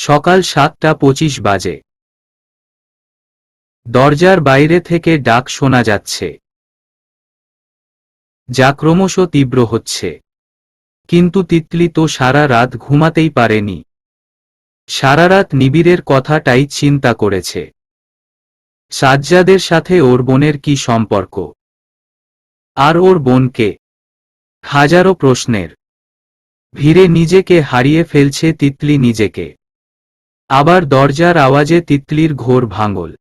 সকাল 7:25 বাজে। দরজার বাইরে থেকে ডাক শোনা যাচ্ছে, যা ক্রমশ তীব্র হচ্ছে। কিন্তু তিতলি তো সারা রাত ঘুমাতেই পারেনি। সারা রাত নিবিড়ের কথাটাই চিন্তা করেছে। সাজ্জাদের সাথে ওর বোনের কি সম্পর্ক, আর ওর বোনকে? হাজারো প্রশ্নের ভিড়ে নিজেকে হারিয়ে ফেলছে তিতলি নিজেকে। আবার দরজার আওয়াজে তিতলির ঘোর ভাঙল।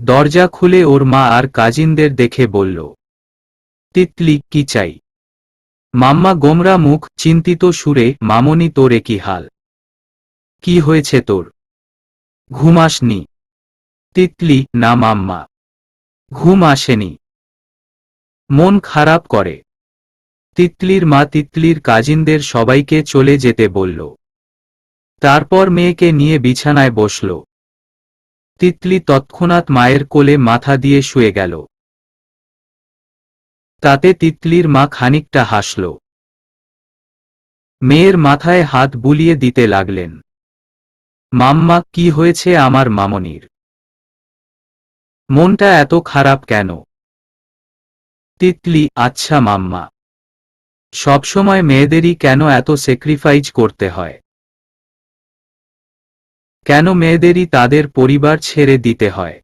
দরজা খুলে ওর মা আর কাজিনদের দেখে বলল, তিতলি, কি চাই? মাম্মা গোমরা মুখ, চিন্তিত সুরে, মামনি, তোর কি হাল? কি হয়েছে তোর? ঘুম আসনি? তিতলি, না মাম্মা, ঘুম আসেনি, মন খারাপ করে। তিতলির মা তিতলির কাজিনদের সবাইকে চলে যেতে বলল। তারপর মেয়েকে নিয়ে বিছানায় বসল। তিতলি তৎক্ষণাৎ মায়ের কোলে মাথা দিয়ে শুয়ে গেল। তাতে তিতলির মা খানিকটা হাসল। মেয়ের মাথায় হাত বুলিয়ে দিতে লাগলেন। মাম্মা, কি হয়েছে আমার মামনির? মনটা এত খারাপ কেন? তিতলি, আচ্ছা মাম্মা, সবসময় মেয়েদেরই কেন এত স্যাক্রিফাইস করতে হয়? কেন মেয়েদেরই তাদের পরিবার ছেড়ে দিতে হয়?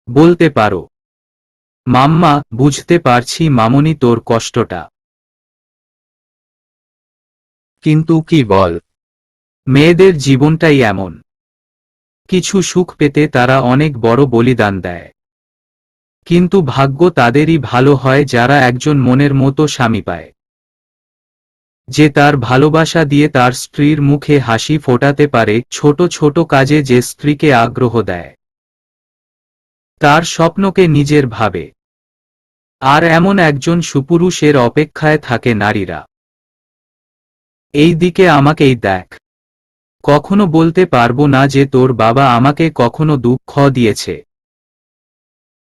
বলতে পারো? মাম্মা, বুঝতে পারছি মামনি তোর কষ্টটা, কিন্তু কি বল, মেয়েদের জীবনটাই এমন। কিছু সুখ পেতে তারা অনেক বড় বলিদান দেয়। কিন্তু ভাগ্য তাদেরই ভালো হয় যারা একজন মনের মতো স্বামী পায়, যে তার ভালোবাসা দিয়ে তার স্ত্রীর মুখে হাসি ফোটাতে পারে, ছোট ছোট কাজে যে স্ত্রীকে আগ্রহ দেয়, তার স্বপ্নকে নিজের ভাবে। আর এমন একজন সুপুরুষের অপেক্ষায় থাকে নারীরা। এই দিকে আমাকেই দেখ। কখনো বলতে পারবো না যে তোর বাবা আমাকে কখনো দুঃখ দিয়েছে।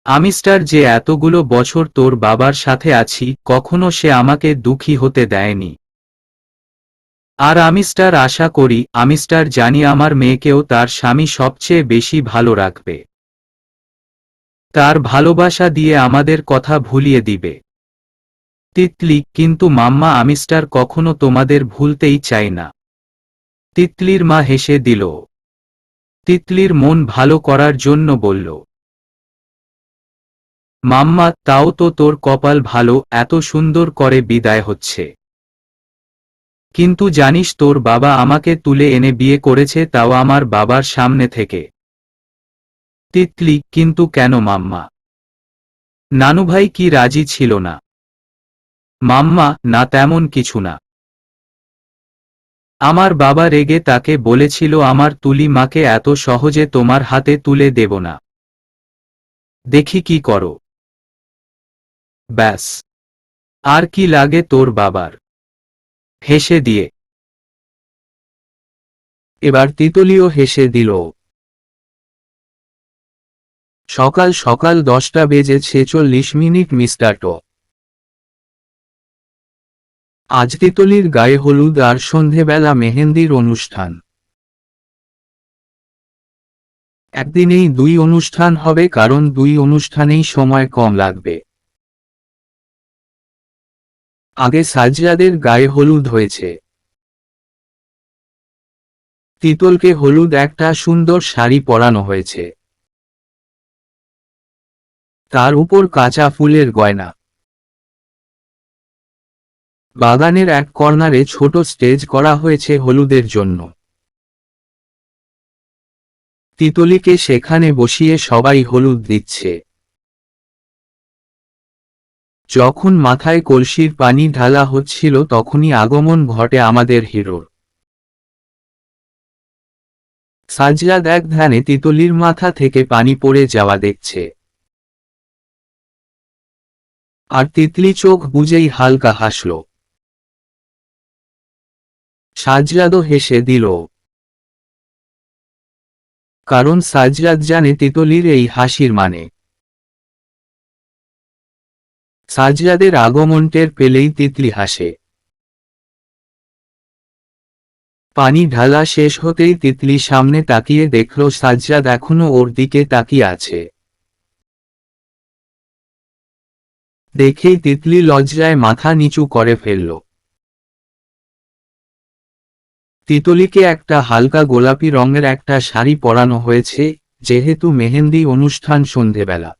আমিস্টার যে এতগুলো বছর তোর বাবার সাথে আছি, কখনো সে আমাকে দুঃখী হতে দেয়নি। আর আমিস্টার আশা করি, আমিস্টার জানি আমার মেয়েকেও তার স্বামী সবচেয়ে বেশি ভালো রাখবে। তার ভালোবাসা দিয়ে আমাদের কথা ভুলিয়ে দিবে। তিতলি, কিন্তু মাম্মা, আমিস্টার কখনো তোমাদের ভুলতেই চাই না। তিতলির মা হেসে দিল। তিতলির মন ভালো করার জন্য বলল, মাম্মা, তাও তো তোর কপাল ভালো, এত সুন্দর করে বিদায় হচ্ছে। কিন্তু জানিস তোর বাবা আমাকে তুলে এনে বিয়ে করেছে, তাও আমার বাবার সামনে থেকে। তিতলি, কিন্তু কেন মাম্মা? নানুভাই কি রাজি ছিল না? মাম্মা, না তেমন কিছু না। আমার বাবা রেগে তাকে বলেছিল আমার তুলি মাকে এত সহজে তোমার হাতে তুলে দেব না। দেখি কি করো। ব্যাস, আর কি লাগে তোর বাবার? হেসে দিয়ে এবার তিতলিও হেসে দিল। সকাল সকাল 10:46 মিস্টার ট। আজ তিতলির গায়ে হলুদ আর সন্ধেবেলা মেহেন্দির অনুষ্ঠান। একদিনেই দুই অনুষ্ঠান হবে, কারণ দুই অনুষ্ঠানেই সময় কম লাগবে। আগে সাজ্জাদের গায়ে হলুদ হয়েছে। তিতলকে হলুদ একটা সুন্দর শাড়ি পরানো হয়েছে, তার উপর কাঁচা ফুলের গয়না। বাগানের এক কর্নারে ছোট স্টেজ করা হয়েছে হলুদের জন্য। তিতলিকে সেখানে বসিয়ে সবাই হলুদ দিচ্ছে। যখন মাথায় কলসির পানি ঢালা হচ্ছিল, তখনই আগমন ঘটে আমাদের হিরোর। সাজ্জাদ এক ধ্যানে তিতলির মাথা থেকে পানি পড়ে যাওয়া দেখছে। আর তিতলি চোখ বুজেই হালকা হাসল। সাজ্জাদও হেসে দিল, কারণ সাজ্জাদ জানে তিতলির এই হাসির মানে। সাজ্জাদের আগমন টের পেলেই তিতলি হাসে। পানি ঢালা শেষ হতেই তিতলি সামনে তাকিয়ে দেখল সাজ্জাদ এখনো ওর দিকে তাকিয়ে আছে। দেখেই তিতলি লজ্জায় মাথা নিচু করে ফেলল। তিতলিকে একটা হালকা গোলাপি রঙের একটা শাড়ি পরানো হয়েছে, যেহেতু মেহেন্দি অনুষ্ঠান সন্ধেবেলা।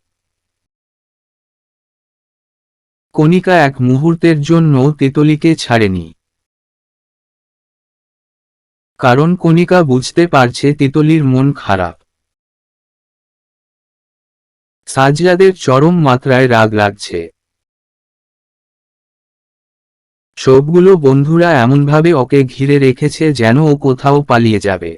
কণিকা এক মুহূর্তের জন্য তিতলিকে ছাড়েনি, কারণ কণিকা বুঝতে পারছে তিতলির মন খারাপ। সাজ্জাদের চরম মাত্রায় রাগ লাগছে। সবগুলো বন্ধুরা এমনভাবে ওকে ঘিরে রেখেছে যেন ও কোথাও পালিয়ে যাবে।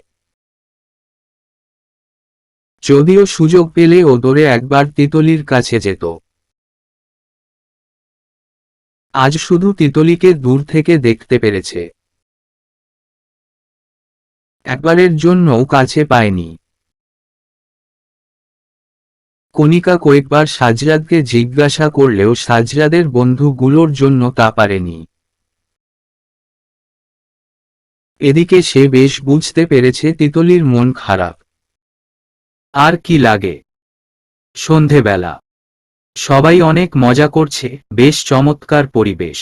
যদিও সুযোগ পেলে ও দৌড়ে একবার তিতলির কাছে যেত। আজ শুধু তিতলিকে দূর থেকে দেখতে পেরেছে, একবারের জন্যও কাছে পায়নি। কণিকা কয়েকবার সাজ্জাদকে জিজ্ঞাসা করলেও সাজ্জাদের বন্ধুগুলোর জন্য তা পারেনি। এদিকে সে বেশ বুঝতে পেরেছে তিতলির মন খারাপ। আর কি লাগে, সন্ধেবেলা সবাই অনেক মজা করছে, বেশ চমৎকার পরিবেশ।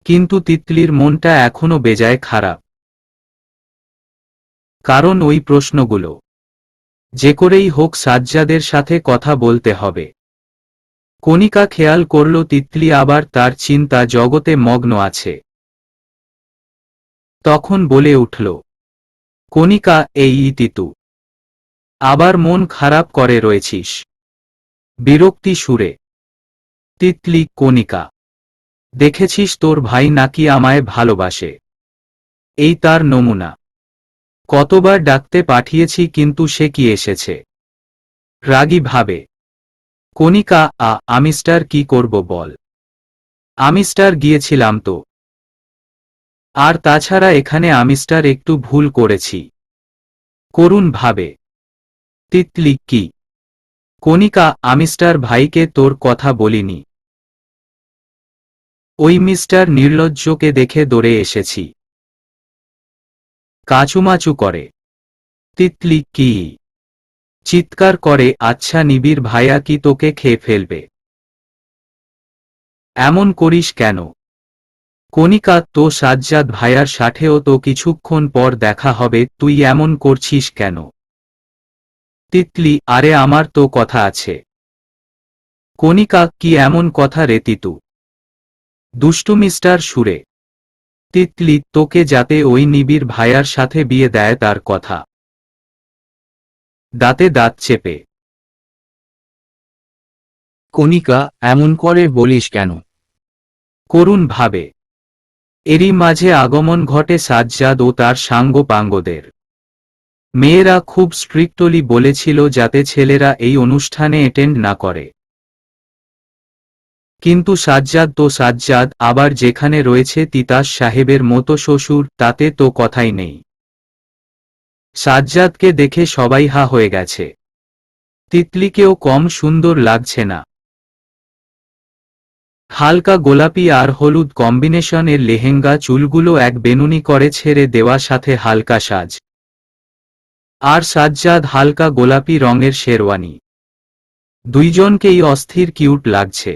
কিন্তু তিতলির মনটা এখনো বেজায় খারাপ। কারণ ওই প্রশ্নগুলো, যে করেই হোক সাজ্জাদের সাথে কথা বলতে হবে। কণিকা খেয়াল করল তিতলি আবার তার চিন্তা জগতে মগ্ন আছে। তখন বলে উঠল, কণিকা, এই তিতু, আবার মন খারাপ করে রয়েছিস? বিরক্তি সুরে। তিতলি, কণিকা, দেখেছিস তোর ভাই নাকি আমায় ভালোবাসে, এই তার নমুনা। কতবার ডাকতে পাঠিয়েছি কিন্তু সে কি এসেছে? রাগী ভাবে। কণিকা, আমিস্টার কি করব বল, আমিস্টার গিয়েছিলাম তো। আর তাছাড়া এখানে আমিস্টার একটু ভুল করেছি। করুণ ভাবে। তিতলি, কি? কণিকা, আমিস্টার ভাইকে তোর কথা বলিনি। ওই মিস্টার নির্লজ্জকে দেখে দৌড়ে এসেছি। কাচুমাচু করে। তিতলি, কি? চিৎকার করে, আচ্ছা নিবিড় ভাইয়া কি তোকে খেয়ে ফেলবে? এমন করিস কেন? কণিকা, তো সাজ্জাদ ভাইয়ার সাথেও তো কিছুক্ষণ পর দেখা হবে, তুই এমন করছিস কেন? তিতলি, আরে আমার তো কথা আছে। কণিকা, কি এমন কথা রে তিতু? দুষ্টু মিস্টার সুরে। তিতলি, তোকে যাতে ওই নিবিড় ভাইয়ার সাথে বিয়ে দেয় তার কথা। দাঁতে দাঁত চেপে। কণিকা, এমন করে বলিস কেন? করুণ ভাবে। এরই মাঝে আগমন ঘটে সাজ্জাদ ও তার সাঙ্গপাঙ্গদের। মেয়েরা খুব স্ট্রিক্টলি বলেছিল যাতে ছেলেরা এই অনুষ্ঠানে অ্যাটেন্ড না করে। কিন্তু সাজ্জাদ তো সাজ্জাদ, আবার যেখানে রয়েছে তিতাস সাহেবের মতো শ্বশুর, তাতে তো কথাই নেই। সাজ্জাদকে দেখে সবাই হা হয়ে গেছে। তিতলিকেও কম সুন্দর লাগছে না। হালকা গোলাপি আর হলুদ কম্বিনেশনের লেহেঙ্গা, চুলগুলো এক বেনুনি করে ছেড়ে দেওয়া, সাথে হালকা সাজ। আর সাজ্জাদ হালকা গোলাপি রঙের শেরওয়ানি। দুইজনকেই অস্থির কিউট লাগছে।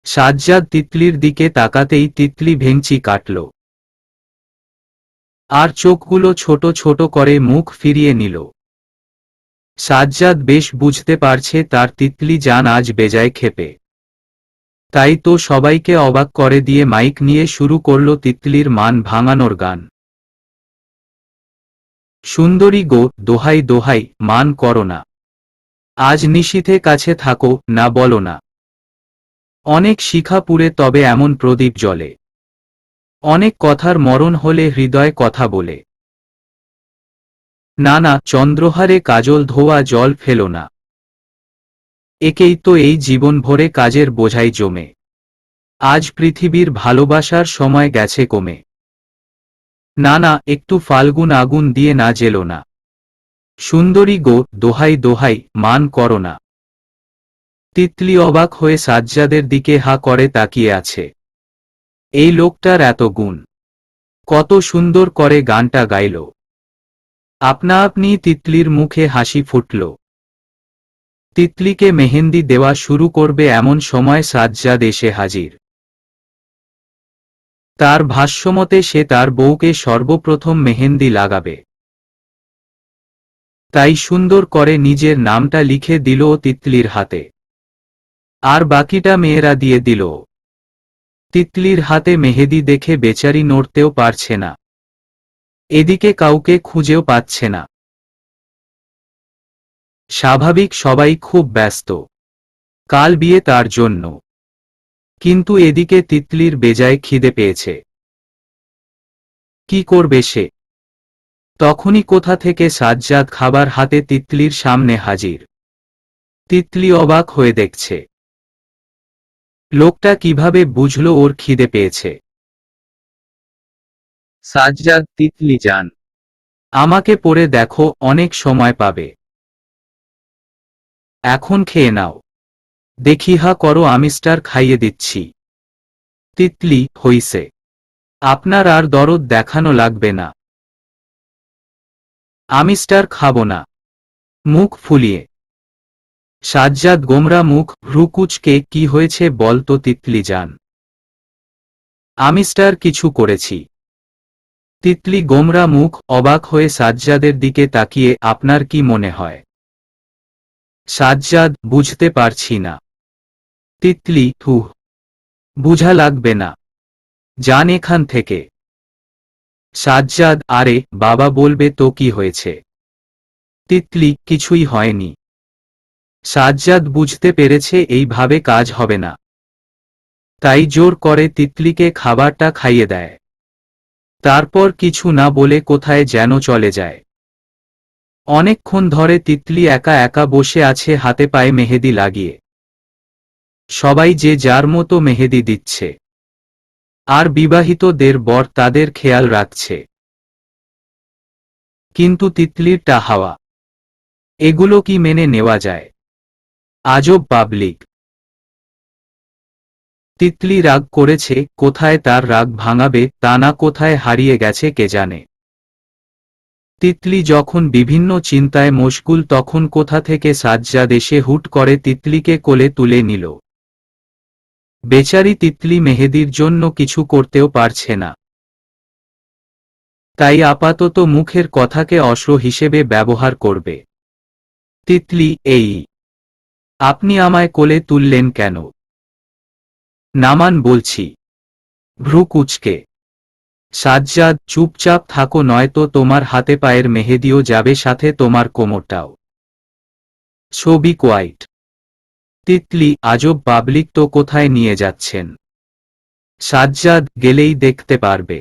সাজ্জাদ তিতলির দিকে তাকাতেই তিতলি ভেঙচি কাটল, আর চোখগুলো ছোট ছোট করে মুখ ফিরিয়ে নিল। সাজ্জাদ বেশ বুঝতে পারছে তার তিতলি জান আজ বেজায় ক্ষেপে। তাই তো সবাইকে অবাক করে দিয়ে মাইক নিয়ে শুরু করল তিতলির মান ভাঙানোর গান। সুন্দরী গো, দোহাই দোহাই, মান করো না। আজ নিশীথে কাছে থাকো, না বলো না। অনেক শিখা পুড়ে তবে এমন প্রদীপ জ্বলে। অনেক কথার মরণ হলে হৃদয় কথা বলে। না না, চন্দ্রহারে কাজল ধোয়া জল ফেলো না। একেই তো এই জীবন ভরে কাজের বোঝাই জমে। আজ পৃথিবীর ভালোবাসার সময় গেছে কমে। না না, একটু ফাল্গুন আগুন দিয়ে না জেলো না। সুন্দরী গো, দোহাই দোহাই, মান করো না। তিতলি অবাক হয়ে সাজ্জাদের দিকে হা করে তাকিয়ে আছে। এই লোকটার এত গুণ। কত সুন্দর করে গানটা গাইল। আপনা আপনি তিতলির মুখে হাসি ফুটল। তিতলিকে মেহেন্দি দেওয়া শুরু করবে এমন সময় সাজ্জাদ এসে হাজির। তার ভাষ্যমতে সে তার বউকে সর্বপ্রথম মেহেন্দি লাগাবে, তাই সুন্দর করে নিজের নামটা লিখে দিল তিতলির হাতে, আর বাকিটা মেয়েরা দিয়ে দিল। তিতলির হাতে মেহেদি দেখে বেচারি নড়তেও পারছে না, এদিকে কাউকে খুঁজেও পাচ্ছে না। স্বাভাবিক সবাই খুব ব্যস্ত, কাল বিয়ে তার জন্য, কিন্তু এদিকে তিতলির বেজায় খিদে পেয়েছে। কি করবে সে? তখনই কোথা থেকে সাজ্জাদ খাবার হাতে তিতলির সামনে হাজির। তিতলি অবাক হয়ে দেখছে, লোকটা কিভাবে বুঝল ওর খিদে পেয়েছে। সাজ্জাদ, তিতলি যান, আমাকে পড়ে দেখো, অনেক সময় পাবে, এখন খেয়ে নাও, দেখি হা করো, আমিস্টার খাইয়ে দিচ্ছি। তিতলি, হইছে, আপনার আর দরদ দেখানো লাগবে না, আমিস্টার খাবো না, মুখ ফুলিয়ে। সাজ্জাদ গোমরা মুখ, ভ্রুকুচকে, কি হয়েছে বল তো তিতলি যান? আমিস্টার কিছু করেছি? তিতলি গোমরা মুখ, অবাক হয়ে সাজ্জাদের দিকে তাকিয়ে, আপনার কি মনে হয়? সাজ্জাদ, বুঝতে পারছি না। তিতলি, বুঝা লাগবে না, যান এখান থেকে। সাজ্জাদ, আরে বাবা, বলবে তো কি হয়েছে? তিতলি, কিছুই হয়নি। সাজ্জাদ বুঝতে পেরেছে এইভাবে কাজ হবে না, তাই জোর করে তিতলিকে খাবারটা খাইয়ে দেয়, তারপর কিছু না বলে কোথায় যেন চলে যায়। অনেকক্ষণ ধরে তিতলি একা একা বসে আছে, হাতে পায়ে মেহেদি লাগিয়ে। সবাই যে যার মতো মেহেদি দিচ্ছে, আর বিবাহিতদের বর তাদের খেয়াল রাখছে, কিন্তু তিতলির টা হাওয়া। এগুলো কি মেনে নেওয়া যায়? আজব পাবলিক। তিতলি রাগ করেছে, কোথায় তার রাগ ভাঙাবে তা না কোথায় হারিয়ে গেছে কে জানে। তিতলি যখন বিভিন্ন চিন্তায় মশগুল, তখন কোথা থেকে সাজ্জাদ এসে হুট করে তিতলিকে কোলে তুলে নিল। বেচারি তিতলি মেহেদির জন্য কিছু করতেও পারছে না, তাই আপাতত মুখের কথাকে অস্ত্র হিসেবে ব্যবহার করবে। তিতলি, এই, আপনি আমায় কোলে তুললেন কেন? নামান বলছি। ভ্রু কুঁচকে। সাজ্জাদ, চুপচাপ থাকো, নয়তো তোমার হাতে পায়ের মেহেদিও যাবে, সাথে তোমার কোমরটাও। ছবি কোয়াইট। তিতলি, আজব পাবলিক তো, কোথায় নিয়ে যাচ্ছেন? সাজ্জাদ, গেলেই দেখতে পারবে।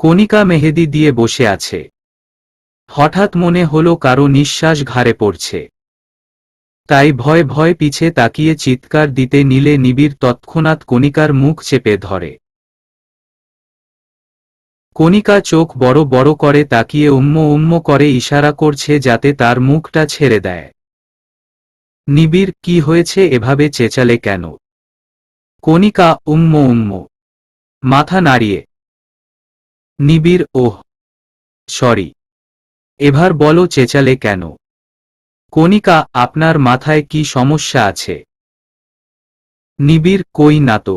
কণিকা মেহেদি দিয়ে বসে আছে। হঠাৎ মনে হলো কারো নিঃশ্বাস ঘাড়ে পড়ছে, তাই ভয় ভয় পিছে তাকিয়ে চিৎকার দিতে নিলে নিবিড় তৎক্ষণাৎ কণিকার মুখ চেপে ধরে। কণিকা চোখ বড় বড় করে তাকিয়ে উম্ম উম্ম করে ইশারা করছে যাতে তার মুখটা ছেড়ে দেয়। নিবিড়, কি হয়েছে, এভাবে চেঁচালে কেন? কণিকা, উম্ম উম্ম, মাথা নাড়িয়ে। নিবিড়, ওহ সরি, এবার বলো চেঁচালে কেন? কণিকা, আপনার মাথায় কি সমস্যা আছে? নিবিড়, কই না তো।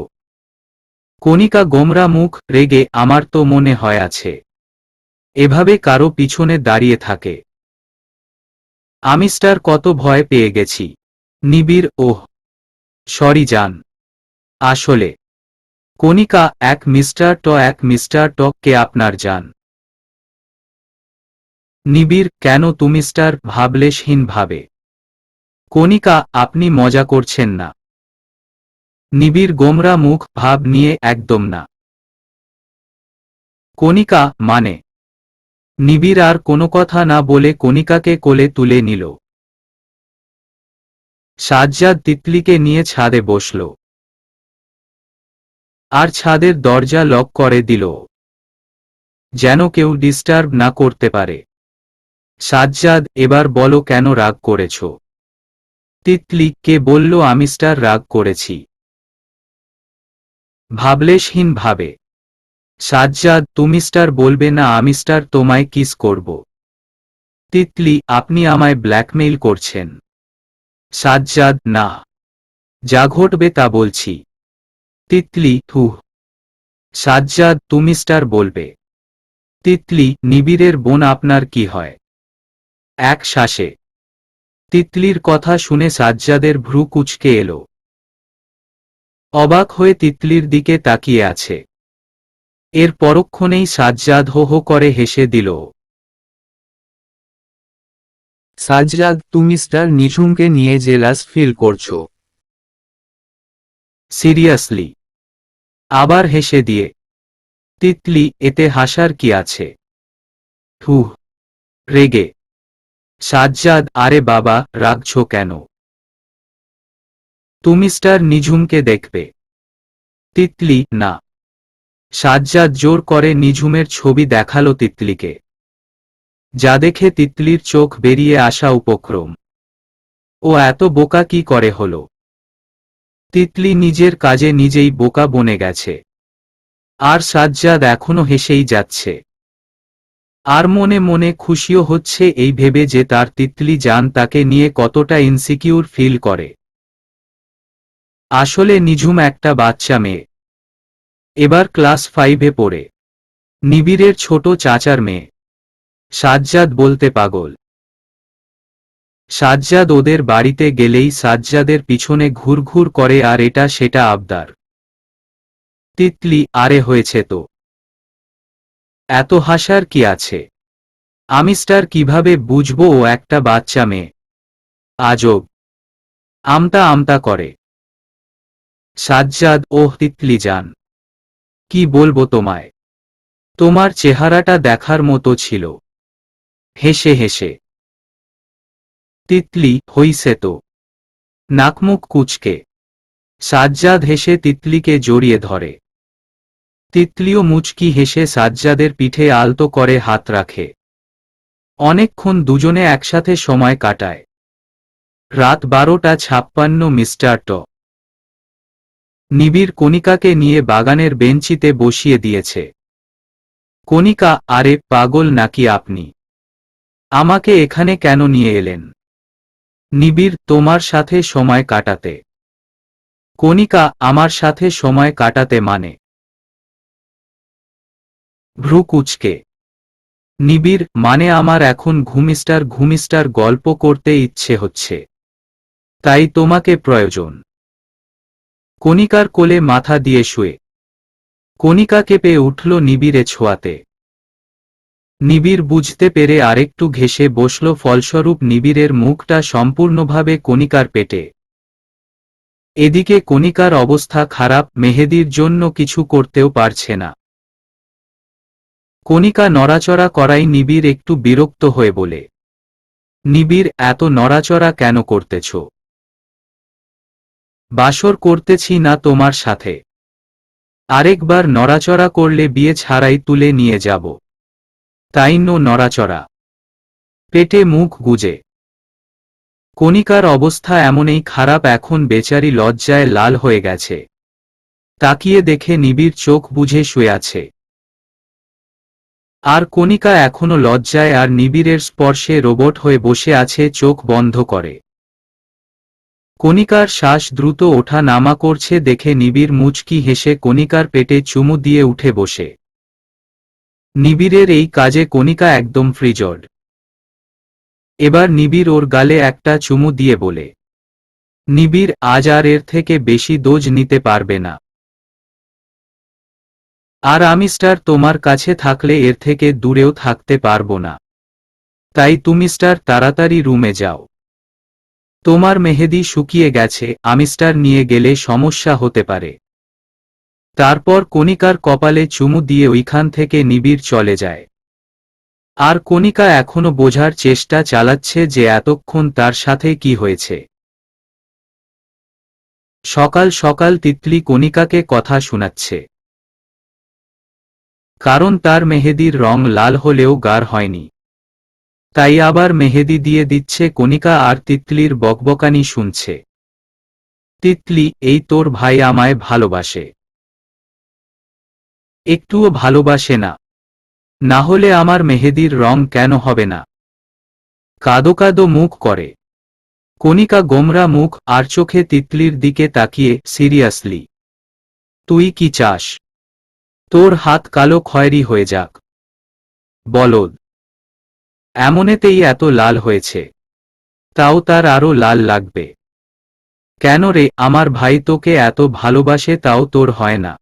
কণিকা গোমরা মুখ, রেগে, আমার তো মনে হয় আছে। এভাবে কারো পিছনে দাঁড়িয়ে থাকে। আমিস্টার কত ভয় পেয়ে গেছি। নিবিড়, ওহ সরি জান, আসলে। কণিকা, এক মিস্টার ট কে আপনার জান? নিবিড়, কেন তুমি স্টার? ভাবলেশহীন ভাবে। কণিকা, আপনি মজা করছেন না? নিবিড় গোমরা মুখ, ভাব নিয়ে, একদম না। কণিকা, মানে? নিবিড় আর কোনো কথা না বলে কণিকাকে কোলে তুলে নিল। সাজ্জাদ তিতলিকে নিয়ে ছাদে বসল, আর ছাদের দরজা লক করে দিল, যেন কেউ ডিস্টার্ব না করতে পারে। সাজ্জাদ, এবার বলো কেন রাগ করেছ? তিতলি, কে বলল আমিস্টার রাগ করেছি? ভাবলেশহীন ভাবে। সাজ্জাদ, তুমি স্টার বলবে না আমি স্টার তোমায় কিস করব? তিতলি, আপনি আমায় ব্ল্যাকমেইল করছেন। সাজ্জাদ, না, যা ঘটবে তা বলছি। তিতলি, থুহ। সাজ্জাদ, তুমি স্টার বলবে। তিতলি, নিবিড়ের বোন আপনার কি হয়? এক শ্বাসে। তিতলির কথা শুনে সাজ্জাদের ভ্রু কুঁচকে এলো। অবাক হয়ে তিতলির দিকে তাকিয়ে আছে। এর পরক্ষণেই সাজ্জাদ হো হো করে হেসে দিল। সাজ্জাদ, তুমি স্টার নিঝুমকে নিয়ে জেলাস ফিল করছো? সিরিয়াসলি? আবার হেসে দিয়ে। তিতলি, এতে হাসার কি আছে? হুহ। রেগে। সাজ্জাদ, আরে বাবা, রাগছ কেন? তুমি স্টার নিঝুমকে দেখবে। তিতলি, না। সাজ্জাদ জোর করে নিঝুমের ছবি দেখালো তিতলিকে, যা দেখে তিতলির চোখ বেরিয়ে আসা উপক্রম। ও এত বোকা কি করে হলো? তিতলি নিজের কাজে নিজেই বোকা বনে গেছে। আর সাজ্জাদ এখনো হেসেই যাচ্ছে। আর মনে মনে খুশিও হচ্ছে এই ভেবে যে তার তিতলি জান তাকে নিয়ে কতটা ইনসিকিউর ফিল করে। আসলে নিঝুম একটা বাচ্চা মেয়ে। এবার ক্লাস 5-এ পড়ে। নিবিড়ের ছোট চাচার মেয়ে। সাজ্জাদ বলতে পাগল। সাজ্জাদ ওদের বাড়িতে গেলেই সাজ্জাদের পিছনে ঘুরঘুর করে আর এটা সেটা আবদার। তিতলি, আরে হয়েছে তো। এত হাসার কি আছে? আমি স্টার কিভাবে বুঝবো ও একটা বাচ্চা মেয়ে? আজব। আমতা আমতা করে। সাজ্জাদ, ওহ তিতলি জান, কি বলবো তোমায়। তোমার চেহারাটা দেখার মতো ছিল। হেসে হেসে। তিতলি, হইছে তো। নাকমুখ কুঁচকে। সাজ্জাদ হেসে তিতলিকে জড়িয়ে ধরে। তিতলিও মুচকি হেসে সাজ্জাদের পিঠে আলতো করে হাত রাখে। অনেকক্ষণ দুজনে একসাথে সময় কাটায়। রাত 12:56 মিস্টার ট। নিবিড় কণিকাকে নিয়ে বাগানের বেঞ্চিতে বসিয়ে দিয়েছে। কণিকা, আরে পাগল নাকি আপনি? আমাকে এখানে কেন নিয়ে এলেন? নিবিড়, তোমার সাথে সময় কাটাতে। কণিকা, আমার সাথে সময় কাটাতে মানে? ভ্রু কুঁচকে। নিবিড়, মানে আমার এখন ঘুমিস্টার গল্প করতে ইচ্ছে হচ্ছে, তাই তোমাকে প্রয়োজন। কণিকার কোলে মাথা দিয়ে শুয়ে। কণিকা কেঁপে উঠল নিবিড়ে ছোঁয়াতে। নিবিড় বুঝতে পেরে আরেকটু ঘেঁষে বসল, ফলস্বরূপ নিবিড়ের মুখটা সম্পূর্ণভাবে কণিকার পেটে। এদিকে কণিকার অবস্থা খারাপ, মেহেদির জন্য কিছু করতেও পারছে না। কণিকা নড়াচড়া করাই নিবিড় একটু বিরক্ত হয়ে বলে, নিবিড়, এত নড়াচড়া কেন করতেছ? বাসর করতেছি না তোমার সাথে। আরেকবার নড়াচড়া করলে বিয়ে ছাড়াই তুলে নিয়ে যাব। তাই নড়াচড়া। পেটে মুখ গুজে। কণিকার অবস্থা এমনই খারাপ, এখন বেচারি লজ্জায় লাল হয়ে গেছে। তাকিয়ে দেখে নিবিড় চোখ বুজে শুয়ে আছে। আর কণিকা এখনো লজ্জায় আর নিবিড়ের স্পর্শে রোবট হয়ে বসে আছে চোখ বন্ধ করে। কণিকার শ্বাস দ্রুত ওঠা নামা করছে দেখে নিবিড় মুচকি হেসে কণিকার পেটে চুমু দিয়ে উঠে বসে। নিবিড়ের এই কাজে কণিকা একদম ফ্রিজড। এবার নিবিড় ওর গালে একটা চুমু দিয়ে বলে, নিবিড়, আজ আর এর থেকে বেশি ডোজ নিতে পারবে না। আর আমি স্টার তোমার কাছে থাকলে এর থেকে দূরেও থাকতে পারবো না। তাই তুমি স্টার তাড়াতাড়ি রুমে যাও। তোমার মেহেদি শুকিয়ে গেছে, আমি স্টার নিয়ে গেলে সমস্যা হতে পারে। তারপর কণিকার কপালে চুমু দিয়ে ওইখান থেকে নিবিড় চলে যায়। আর কণিকা এখনো বোঝার চেষ্টা চালাচ্ছে যে এতক্ষণ তার সাথে কি হয়েছে। সকাল সকাল তিতলি কণিকাকে কথা শোনাচ্ছে। কারণ তার মেহেদির রং লাল হলেও গাঢ় হয়নি। তাই আবার মেহেদি দিয়ে দিচ্ছে কণিকা আর তিতলির বকবকানি শুনছে। তিতলি, এই তোর ভাই আমায় ভালোবাসে। একটুও ভালোবাসে না। না হলে আমার মেহেদির রং কেন হবে না? কাদো কাদো মুখ করে কণিকা, গোমরা মুখ আর চোখে তিতলির দিকে তাকিয়ে সিরিয়াসলি। তুই কি চাস? তোর হাত কালো খয়েরি হয়ে যাক? বলদ। এমনেতেই এত লাল হয়েছে, তাও তার আরো লাল লাগবে কেন রে? আমার ভাই তোকে এত ভালোবাসে তাও তোর হয় না?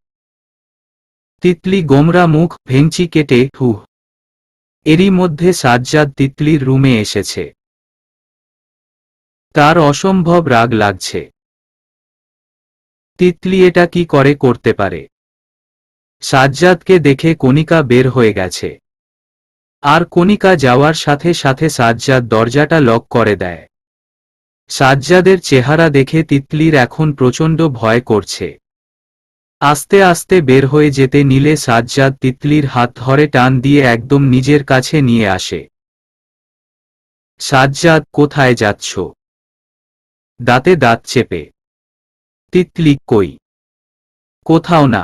তিতলি গোমরা মুখ ভেঙচি কেটে হুহ। এরই মধ্যে সাজ্জাদ তিতলির রুমে এসেছে। তার অসম্ভব রাগ লাগছে। তিতলি এটা কি করে করতে পারে? সাজ্জাদকে দেখে কণিকা বের হয়ে গেছে, আর কণিকা যাওয়ার সাথে সাথে সাজ্জাদ দরজাটা লক করে দেয়। সাজ্জাদের চেহারা দেখে তিতলির এখন প্রচণ্ড ভয় করছে। আস্তে আস্তে বের হয়ে যেতে নিলে সাজ্জাদ তিতলির হাত ধরে টান দিয়ে একদম নিজের কাছে নিয়ে আসে। সাজ্জাদ, কোথায় যাচ্ছ? দাঁতে দাঁত চেপে। তিতলি, কই? কোথাও না।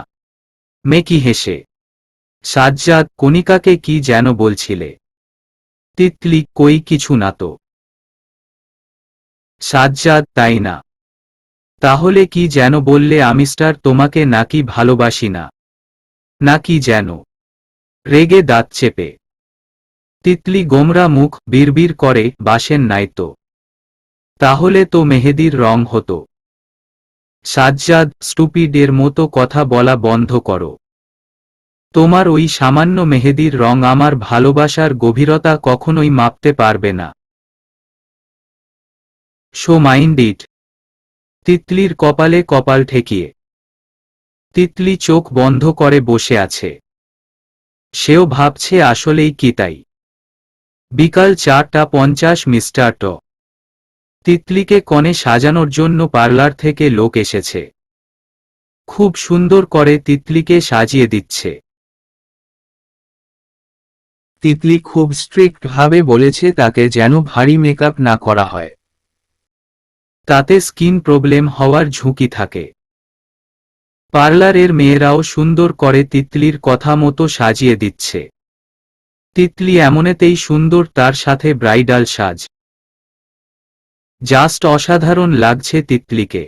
মেকি হেসে। সাজ্জাদ, কণিকাকে কি যেন বলছিলে? তিতলি, কই কিছু না তো। সাজ্জাদ, তাই না? তাহলে কি যেন বললে? আমিস্টার তোমাকে নাকি ভালোবাসি না, নাকি যেন? রেগে দাঁত চেপে। তিতলি গোমরা মুখ বিড়বিড় করে, বাসেন নাই তো? তাহলে তো মেহেদির রং হতো। সাজ্জাদ, স্টুপিডের মতো কথা বলা বন্ধ করো। তোমার ওই সামান্য মেহেদির রং আমার ভালোবাসার গভীরতা কখনোই মাপতে পারবে না। So mind it. তিতলির কপালে কপাল ঠেকিয়ে তিতলি চোখ বন্ধ করে বসে আছে। সেও ভাবছে আসলেই কি তাই। বিকাল 4:50 মিস্টার ট। তিতলিকে কনে সাজানোর জন্য পার্লার থেকে লোক এসেছে। খুব সুন্দর করে তিতলিকে সাজিয়ে দিচ্ছে। তিতলি খুব স্ট্রিক্ট ভাবে বলেছে তাকে যেন ভারী মেকআপ না করা হয়। তাতে স্কিন প্রবলেম হওয়ার ঝুঁকি থাকে। পার্লারের মেয়েরাও সুন্দর করে তিতলির কথা মতো সাজিয়ে দিচ্ছে। তিতলি এমনেতেই সুন্দর, তার সাথে ব্রাইডাল সাজ। জাস্ট অসাধারণ লাগছে তিতলিকে।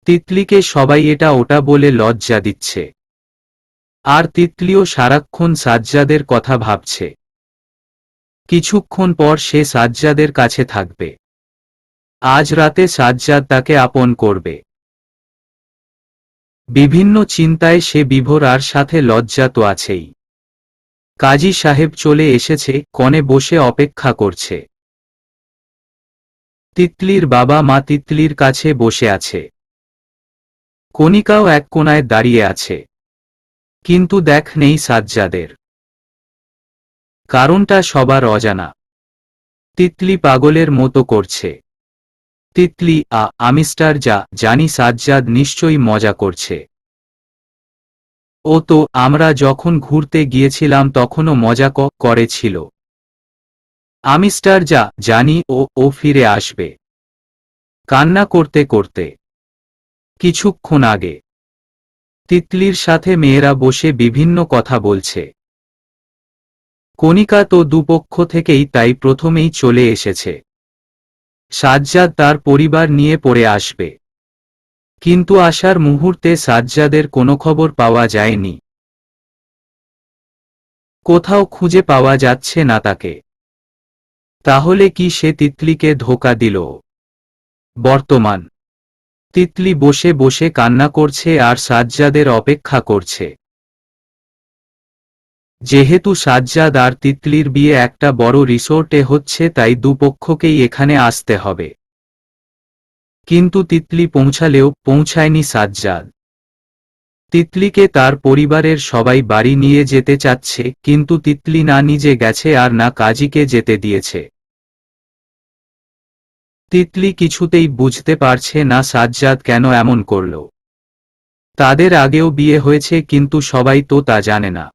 তিতলিকে সবাই এটা ওটা বলে লজ্জা দিচ্ছে। আর তিতলিও সারাক্ষণ সাজ্জাদের কথা ভাবছে। কিছুক্ষণ পর সে সাজ্জাদের কাছে থাকবে। আজ রাতে সাজ্জাদ তাকে আপন করবে। বিভিন্ন চিন্তায় সে বিভোর, আর সাথে লজ্জা তো আছেই। কাজী সাহেব চলে এসেছে, কনে বসে অপেক্ষা করছে। তিতলির বাবা মা তিতলির কাছে বসে আছে। কণিকাও এক কোণায় দাঁড়িয়ে আছে, কিন্তু দেখ নেই সাজ্জাদের। কারণটা সবার অজানা। তিতলি পাগলের মতো করছে। তিতলি, আমিস্টার যা জানি সাজ্জাদ নিশ্চয়ই মজা করছে। ও তো আমরা যখন ঘুরতে গিয়েছিলাম তখনও মজা করেছিল। আমিস্টার যা জানি ও ফিরে আসবে। কান্না করতে করতে। কিছুক্ষণ আগে তিতলির সাথে মেয়েরা বসে বিভিন্ন কথা বলছে। কণিকা তো দুপক্ষ থেকেই তাই প্রথমেই চলে এসেছে। সাজ্জাদ তার পরিবার নিয়ে পড়ে আসবে, কিন্তু আসার মুহূর্তে সাজ্জাদের কোনো খবর পাওয়া যায়নি। কোথাও খুঁজে পাওয়া যাচ্ছে না তাকে। তাহলে কি সে তিতলিকে ধোঁকা দিল? বর্তমান তিতলি বসে বসে কান্না করছে আর সাজ্জাদের অপেক্ষা করছে। যেহেতু সাজ্জাদ আর তিতলির বিয়ে একটা বড় রিসোর্টে হচ্ছে, তাই দুপক্ষকেই এখানে আসতে হবে। কিন্তু তিতলি পৌঁছালেও পৌঁছায়নি সাজ্জাদ। তিতলিকে তার পরিবারের সবাই বাড়ি নিয়ে যেতে চাচ্ছে, কিন্তু তিতলি না নিজে গেছে আর না কাজীকে যেতে দিয়েছে। তিতলি কিছুতেই বুঝতে পারছে না সাজ্জাদ কেন এমন করল। তাদের আগেও বিয়ে হয়েছে, কিন্তু সবাই তো তা জানে না।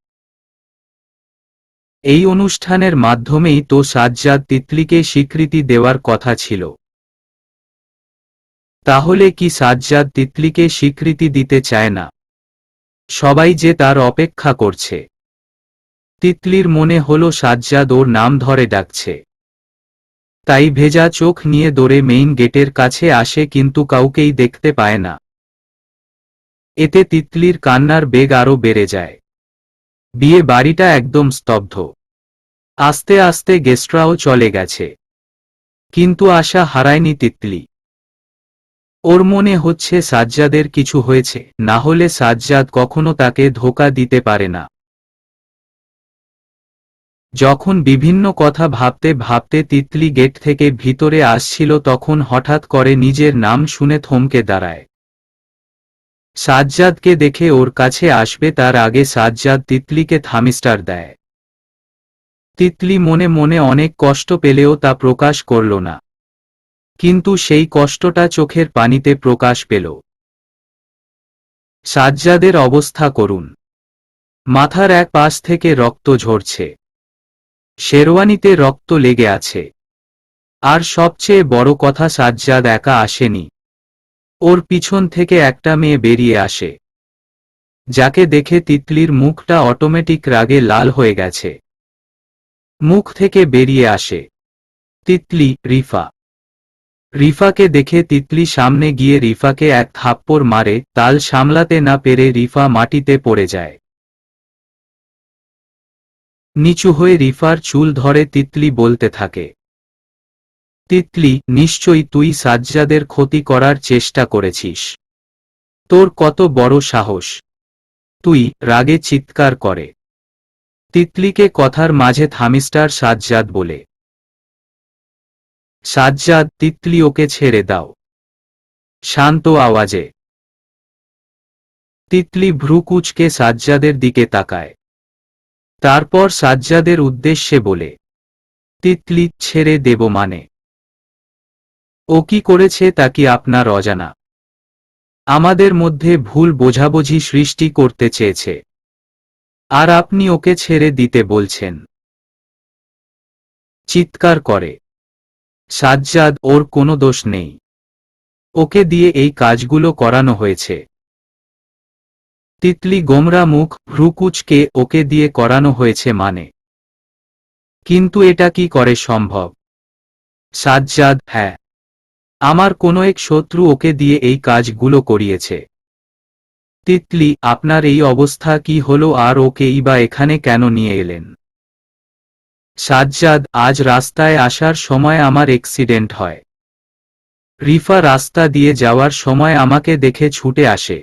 এই অনুষ্ঠানের মাধ্যমেই তো সাজ্জাদ তিতলিকে স্বীকৃতি দেওয়ার কথা ছিল। তাহলে কি সাজ্জাদ তিতলিকে স্বীকৃতি দিতে চায় না? সবাই যে তার অপেক্ষা করছে। তিতলির মনে হলো সাজ্জাদ ওর নাম ধরে ডাকছে। তাই ভেজা চোখ নিয়ে দৌড়ে মেইন গেটের কাছে আসে, কিন্তু কাউকেই দেখতে পায় না। এতে তিতলির কান্নার বেগ আরো বেড়ে যায়। বিয়ে বাড়িটা একদম স্তব্ধ। আস্তে আস্তে গেস্টরাও চলে গেছে, কিন্তু আশা হারায়নি তিতলি। ওর মনে হচ্ছে সাজ্জাদের কিছু হয়েছে, না হলে সাজ্জাদ কখনো তাকে ধোঁকা দিতে পারে না। যখন বিভিন্ন কথা ভাবতে ভাবতে তিতলি গেট থেকে ভিতরে আসছিল, তখন হঠাৎ করে নিজের নাম শুনে থমকে দাঁড়ায়। সাজ্জাদকে দেখে ওর কাছে আসবে তার আগে সাজ্জাদ তিতলিকে থামিস্টার দেয়। তিতলি মনে মনে অনেক কষ্ট পেলেও তা প্রকাশ করল না, কিন্তু সেই কষ্টটা চোখের পানিতে প্রকাশ পেল। সাজ্জাদের অবস্থা করুণ। মাথার এক পাশ থেকে রক্ত ঝরছে, শেরওয়ানিতে রক্ত লেগে আছে। আর সবচেয়ে বড় কথা, সাজ্জাদ একা আসেনি, ওর পিছন থেকে একটা মেয়ে বেরিয়ে আসে, যাকে দেখে তিতলির মুখটা অটোমেটিক রাগে লাল হয়ে গেছে। মুখ থেকে বেরিয়ে আসে, তিতলি, রিফা। রিফাকে দেখে তিতলি সামনে গিয়ে রিফাকে এক থাপ্পড় মারে, তাল সামলাতে না পেরে রিফা মাটিতে পড়ে যায়। নিচু হয়ে রিফার চুল ধরে তিতলি বলতে থাকে, তিতলি, নিশ্চয়ই তুই সাজ্জাদের ক্ষতি করার চেষ্টা করেছিস। তোর কত বড় সাহস! তুই! রাগে চিৎকার করে। তিতলিকে কথার মাঝে থামিস্টার সাজ্জাদ বলে। সাজ্জাদ, তিতলি, ওকে ছেড়ে দাও। শান্ত আওয়াজে। তিতলি ভ্রু কুঁচকে সাজ্জাদের দিকে তাকায়, তারপর সাজ্জাদের উদ্দেশ্যে বলে, তিতলি, ছেড়ে দেব মানে? ও কি করেছে তা কি আপনার অজানা? আমাদের মধ্যে ভুল বোঝাবুঝি সৃষ্টি করতে চেয়েছে, আর আপনি ওকে ছেড়ে দিতে বলছেন? চিৎকার করে সাজ্জাদ, ওর কোনো দোষ নেই। ওকে দিয়ে এই কাজগুলো করানো হয়েছে। তিতলি গোমরা মুখ, ভ্রু কুঁচকে, ওকে দিয়ে করানো হয়েছে মানে? কিন্তু এটা কি করে সম্ভব? সাজ্জাদ, হ্যাঁ, আমার কোনো এক শত্রু ওকে দিয়ে এই কাজগুলো করিয়েছে। তিতলি, আপনার এই অবস্থা কি হলো, আর ওকেই বা এখানে কেন নিয়ে এলেন? সাজ্জাদ, আজ রাস্তায় আসার সময় আমার অ্যাক্সিডেন্ট হয়। রিফা রাস্তা দিয়ে যাওয়ার সময় আমাকে দেখে ছুটে আসে,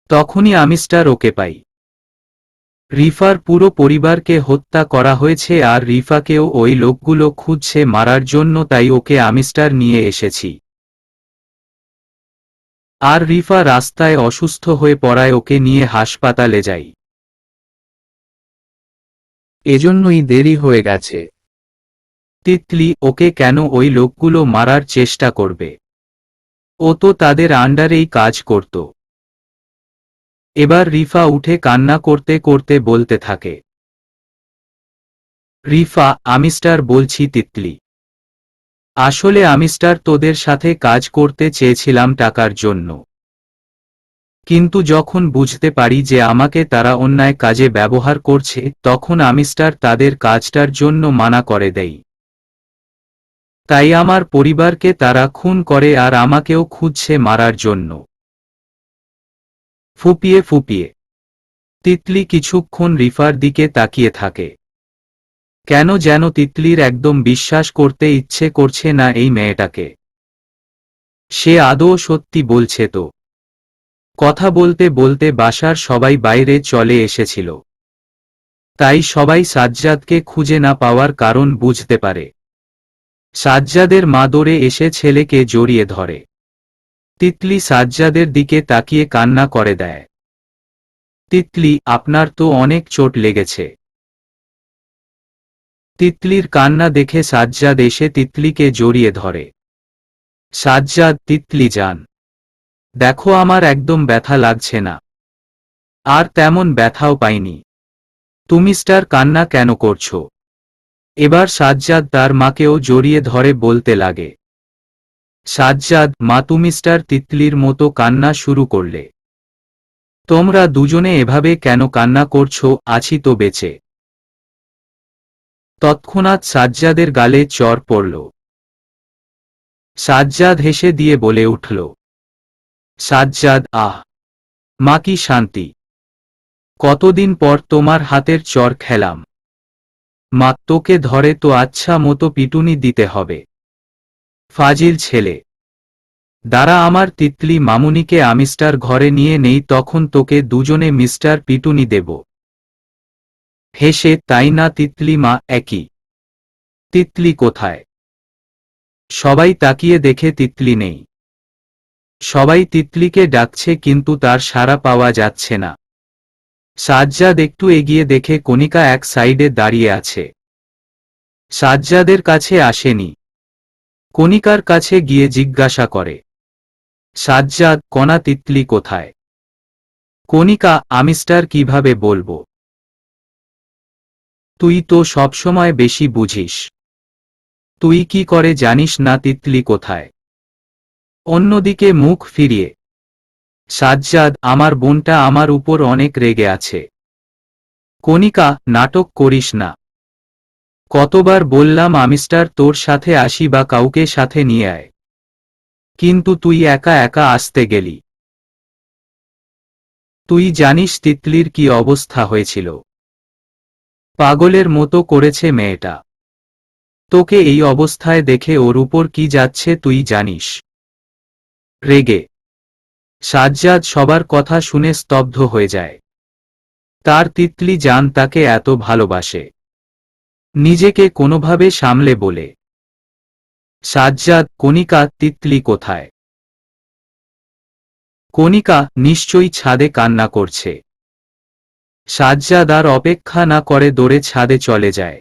তখনই আমি ওকে পাই। রিফার পুরো পরিবারকে হত্যা করা হয়েছে, আর রিফাকেও ওই লোকগুলো খুঁজছে মারার জন্য, তাই ওকে আমি নিয়ে এসেছি। আর রিফা রাস্তায় অসুস্থ হয়ে পড়ায় ওকে নিয়ে হাসপাতালে যাই। এজন্যই দেরি হয়ে গেছে। তিতলি, ওকে কেন ওই লোকগুলো মারার চেষ্টা করবে? ও তো তাদের আন্ডারেই কাজ করত। এবার রিফা উঠে কান্না করতে করতে বলতে থাকে, রিফা, আমি বলছি তিতলি। আসলে আমি তোদের সাথে কাজ করতে চেয়েছিলাম টাকার জন্য, কিন্তু যখন বুঝতে পারি যে আমাকে তারা অন্যায় কাজে ব্যবহার করছে, তখন আমি তাদের কাজটার জন্য মানা করে দেই। তাই আমার পরিবারকে তারা খুন করে, আর আমাকেও খুঁজছে মারার জন্য। ফুপিয়ে ফুপিয়ে তিতলি কিছুক্ষণ রিফার দিকে তাকিয়ে থাকে। কেন যেন তিতলির একদম বিশ্বাস করতে ইচ্ছে করছে না এই মেয়েটাকে। সে আদৌ সত্যি বলছে তো? কথা বলতে বলতে বাসার সবাই বাইরে চলে এসেছিল, তাই সবাই সাজ্জাদকে খুঁজে না পাওয়ার কারণ বুঝতে পারে। সাজ্জাদের মা দৌড়ে এসে ছেলেকে জড়িয়ে ধরে। তিতলি সাজ্জাদের দিকে তাকিয়ে কান্না করে দেয়। তিতলি, আপনার তো অনেক চোট লেগেছে। তিতলির কান্না দেখে সাজ্জাদ এসে তিতলিকে জড়িয়ে ধরে। সাজ্জাদ, তিতলি যান, দেখো আমার একদম ব্যথা লাগছে না। আর তেমন ব্যথাও পাইনি। তুমি কান্না কেন করছো? এবার সাজ্জাদ তার মাকেও জড়িয়ে ধরে বলতে লাগে, সাজ্জাদ, মা, তুমি তিতলির মতো কান্না শুরু করলে। তোমরা দুজনে এভাবে কেন কান্না করছো? আছি তো বেঁচে। তৎক্ষণাৎ সাজ্জাদের গালে চড় পড়ল। সাজ্জাদ হেসে দিয়ে বলে উঠল, সাজ্জাদ, আহ, মা কি শান্তি! কতদিন পর তোমার হাতের চড় খেলাম। মা, তোকে ধরে তো আচ্ছা মতো পিটুনি দিতে হবে। ফাজিল ছেলে। দাঁড়া, আমার তিতলি মামুনিকে আমিস্টার ঘরে নিয়ে নেই, তখন তোকে দুজনে মিস্টার পিটুনি দেব। হেসে, তাই না তিতলি মা? একই। তিতলি কোথায়? সবাই তাকিয়ে দেখে তিতলি নেই। সবাই তিতলিকে ডাকছে কিন্তু তার সাড়া পাওয়া যাচ্ছে না। সাজ্জাদ একটু এগিয়ে দেখে কণিকা এক সাইডে দাঁড়িয়ে আছে। সাজ্জাদের কাছে আসেনি। কণিকার কাছে গিয়ে জিজ্ঞাসা করে, সাজ্জাদ, কণা তিতলি কোথায়? কণিকা, আমিস্টার কিভাবে বলবো? তুই তো সবসময় বেশি বুঝিস। তুই কি করে জানিস না তিতলি কোথায়? অন্যদিকে মুখ ফিরিয়ে, সাজ্জাদ, আমার বোনটা আমার উপর অনেক রেগে আছে। কণিকা, নাটক করিস না। কতবার বললাম আমিস্টার তোর সাথে আসি বা কাউকে সাথে নিয়ে আয়, কিন্তু তুই একা একা আসতে গেলি। তুই জানিস তিতলির কি অবস্থা হয়েছিল? পাগলের মতো করেছে মেয়েটা। তোকে এই অবস্থায় দেখে ওর উপর কি যাচ্ছে তুই জানিস? রেগে সাজ্জাদ সবার কথা শুনে স্তব্ধ হয়ে যায়। তার তিতলি জান তাকে এত ভালোবাসে। নিজেকে কোনোভাবে সামলে বলে, সাজ্জাদ, কণিকা, তিতলি কোথায়? কণিকা, নিশ্চয়ই ছাদে কান্না করছে। সাজ্জাদ আর অপেক্ষা না করে দৌড়ে ছাদে চলে যায়।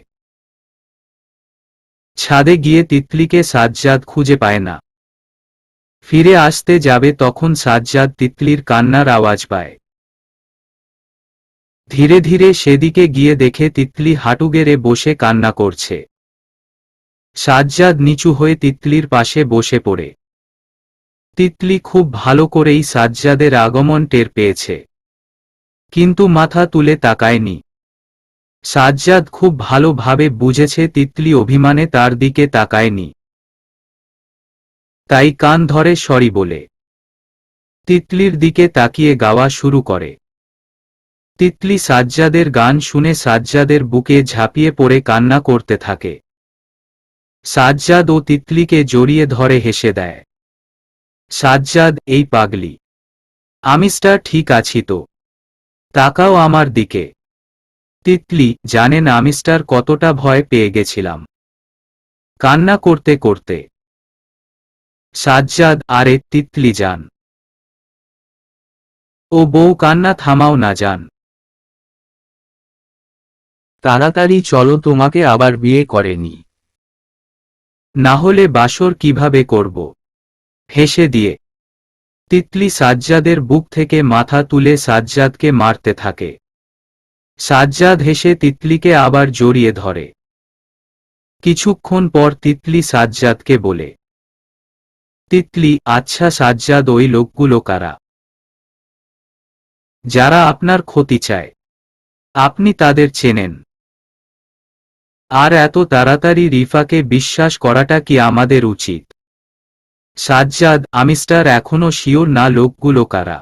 ছাদে গিয়ে তিতলিকে সাজ্জাদ খুঁজে পায় না। ফিরে আসতে যাবে তখন সাজ্জাদ তিতলির কান্নার আওয়াজ পায়। ধীরে ধীরে সেদিকে গিয়ে দেখে তিতলি হাঁটু গেড়ে বসে কান্না করছে। সাজ্জাদ নিচু হয়ে তিতলির পাশে বসে পড়ে। তিতলি খুব ভালো করেই সাজ্জাদের আগমন টের পেয়েছে, কিন্তু মাথা তুলে তাকায়নি। সাজ্জাদ খুব ভালোভাবে বুঝেছে তিতলি অভিমানে তার দিকে তাকায়নি, তাই কান ধরে সরি বলে তিতলির দিকে তাকিয়ে গাওয়া শুরু করে। তিতলি সাজ্জাদের গান শুনে সাজ্জাদের বুকে ঝাঁপিয়ে পড়ে কান্না করতে থাকে। সাজ্জাদ ও তিতলিকে জড়িয়ে ধরে হেসে দেয়। সাজ্জাদ, এই পাগলি, আমিস্টার ঠিক আছি তো? তাকাও আমার দিকে। তিতলি, জানেন আমিস্টার কতটা ভয় পেয়ে গেছিলাম কান্না করতে করতে। সাজ্জাদ, আরে তিতলি যান। ও বউ, কান্না থামাও না যান। তাড়াতাড়ি চলো, তোমাকে আবার বিয়ে করেনি। না হলে বাসর কিভাবে করব? হেসে দিয়ে তিতলি সাজ্জাদের বুক থেকে মাথা তুলে সাজ্জাদকে মারতে থাকে। সাজ্জাদ হেসে তিতলিকে আবার জড়িয়ে ধরে। কিছুক্ষণ পর তিতলি সাজ্জাদকে বলে, তিতলি, আচ্ছা সাজ্জাদ, ওই লোকগুলো কারা? যারা আপনার ক্ষতি চায়। আপনি তাদের চেনেন? আর এত তাড়াতাড়ি রিফাকে বিশ্বাস করাটা কি আমাদের উচিত? সাজ্জাদ, আমিস্টার এখনো শিওর না লোকগুলো কারা।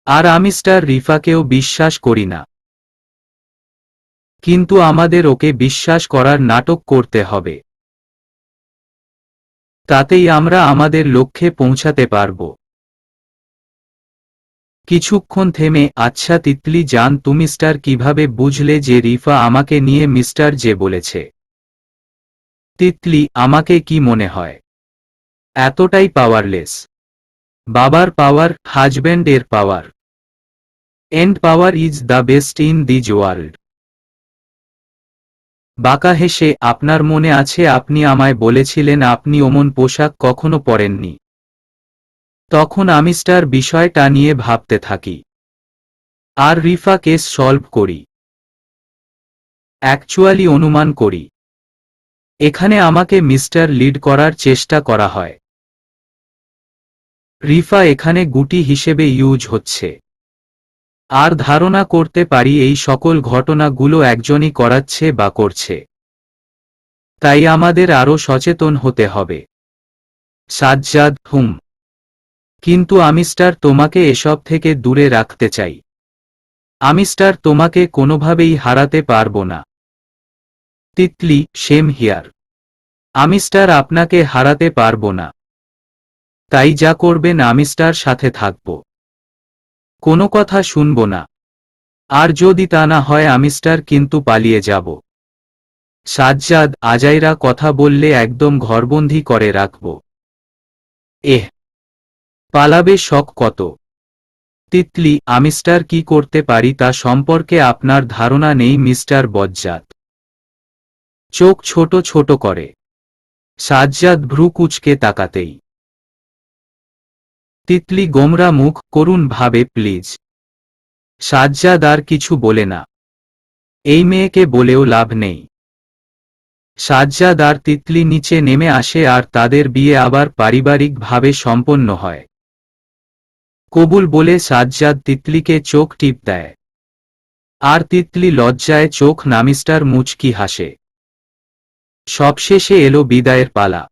আর আমিস্টার রিফাকেও বিশ্বাস করি না। কিন্তু আমাদের ওকে বিশ্বাস করার নাটক করতে হবে। তাতেই আমরা আমাদের লক্ষ্যে পৌঁছাতে পারব। কিছুক্ষণ থেমে, আচ্ছা তিতলি জান, তুমি মিস্টার কিভাবে বুঝলে যে রিফা আমাকে নিয়ে মিস্টার যে বলেছে? তিতলি, আমাকে কি মনে হয় এতটাই পাওয়ারলেস? বাবার পাওয়ার, হাজব্যান্ড এর power, and power is the best in this world. বাঁকা হেসে, আপনার মনে আছে আপনি আমায় বলেছিলেন আপনি অমন পোশাক কখনো পরেননি? তখন আমিস্টার বিষয়টা নিয়ে ভাবতে থাকি আর রিফা কেস সলভ করি। অ্যাকচুয়ালি অনুমান করি এখানে আমাকে মিস্টার লিড করার চেষ্টা করা হয়। রিফা এখানে গুটি হিসেবে ইউজ হচ্ছে। আর ধারণা করতে পারি এই সকল ঘটনাগুলো একজনই করাচ্ছে বা করছে। তাই আমাদের আরও সচেতন হতে হবে। সাজ্জাদ: কিন্তু আমিস্টার তোমাকে এসব থেকে দূরে রাখতে চাই। আমিস্টার তোমাকে কোনোভাবেই হারাতে পারবো না। Titli: same here. আমিস্টার আপনাকে হারাতে পারবো না। তাই যা করবেন আমিস্টার সাথে থাকব। কোনো কথা শুনব না। আর যদি তা না হয় আমিস্টার কিন্তু পালিয়ে যাব। সাজ্জাদ: আজাইরা কথা বললে একদম ঘরবন্দি করে রাখব। পালাবে শখ কত। তিতলি: আমিস্টার কি করতে পারি তা সম্পর্কে আপনার ধারণা নেই মিস্টার বজ্জাত। চোখ ছোট ছোট করে। সাজ্জাদ ভ্রু কুঁচকে তাকাতেই তিতলি গোমরা মুখ করুন ভাবে প্লিজ। সাজ্জাদ আর কিছু বলে না। এই মেয়েকে বলেও লাভ নেই। সাজ্জাদ আর তিতলি নিচে নেমে আসে আর তাদের বিয়ে আবার পারিবারিকভাবে সম্পন্ন হয়। কবুল বলে সাজ্জাদ তিতলিকে চোখ টিপ দেয়। আর তিতলি লজ্জায় চোখ নামিস্টার মুচকি হাসে। সবশেষে এলো বিদায়ের পালা।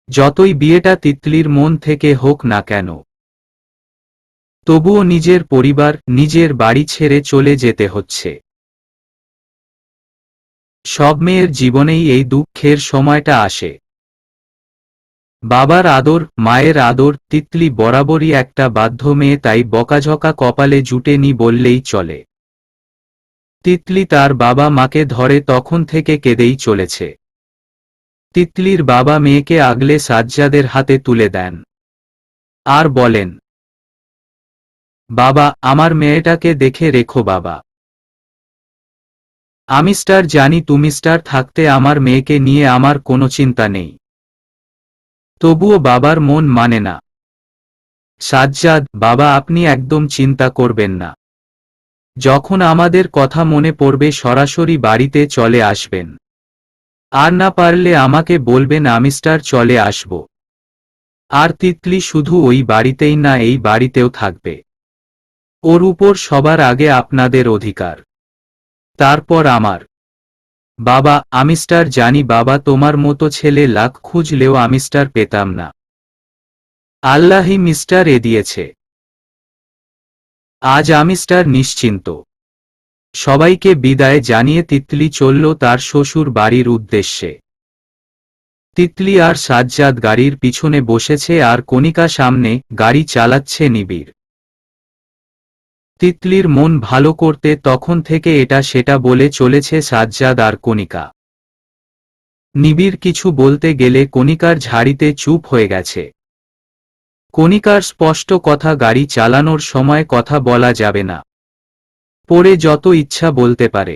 যতই বিয়েটা তিতলির মন থেকে হোক না কেন, তবুও নিজের পরিবার, নিজের বাড়ি ছেড়ে চলে যেতে হচ্ছে। সব মেয়ের জীবনেই এই দুঃখের সময়টা আসে। বাবার আদর, মায়ের আদর, তিতলি বরাবরই একটা বাধ্য মেয়ে, তাই বকাঝকা কপালে জুটেনি বললেই চলে। তিতলি তার বাবা মাকে ধরে তখন থেকে কেঁদেই চলেছে। তিতলির বাবা মেয়েকে আগলে সাজ্জাদের হাতে তুলে দেন আর বলেন, বাবা, আমার মেয়েটাকে দেখে রেখো বাবা। আমিস্টার জানি তুমিস্টার থাকতে আমার মেয়েকে নিয়ে আমার কোনো চিন্তা নেই। তবুও বাবার মন মানে না। সাজ্জাদ: বাবা আপনি একদম চিন্তা করবেন না। যখন আমাদের কথা মনে পড়বে সরাসরি বাড়িতে চলে আসবেন। আর না পারলে আমাকে বলবেন আমিস্টার চলে আসব। আর তিতলি শুধু ওই বাড়িতেই না, এই বাড়িতেও থাকবে। ওর উপর সবার আগে আপনাদের অধিকার, তারপর আমার। বাবা, আমিস্টার জানি বাবা, তোমার মতো ছেলে লাখ খুঁজলেও আমিস্টার পেতাম না। আল্লাহই মিস্টার এ দিয়েছে। আজ আমিস্টার নিশ্চিন্ত। সবাইকে বিদায় জানিয়ে তিতলি চলল তার শ্বশুর বাড়ির উদ্দেশ্যে। তিতলি আর সাজ্জাদ গাড়ির পিছনে বসেছে আর কণিকা সামনে, গাড়ি চালাচ্ছে নিবিড়। তিতলির মন ভালো করতে তখন থেকে এটা সেটা বলে চলেছে সাজ্জাদ আর কণিকা। নিবিড় কিছু বলতে গেলে কণিকার ঝাড়িতে চুপ হয়ে গেছে। কণিকার স্পষ্ট কথা, গাড়ি চালানোর সময় কথা বলা যাবে না। পরে যত ইচ্ছা বলতে পারে।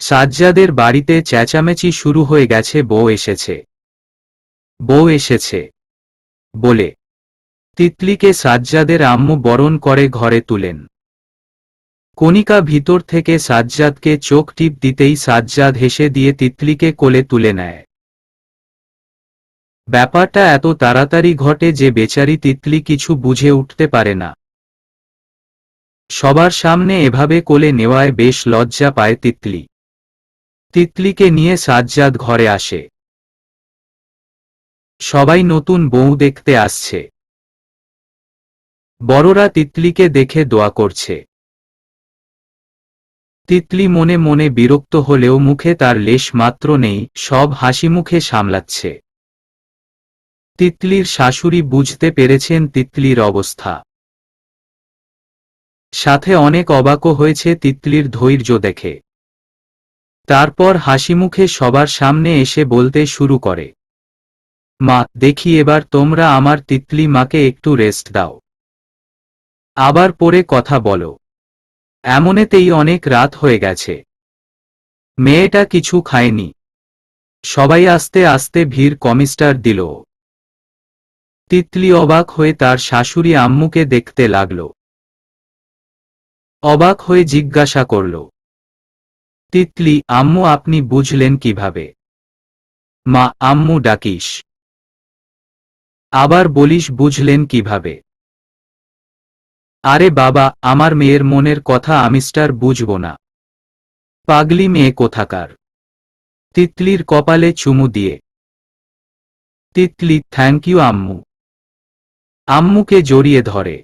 সাজ্জাদের বাড়িতে চেঁচামেচি শুরু হয়ে গেছে, বউ এসেছে, বউ এসেছে বলে। তিতলিকে সাজ্জাদের আম্মু বরণ করে ঘরে তুলেন। কণিকা ভিতর থেকে সাজ্জাদকে চোখ টিপ দিতেই সাজ্জাদ হেসে দিয়ে তিতলিকে কোলে তুলে নেয়। ব্যাপারটা এত তাড়াতাড়ি ঘটে যে বেচারি তিতলি কিছু বুঝে উঠতে পারে না। সবার সামনে এভাবে কোলে নেওয়ায় বেশ লজ্জা পায় তিতলি। তিতলিকে নিয়ে সাজ্জাদ ঘরে আসে। সবাই নতুন বউ দেখতে আসছে। বড়রা তিতলিকে দেখে দোয়া করছে। তিতলি মনে মনে বিরক্ত হলেও মুখে তার লেশ মাত্র নেই, সব হাসি মুখে সামলাচ্ছে। তিতলির শাশুড়ি বুঝতে পেরেছেন তিতলির অবস্থা। সাথে অনেক অবাকও হয়েছে তিতলির ধৈর্য দেখে। তারপর হাসিমুখে সবার সামনে এসে বলতে শুরু করে, মা, দেখি এবার তোমরা আমার তিতলি মাকে একটু রেস্ট দাও। আবার পরে কথা বলো। এমনেতেই অনেক রাত হয়ে গেছে। মেয়েটা কিছু খায়নি। সবাই আস্তে আস্তে ভিড় কমিস্টার দিল। তিতলি অবাক হয়ে তার শাশুড়ি আম্মুকে দেখতে লাগল। অবাক হয়ে জিজ্ঞাসা করল, তিতলি, আম্মু আপনি বুঝলেন কিভাবে? মা, আম্মু ডাকিস। আবার বলিস বুঝলেন কিভাবে? আরে বাবা, আমার মেয়ের মনের কথা আমিস্টার বুঝব না? পাগলি মেয়ে কোথাকার। তিতলির কপালে চুমু দিয়ে। তিতলি থ্যাংক ইউ আম্মু। আম্মুকে জড়িয়ে ধরে।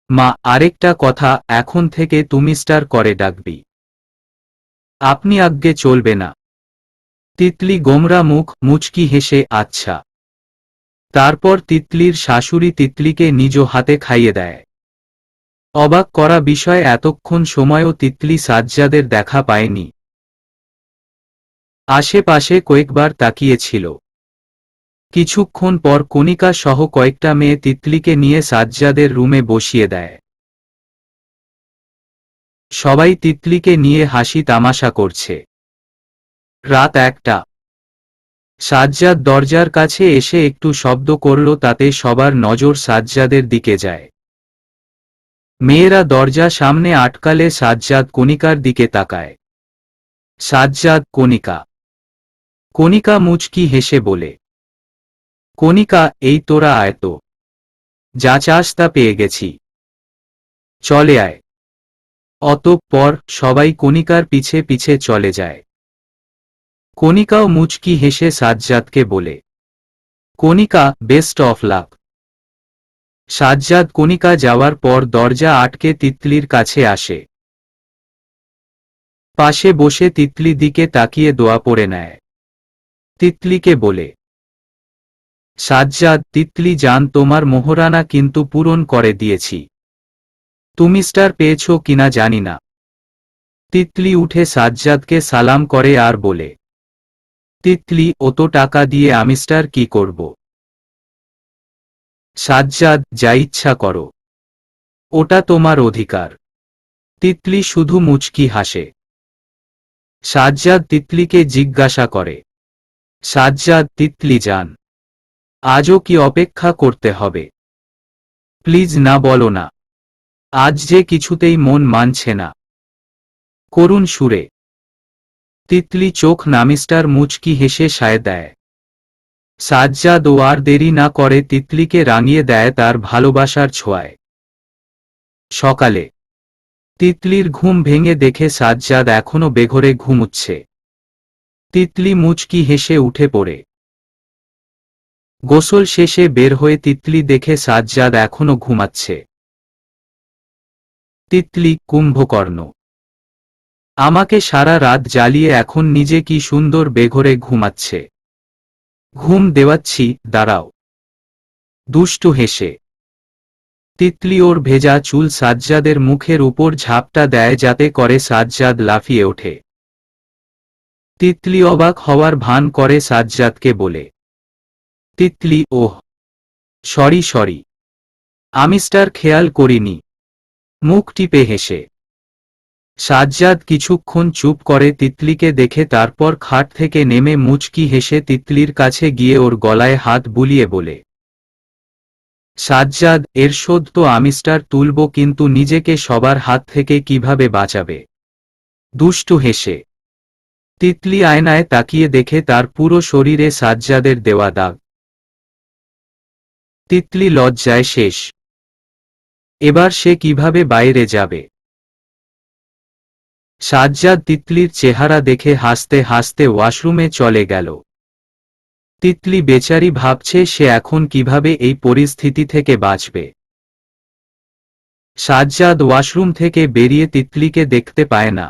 মা, আরেকটা কথা, এখন থেকে তুমি স্টার করে ডাকবি। আপনি আজ্ঞে চলবে না। তিতলি গোমরা মুখ মুচকি হেসে আচ্ছা। তারপর তিতলির শাশুড়ি তিতলিকে নিজ হাতে খাইয়ে দেয়। অবাক করা বিষয়, এতক্ষণ সময়ও তিতলি সাজ্জাদের দেখা পায়নি। আশেপাশে কয়েকবার তাকিয়েছিল। কিছুক্ষণ পর কণিকা সহ কয়েকটা মেয়ে তিতলিকে নিয়ে সাজ্জাদের রুমে বসিয়ে দেয়। সবাই তিতলিকে নিয়ে হাসি তামাশা করছে। রাত 1টা। সাজ্জাদ দরজার কাছে এসে একটু শব্দ করল, তাতে সবার নজর সাজ্জাদের দিকে যায়। মেয়েরা দরজা সামনে আটকালে সাজ্জাদ কণিকার দিকে তাকায়। সাজ্জাদ, কণিকা। কণিকা মুচকি হেসে বলে, কণিকা, এই তোরা আয় তো। যা চাস তা পেয়ে গেছি। চলে আয়। অতঃপর সবাই কণিকার পিছে পিছে চলে যায়। কণিকাও মুচকি হেসে সাজ্জাদকে বলে, কণিকা, বেস্ট অফ লাক। সাজ্জাদ কণিকা যাওয়ার পর দরজা আটকে তিতলির কাছে আসে। পাশে বসে তিতলি দিকে তাকিয়ে দোয়া পড়ে নেয়। তিতলিকে বলে, সাজ্জাদ, তিতলি জান, তোমার মোহরানা কিন্তু পূরণ করে দিয়েছি। তুমি স্টার পেয়েছ কিনা জানি না। তিতলি উঠে সাজ্জাদকে সালাম করে আর বলে, তিতলি, অত টাকা দিয়ে আমি স্টার কি করব? সাজ্জাদ, যা ইচ্ছা করো। ওটা তোমার অধিকার। তিতলি শুধু মুচকি হাসে। সাজ্জাদ তিতলিকে জিজ্ঞাসা করে, সাজ্জাদ, তিতলি জান, আজও কি অপেক্ষা করতে হবে? প্লিজ না বলো না। আজ যে কিছুতেই মন মানছে না। করুণ সুরে। তিতলি চোখ নামিস্টার মুচকি হেসে সায় দেয়। সাজ্জাদ ও আর দেরি না করে তিতলিকে রাঙিয়ে দেয় তার ভালোবাসার ছোঁয়ায়। সকালে তিতলির ঘুম ভেঙে দেখে সাজ্জাদ এখনো বেঘরে ঘুমুচ্ছে। তিতলি মুচকি হেসে উঠে পড়ে। গোসল শেষে বের হয়ে তিতলি দেখে সাজ্জাদ এখনো ঘুমাচ্ছে। তিতলি, কুম্ভকর্ণ। আমাকে সারা রাত জ্বালিয়ে এখন নিজে কি সুন্দর বেঘরে ঘুমাচ্ছে। ঘুম দেওয়াচ্ছি, দাঁড়াও। দুষ্টু হেসে তিতলি ওর ভেজা চুল সাজ্জাদের মুখের উপর ঝাপটা দেয় যাতে করে সাজ্জাদ লাফিয়ে ওঠে। তিতলি অবাক হওয়ার ভান করে সাজ্জাদকে বলে, তিতলি, ওহ সরি সরি, আমি স্টার খেয়াল করিনি। মুখ টিপে হেসে সাজ্জাদ কিছুক্ষণ চুপ করে তিতলিকে দেখে, তারপর খাট থেকে নেমে মুচকি হেসে তিতলির কাছে গিয়ে ওর গলায় হাত বুলিয়ে বলে, সাজ্জাদ, এর শোধ তো আমি স্টার তুলব, কিন্তু নিজেকে সবার হাত থেকে কিভাবে বাঁচাবে? দুষ্টু হেসে তিতলি আয়নায় তাকিয়ে দেখে তার পুরো শরীরে সাজ্জাদের দেওয়া দাগ। তিতলি লজ্জায় শেষ। এবার সে কিভাবে বাইরে যাবে? সাজ্জাদ তিতলির চেহারা দেখে হাসতে হাসতে ওয়াশরুমে চলে গেল। তিতলি বেচারি ভাবছে সে এখন কিভাবে এই পরিস্থিতি থেকে বাঁচবে। সাজ্জাদ ওয়াশরুম থেকে বেরিয়ে তিতলিকে দেখতে পায় না।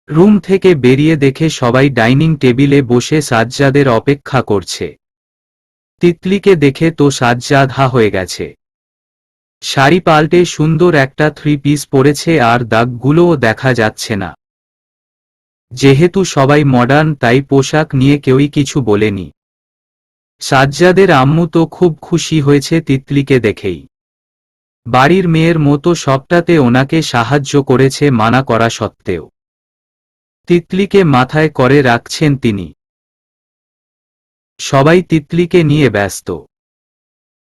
রুম থেকে বেরিয়ে দেখে সবাই ডাইনিং টেবিলে বসে সাজ্জাদের অপেক্ষা করছে। তিতলিকে দেখে তো সাজ্জাদ হা হয়ে গেছে। শাড়ি পাল্টে সুন্দর একটা 3 পিস পরেছে আর দাগগুলোও দেখা যাচ্ছে না। যেহেতু সবাই মডার্ন, তাই পোশাক নিয়ে কেউই কিছু বলেনি। সাজ্জাদের আম্মু তো খুব খুশি হয়েছে তিতলিকে দেখেই। বাড়ির মেয়ের মতো সবটাতে ওনাকে সাহায্য করেছে মানা করা সত্ত্বেও। তিতলিকে মাথায় করে রাখছেন তিনি। সবাই তিতলিকে নিয়ে ব্যস্ত।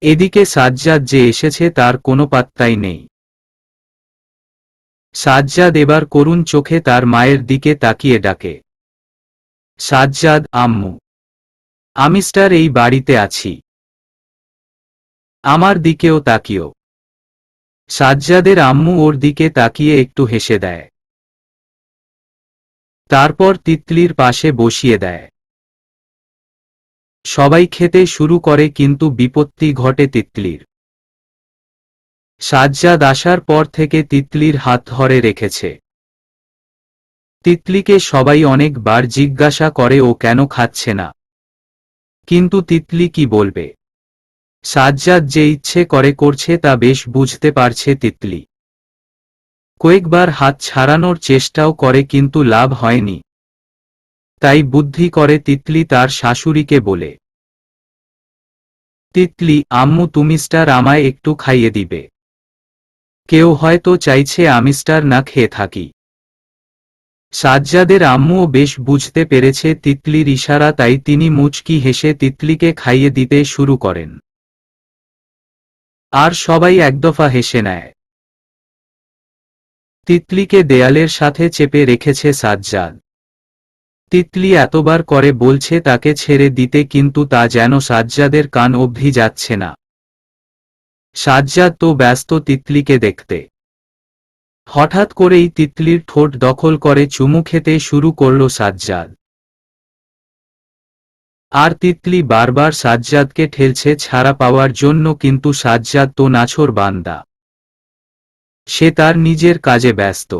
এদিকে সাজ্জাদ যে এসেছে তার কোনো পাত্তাই নেই। সাজ্জাদ এবার করুণ চোখে তার মায়ের দিকে তাকিয়ে ডাকে, সাজ্জাদ, আম্মু। আমি স্টার এই বাড়িতে আছি। আমার দিকেও তাকিও। সাজ্জাদের আম্মু ওর দিকে তাকিয়ে একটু হেসে দেয়। তারপর তিতলির পাশে বসিয়ে দেয়। সবাই খেতে শুরু করে কিন্তু বিপত্তি ঘটে তিতলির। সাজ্জাদ আসার পর থেকে তিতলির হাত ধরে রেখেছে। তিতলিকে সবাই অনেকবার জিজ্ঞাসা করে ও কেন খাচ্ছে না, কিন্তু তিতলি কি বলবে? সাজ্জাদ যে ইচ্ছে করে করছে তা বেশ বুঝতে পারছে তিতলি। কয়েকবার হাত ছাড়ানোর চেষ্টাও করে কিন্তু লাভ হয়নি। তাই বুদ্ধি করে তিতলি তার শাশুড়িকে বলে, তিতলি আম্মু তুমি স্টার আমায় একটু খাইয়ে দিবে। কেউ হয়তো চাইছে আমি স্টার না খেয়ে থাকি। সাজ্জাদের আম্মুও বেশ বুঝতে পেরেছে তিতলির ইশারা, তাই তিনি মুচকি হেসে তিতলিকে খাইয়ে দিতে শুরু করেন। আর সবাই একদফা হেসে নেয়। তিতলিকে দেয়ালের সাথে চেপে রেখেছে সাজ্জাদ। তিতলি এতবার করে বলছে তাকে ছেড়ে দিতে কিন্তু তা যেন সাজ্জাদের কান অবধি যাচ্ছে না। সাজ্জাদ তো ব্যস্ত তিতলিকে দেখতে। হঠাৎ করেই তিতলির ঠোঁট দখল করে চুমু খেতে শুরু করল সাজ্জাদ। আর তিতলি বারবার সাজ্জাদকে ঠেলছে ছাড়া পাওয়ার জন্য, কিন্তু সাজ্জাদ তো নাছোড় বান্দা। সে তার নিজের কাজে ব্যস্ত।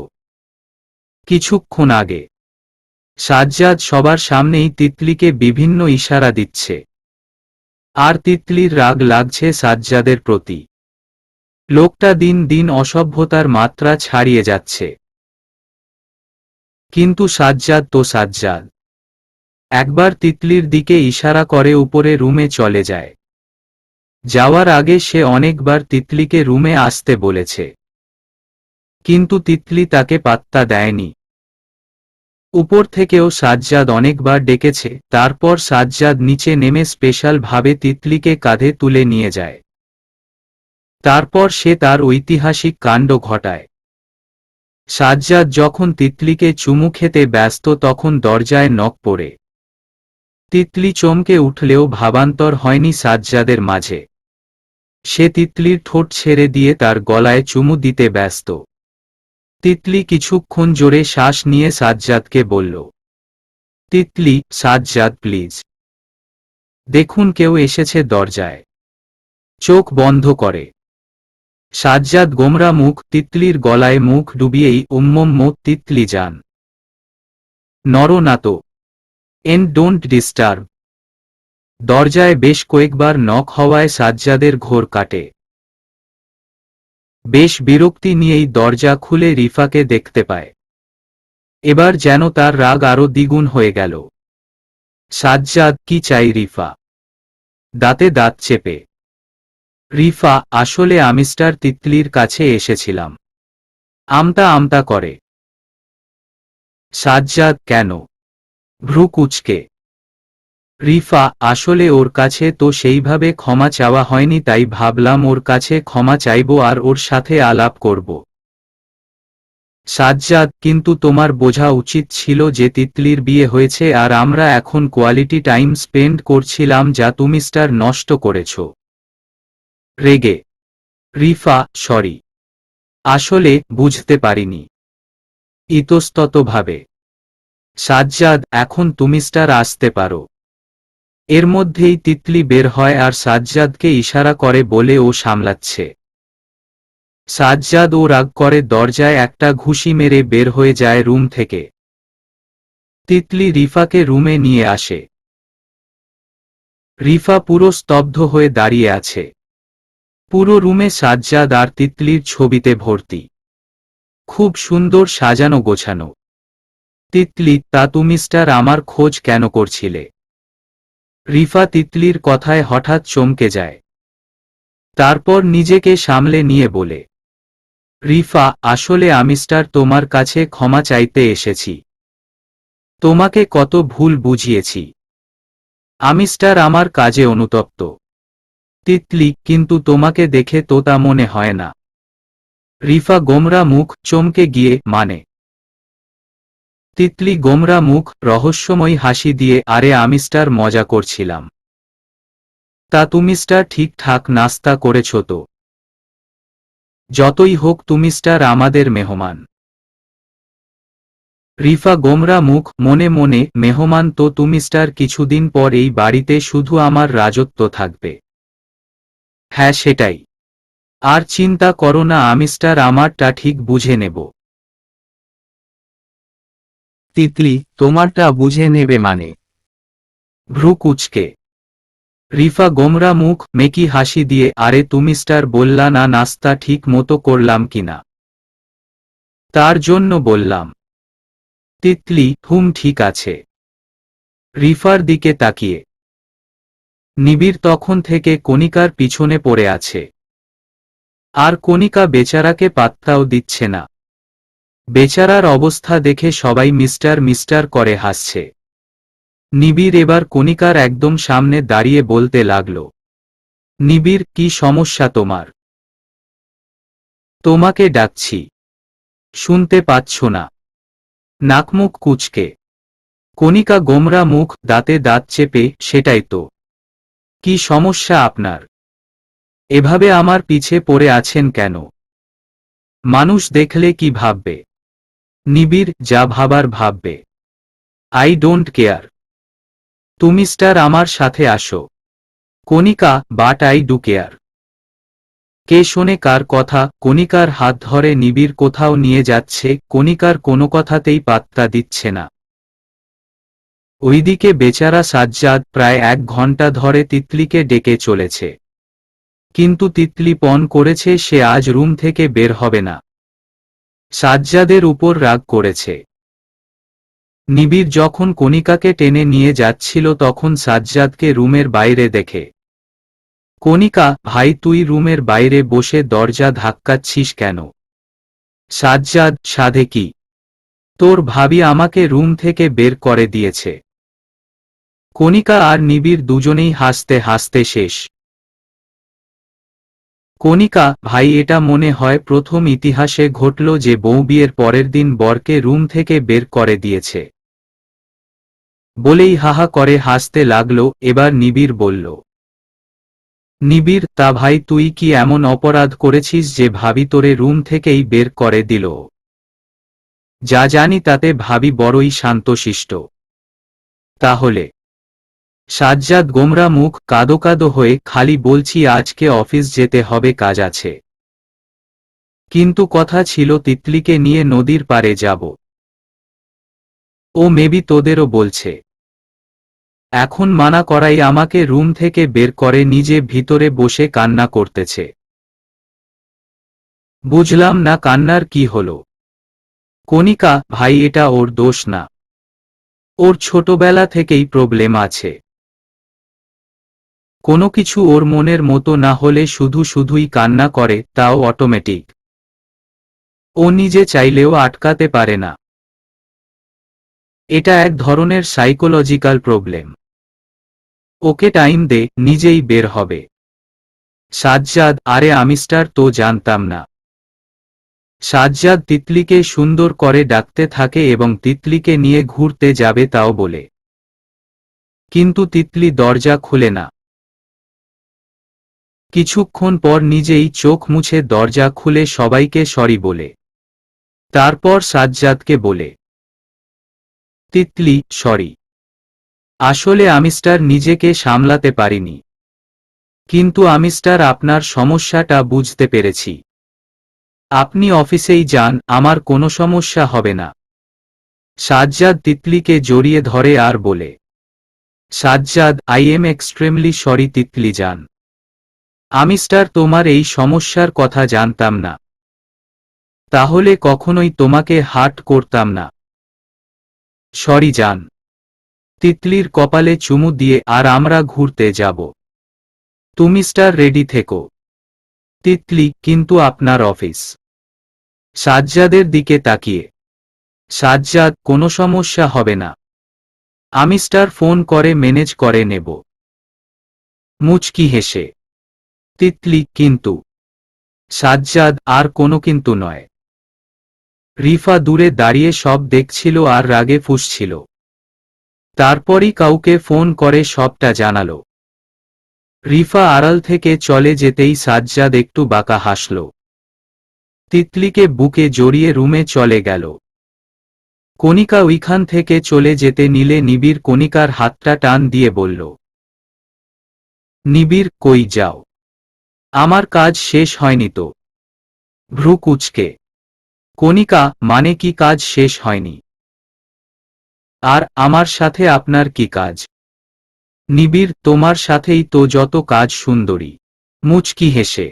কিছুক্ষণ আগে সাজ্জাদ সবার সামনেই তিতলিকে বিভিন্ন ইশারা দিচ্ছে। আর তিতলির রাগ লাগছে সাজ্জাদের প্রতি। লোকটা দিন দিন অসভ্যতার মাত্রা ছাড়িয়ে যাচ্ছে। কিন্তু সাজ্জাদ তো সাজ্জাদ। একবার তিতলির দিকে ইশারা করে উপরে রুমে চলে যায়। যাওয়ার আগে সে অনেকবার তিতলিকে রুমে আসতে বলেছে, কিন্তু তিতলি তাকে পাত্তা দেয়নি। উপর থেকেও সাজ্জাদ অনেকবার ডেকেছে, তারপর সাজ্জাদ নিচে নেমে স্পেশাল ভাবে তিতলিকে কাঁধে তুলে নিয়ে যায়। তারপর সে তার ঐতিহাসিক কাণ্ড ঘটায়। সাজ্জাদ যখন তিতলিকে চুমু খেতে ব্যস্ত তখন দরজায় নক পড়ে। তিতলি চমকে উঠলেও ভাবান্তর হয়নি সাজ্জাদের মাঝে। সে তিতলির ঠোঁট ছেড়ে দিয়ে তার গলায় চুমু দিতে ব্যস্ত। তিতলি কিছুক্ষণ জোরে শ্বাস নিয়ে সাজ্জাদকে বলল, তিতলি সাজ্জাদ প্লিজ, দেখুন কেউ এসেছে দরজায়। চোখ বন্ধ করে সাজ্জাদ গোমরা মুখ তিতলির গলায় মুখ ডুবিয়েই তিতলি যান। নড়ো না তো, এন্ড ডোন্ট ডিস্টার্ব। দরজায় বেশ কয়েকবার নক হওয়ায় সাজ্জাদের ঘোর কাটে। বেশ বিরক্তি নিয়েই দরজা খুলে রিফাকে দেখতে পায়। এবার যেন তার রাগ আরো দ্বিগুণ হয়ে গেল। সাজ্জাদ কি চাই রিফা? দাঁতে দাঁত চেপে। রিফা আসলে আমি স্টার তিতলির কাছে এসেছিলাম। আমতা আমতা করে। সাজ্জাদ কেন? ভ্রু কুঁচকে। রিফা আসলে ওর কাছে তো সেইভাবে ক্ষমা চাওয়া হয়নি, তাই ভাবলাম ওর কাছে ক্ষমা চাইব আর ওর সাথে আলাপ করব। সাজ্জাদ কিন্তু তোমার বোঝা উচিত ছিল যে তিতলির বিয়ে হয়েছে আর আমরা এখন কোয়ালিটি টাইম স্পেন্ড করছিলাম, যা তুমি স্টার নষ্ট করেছ। রেগে। রিফা সরি, আসলে বুঝতে পারিনি। ইতস্ততভাবে। সাজ্জাদ এখন তুমি স্টার আসতে পারো। এর মধ্যেই তিতলি বের হয় আর সাজ্জাদকে ইশারা করে বলে ও সামলাচ্ছে। সাজ্জাদ ও রাগ করে দরজায় একটা ঘুষি মেরে বের হয়ে যায় রুম থেকে। তিতলি রিফাকে রুমে নিয়ে আসে। রিফা পুরো স্তব্ধ হয়ে দাঁড়িয়ে আছে। পুরো রুমে সাজ্জাদ আর তিতলির ছবিতে ভর্তি। খুব সুন্দর সাজানো গোছানো। তিতলি তা তুমি স্টার আমার খোঁজ কেন করছিলে? রিফা তিতলির কথায় হঠাৎ চমকে যায়। তারপর নিজেকে সামলে নিয়ে বলে, রিফা আসলে আমি স্টার তোমার কাছে ক্ষমা চাইতে এসেছি। তোমাকে কত ভুল বুঝিয়েছি। আমি স্টার আমার কাজে অনুতপ্ত। তিতলি কিন্তু তোমাকে দেখে তো তা মনে হয় না। রিফা গোমরা মুখ চমকে গিয়ে মানে? তিতলি গোমরা মুখ, রহস্যময়ী হাসি দিয়ে, আরে আমি স্টার, মজা করছিলাম। তা তুমি স্টার ঠিকঠাক নাস্তা করেছ তো? যতই হোক তুমি স্টার আমাদের মেহমান। রিফা গোমরা মুখ, মনে মনে, মেহমান তো তুমি স্টার, কিছুদিন পর এই বাড়িতে শুধু আমার রাজত্ব থাকবে। হ্যাঁ সেটাই। আর চিন্তা করো না, আমি স্টার আমারটা ঠিক বুঝে নেব। তিতলি, তোমারটা বুঝে নেবে মানে? ভ্রু কুঁচকে রিফা গোমরা মুখ, মেকি হাসি দিয়ে, আরে তুমি স্টার বললা না নাস্তা ঠিক মতো করলাম কিনা, তার জন্য বললাম। তিতলি, ঠিক আছে। রিফার দিকে তাকিয়ে নিবিড় তখন থেকে কণিকার পিছনে পড়ে আছে। আর কণিকা বেচারাকে পাত্তাও দিচ্ছে না। বেচারার অবস্থা দেখে সবাই মিস্টার মিস্টার করে হাসছে। নিবিড় এবার কণিকার একদম সামনে দাঁড়িয়ে বলতে লাগল, নিবিড়, কি সমস্যা তোমার? তোমাকে ডাকছি, শুনতে পাচ্ছ না? নাকমুখ কুঁচকে কণিকা গোমরা মুখ, দাঁতে দাঁত চেপে, সেটাই তো। কি সমস্যা আপনার? এভাবে আমার পিছে পড়ে আছেন কেন? মানুষ দেখলে কি ভাববে? নিবিড়, যা ভাবার ভাববে। I don't care. তুমি স্টার আমার সাথে আসো। কণিকা, বাট আই ডু কেয়ার। কে শোনে কার কথা? কণিকার হাত ধরে নিবিড় কোথাও নিয়ে যাচ্ছে, কণিকার কোনো কথাতেই পাত্তা দিচ্ছে না। ওইদিকে বেচারা সাজ্জাদ প্রায় 1 ঘন্টা ধরে তিতলিকে ডেকে চলেছে, কিন্তু তিতলি পণ করেছে সে আজ রুম থেকে বের হবে না। সাজ্জাদের উপর রাগ করেছে। নিবিড় যখন কণিকাকে টেনে নিয়ে যাচ্ছিল তখন সাজ্জাদকে রুমের বাইরে দেখে। কণিকা, ভাই তুই রুমের বাইরে বসে দরজা ধাক্কাচ্ছিস কেন? সাজ্জাদ, সাধে কি? তোর ভাবি আমাকে রুম থেকে বের করে দিয়েছে। কণিকা আর নিবিড় দুজনেই হাসতে হাসতে শেষ। কণিকা, ভাই এটা মনে হয় প্রথম ইতিহাসে ঘটল যে বউ বিয়ের পরের দিন বরকে রুম থেকে বের করে দিয়েছে। বলেই হাহা করে হাসতে লাগল। এবার নিবিড় বলল, নিবিড়, তা ভাই তুই কি এমন অপরাধ করেছিস যে ভাবি তোরে রুম থেকেই বের করে দিল? যা জানি তাতে ভাবি বড়ই শান্তশিষ্ট। তাহলে? সাজ্জাদ গোমরা মুখ, কাদো কাদো হয়ে, খালি বলছি আজকে অফিস যেতে হবে, কাজ আছে। কিন্তু কথা ছিল তিতলিকে নিয়ে নদীর পাড়ে যাব। ও মেবি তোদেরও বলছে। এখন মানা করাই আমাকে রুম থেকে বের করে নিজে ভিতরে বসে কান্না করতেছে। বুঝলাম না কান্নার কি হলো? কণিকা, ভাই এটা ওর দোষ না। ওর ছোটবেলা থেকেই প্রবলেম আছে। কোনো কিছু ওর মনের মতো না হলে শুধু শুধুই কান্না করে, তাও অটোমেটিক। ও নিজে চাইলেও আটকাতে পারে না। এটা এক ধরনের সাইকোলজিক্যাল প্রবলেম। ওকে টাইম দে, নিজেই বের হবে। সাজ্জাদ, আরে আমি স্টার তো জানতাম না। সাজ্জাদ তিতলিকে সুন্দর করে ডাকতে থাকে এবং তিতলিকে নিয়ে ঘুরতে যাবে তাও বলে। কিন্তু তিতলি দরজা খুলে না। কিছুক্ষণ পর নিজেই চোখ মুছে দরজা খুলে সবাইকে সরি বলে। তারপর সাজ্জাদকে বলে, তিতলি, সরি। আসলে আমি স্টার নিজেকে সামলাতে পারিনি। কিন্তু আমি স্টার আপনার সমস্যাটা বুঝতে পেরেছি। আপনি অফিসেই যান, আমার কোনো সমস্যা হবে না। সাজ্জাদ তিতলিকে জড়িয়ে ধরে আর বলে, Sajjad, I am extremely sorry Titli যান। আমি স্টার তোমার এই সমস্যার কথা জানতাম না। তাহলে কখনোই তোমাকে হার্ট করতাম না। সরি যান। তিতলির কপালে চুমু দিয়ে, আর আমরা ঘুরতে যাব। তুমি স্টার রেডি থেকো। তিতলি, কিন্তু আপনার অফিস? সাজ্জাদের দিকে তাকিয়ে সাজ্জাদ, কোনো সমস্যা হবে না। আমি স্টার ফোন করে ম্যানেজ করে নেব। মুচকি হেসে তিতলি, কিন্তু? সাজ্জাদ, আর কোনো কিন্তু নয়। রিফা দূরে দাঁড়িয়ে সব দেখছিল আর রাগে ফুঁসছিল। তারপরই কাউকে ফোন করে সবটা জানালো। রিফা আড়াল থেকে চলে যেতেই সাজ্জাদ একটু বাঁকা হাসল। তিতলিকে বুকে জড়িয়ে রুমে চলে গেল। কণিকা ওইখান থেকে চলে যেতে নিলে নিবিড় কণিকার হাতটা টান দিয়ে বলল, নিবিড়, কই যাও? আমার কাজ শেষ হয়নি তো? ভ্রু কুঁচকে। কণিকা, মানে কি কাজ শেষ হয়নি? আর আমার সাথে আপনার কি কাজ? নিবিড়, তোমার সাথেই তো যত কাজ সুন্দরী। মুচকি হেসে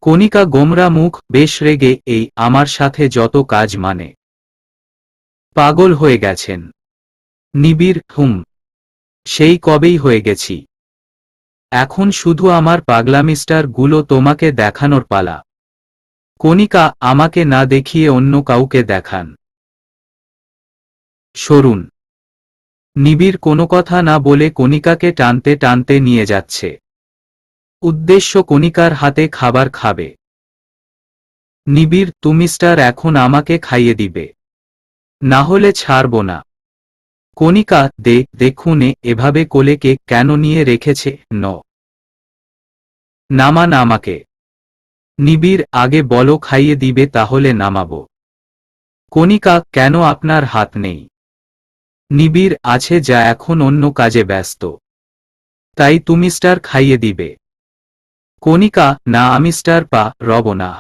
কণিকা গোমরা মুখ, বেশ রেগে, এই আমার সাথে যত কাজ মানে? পাগল হয়ে গেছেন? নিবিড়, সেই কবেই হয়ে গেছি। এখন শুধু আমার পাগলামিস্টার গুলো তোমাকে দেখানোর পালা। কণিকা, আমাকে না দেখিয়ে অন্য কাউকে দেখান। সরুন। নিবিড় কোনো কথা না বলে কণিকাকে টানতে টানতে নিয়ে যাচ্ছে। উদ্দেশ্য কণিকার হাতে খাবার খাবে। নিবিড়, তুমি স্টার এখন আমাকে খাইয়ে দিবে, না হলে ছাড়ব না। কণিকা, দেখুনে এভাবে কোলেকে কেন নিয়ে রেখেছে? নামান আমাকে। নিবিড়, আগে বলো খাইয়ে দিবে তাহলে নামাবো। কণিকা, কেন আপনার হাত নেই? নিবিড়, আছে, যা এখন অন্য কাজে ব্যস্ত। তাই তুমি স্টার খাইয়ে দিবে? কণিকা, না, আমি স্টার রব না।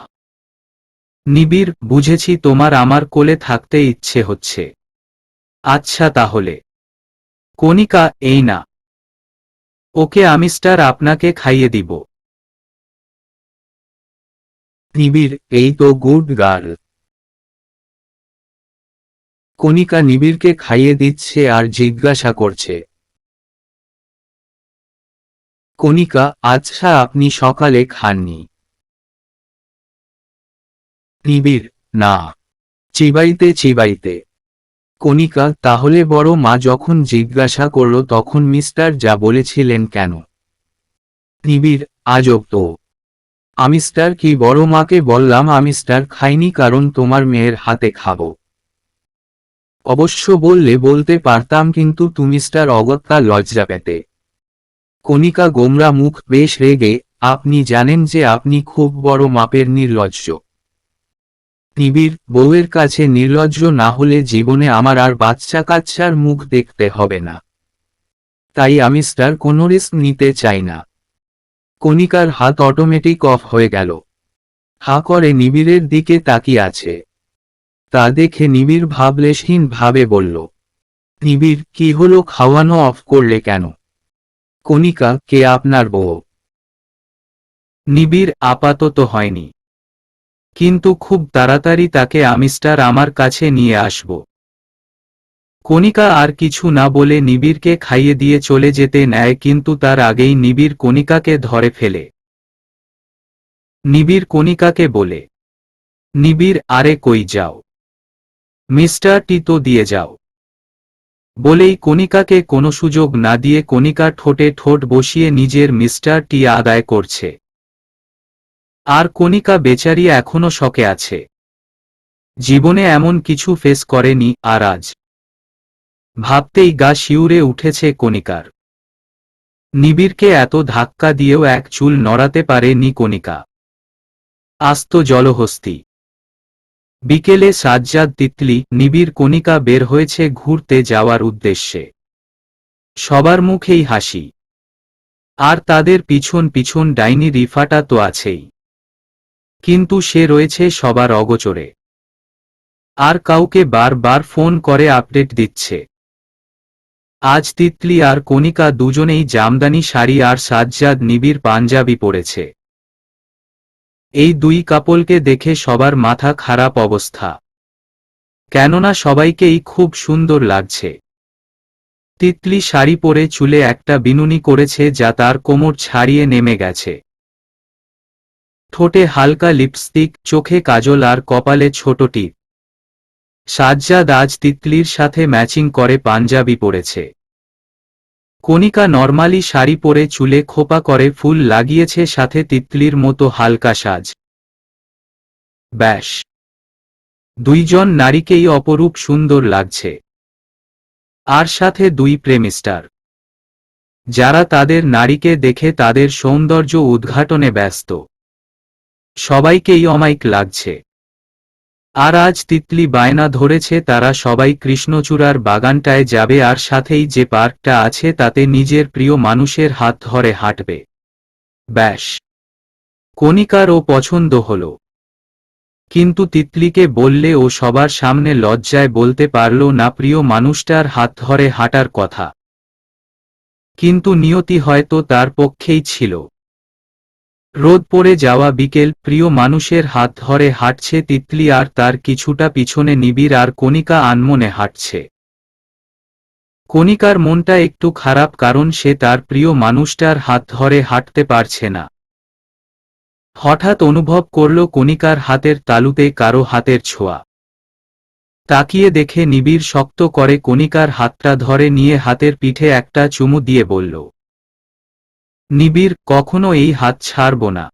নিবিড়, বুঝেছি, তোমার আমার কোলে থাকতে ইচ্ছে হচ্ছে। আচ্ছা তাহলে। কণিকা, এই না। ওকে, আমি স্টার আপনাকে খাইয়ে দিব। নিবিড়, এই তো গুড গার্ল। কণিকা নিবিড়কে খাইয়ে দিচ্ছে আর জিজ্ঞাসা করছে, কণিকা, আচ্ছা আপনি সকালে খাননি? নিবিড়, না। চিবাইতে চিবাইতে। কণিকা, তাহলে বড় মা যখন জিজ্ঞাসা করল তখন মিস্টার যা বলেছিলেন কেন? নিবিড়, আজব তো। আমি স্টার কি বড় মাকে বললাম আমি স্টার খাইনি কারণ তোমার মেয়ের হাতে খাবো। অবশ্য বললে বলতে পারতাম, কিন্তু তুমি স্টার অগত্যা লজ্জা পেতে। কণিকা গোমরা মুখ, বেশ রেগে, আপনি জানেন যে আপনি খুব বড় মাপের নির্লজ্জ। নিবিড়, বউয়ের কাছে নির্লজ্জ না হলে জীবনে আমার আর বাচ্চা কাচ্চার মুখ দেখতে হবে না। তাই আমি স্টার কোনো রিস্ক নিতে চাই না। কণিকার হাত অটোমেটিক অফ হয়ে গেল। হা করে নিবিড়ের দিকে তাকিয়ে আছে। তা দেখে নিবিড় ভাবলেশহীন ভাবে বলল, নিবিড়, কি হলো, খাওয়ানো অফ করলে কেন? কণিকা, কে আপনার বউ? নিবিড়, আপাতত হয়নি, কিন্তু খুব তাড়াতাড়ি তাকে আমি স্টার আমার কাছে নিয়ে আসব। কণিকা আর কিছু না বলে নিবিড়কে খাইয়ে দিয়ে চলে যেতে নেয়, কিন্তু তার আগেই নিবিড় কণিকাকে ধরে ফেলে। নিবিড় কণিকাকে বলে, নিবিড়, আরে কই যাও? মিস্টার টি তো দিয়ে যাও। বলেই কণিকাকে কোনো সুযোগ না দিয়ে কণিকা ঠোঁটে ঠোঁট বসিয়ে নিজের মিস্টার টি আদায় করছে। আর কণিকা বেচারি এখনো শকে আছে। জীবনে এমন কিছু ফেস করেনি, আর আজ ভাবতেই গা শিউরে উঠেছে কণিকার। নিবিড়কে এত ধাক্কা দিয়েও এক চুল নড়াতে পারেনি কণিকা। আস্ত জলহস্তি। বিকেলে সাজ্জাদ, তিতলি, নিবিড়, কণিকা বের হয়েছে ঘুরতে যাওয়ার উদ্দেশ্যে। সবার মুখেই হাসি। আর তাদের পিছন পিছন ডাইনি রিফাটা তো আছেই, কিন্তু সে রয়েছে সবার অগোচরে। আর কাউকে বারবার ফোন করে আপডেট দিচ্ছে। আজ তিতলি আর কণিকা দুজনেই জামদানি শাড়ি আর সাজ্জাদ নিবিড় পাঞ্জাবি পরেছে। এই দুই কাপলকে দেখে সবার মাথা খারাপ অবস্থা, কেননা সবাইকেই খুব সুন্দর লাগছে। তিতলি শাড়ি পরে চুলে একটা বিনুনি করেছে যা তার কোমর ছাড়িয়ে নেমে গেছে। ঠোঁটে হালকা লিপস্টিক, চোখে কাজল আর কপালে ছোট টিপ। সাজ্জাদ আজ তিতলির সাথে ম্যাচিং করে পাঞ্জাবি পরেছে। কণিকা নরমালি শাড়ি পরে চুলে খোপা করে ফুল লাগিয়েছে, সাথে তিতলির মতো হালকা সাজ। ব্যাস। দুইজন নারীকেই অপরূপ সুন্দর লাগছে, আর সাথে দুই প্রেমিস্টার, যারা তাদের নারীকে দেখে তাদের সৌন্দর্য উদ্ঘাটনে ব্যস্ত। সবাইকেই অমায়িক লাগছে। আর আজ তিতলি বায়না ধরেছে তারা সবাই কৃষ্ণচূড়ার বাগানটায় যাবে, আর সাথেই যে পার্কটা আছে তাতে নিজের প্রিয় মানুষের হাত ধরে হাঁটবে। ব্যাস, কণিকার ও পছন্দ হল, কিন্তু তিতলিকে বললে ও সবার সামনে লজ্জায় বলতে পারল না প্রিয় মানুষটার হাত ধরে হাঁটার কথা। কিন্তু নিয়তি হয়তো তার পক্ষেই ছিল। রোদ পড়ে যাওয়া বিকেল, প্রিয় মানুষের হাত ধরে হাঁটছে তিতলি, আর তার কিছুটা পিছনে নিবিড় আর কণিকা আনমনে হাঁটছে। কণিকার মনটা একটু খারাপ, কারণ সে তার প্রিয় মানুষটার হাত ধরে হাঁটতে পারছে না। হঠাৎ অনুভব করল কণিকার হাতের তালুতে কারো হাতের ছোঁয়া। তাকিয়ে দেখে নিবিড় শক্ত করে কণিকার হাতটা ধরে নিয়ে হাতের পিঠে একটা চুমু দিয়ে বলল, নিবিড়, কখনো এই হাত ছাড়ব না।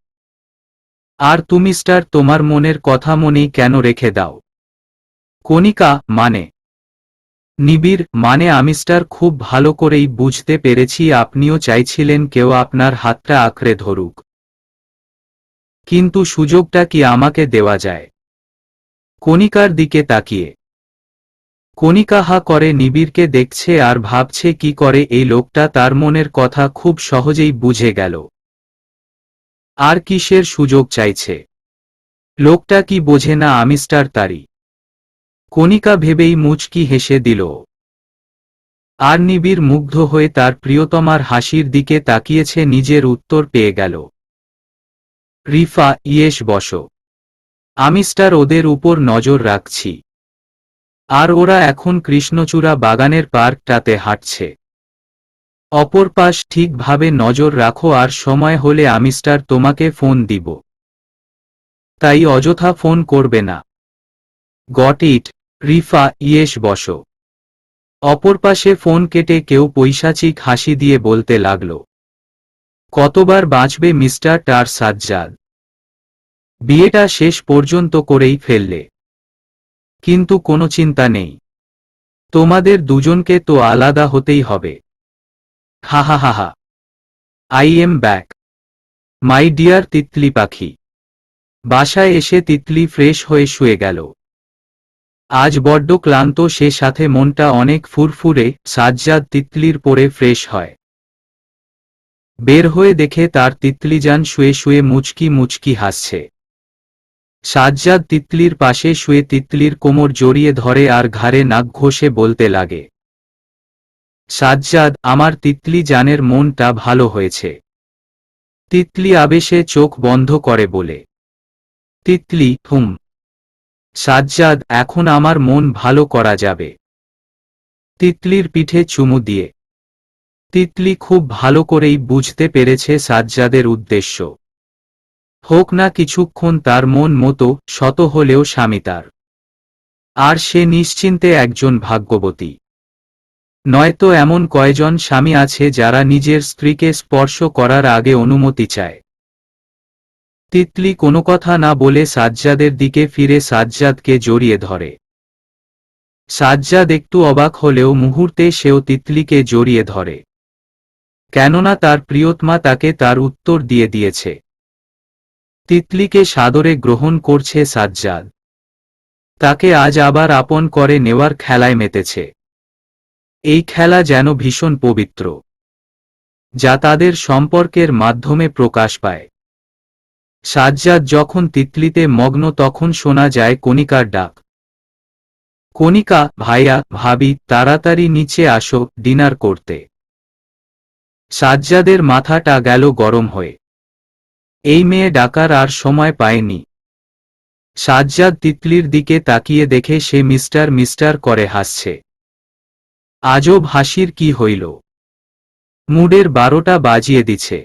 আর তুমি স্টার, তোমার মনের কথা মনেই কেন রেখে দাও? কণিকা, মানে? নিবিড়, মানে আমি স্টার খুব ভালো করেই বুঝতে পেরেছি আপনিও চাইছিলেন কেউ আপনার হাতটা আঁকড়ে ধরুক। কিন্তু সুযোগটা কি আমাকে দেওয়া যায়? কণিকার দিকে তাকিয়ে কণিকা হা করে নিবিড়কে দেখছে আর ভাবছে কি করে এই লোকটা তার মনের কথা খুব সহজেই বুঝে গেল। আর কিসের সুযোগ চাইছে? লোকটা কি বোঝে না আমি স্টার তারি? কণিকা ভেবেই মুচকি হেসে দিল। আর নিবিড় মুগ্ধ হয়ে তার প্রিয়তমার হাসির দিকে তাকিয়েছে, নিজের উত্তর পেয়ে গেল। রিফা, ইয়েস বসো। আমি স্টার ওদের উপর নজর রাখছি। আর ওরা এখন কৃষ্ণচূড়া বাগানের পার্কটাতে হাঁটছে। অপর পাশ ঠিকভাবে নজর রাখো, আর সময় হলে আমি স্টার তোমাকে ফোন দিব। তাই অযথা ফোন করবে না। Got it? রিফা, ইয়েস বসো। অপর পাশে ফোন কেটে কেউ পৈশাচিক হাসি দিয়ে বলতে লাগল, কতবার বাঁচবে মিস্টার টার সাজ্জাদ? বিয়েটা শেষ পর্যন্ত করেই ফেললে। কিন্তু কোনো চিন্তা নেই, তোমাদের দুজনকে তো আলাদা হতেই হবে। হা হা হা হা। I am back, my dear Titli পাখি। বাসায় এসে তিতলি ফ্রেশ হয়ে শুয়ে গেল। আজ বড্ড ক্লান্ত সে, সাথে মনটা অনেক ফুরফুরে। সাজ্জাদ তিতলির পরে ফ্রেশ হয়। বের হয়ে দেখে তার তিতলিজান শুয়ে শুয়ে মুচকি মুচকি হাসছে। সাজ্জাদ তিতলির পাশে শুয়ে তিতলির কোমর জড়িয়ে ধরে আর ঘাড়ে নাক ঘষে বলতে লাগে, সাজ্জাদ, আমার তিতলি জানের মনটা ভালো হয়েছে। তিতলি আবেশে চোখ বন্ধ করে বলে, তিতলি, হুম। সাজ্জাদ, এখন আমার মন ভালো করা যাবে। তিতলির পিঠে চুমু দিয়ে। তিতলি খুব ভালো করেই বুঝতে পেরেছে সাজ্জাদের উদ্দেশ্য। হোক না কিছুক্ষণ তার মন মতো, শত হলেও স্বামী তার। আর সে নিশ্চিন্তে একজন ভাগ্যবতী। নয়তো এমন কয়জন স্বামী আছে যারা নিজের স্ত্রীকে স্পর্শ করার আগে অনুমতি চায়। তিতলি কোনো কথা না বলে সাজ্জাদের দিকে ফিরে সাজ্জাদকে জড়িয়ে ধরে। সাজ্জাদ একটু অবাক হলেও মুহূর্তে সেও তিতলিকে জড়িয়ে ধরে। কেননা তার প্রিয়তমা তাকে তার উত্তর দিয়ে দিয়েছে। তিতলিকে সাদরে গ্রহণ করছে সাজ্জাদ। তাকে আজ আবার আপন করে নেওয়ার খেলায় মেতেছে। এই খেলা যেন ভীষণ পবিত্র, যা তাদের সম্পর্কের মাধ্যমে প্রকাশ পায়। সাজ্জাদ যখন তিতলিতে মগ্ন তখন শোনা যায় কণিকার ডাক। কণিকা, ভাইয়া, ভাবি, তাড়াতাড়ি নিচে আসো ডিনার করতে। সাজ্জাদের মাথাটা গেল গরম হয়ে। এই মেয়ে ডাকার আর সময় পায়নি। সাজ্জাদ তিতলির দিকে তাকিয়ে দেখে সে মিস্টার মিস্টার করে হাসছে। আজব হাসির কি হইল? মুডের 12টা বাজিয়ে দিছে।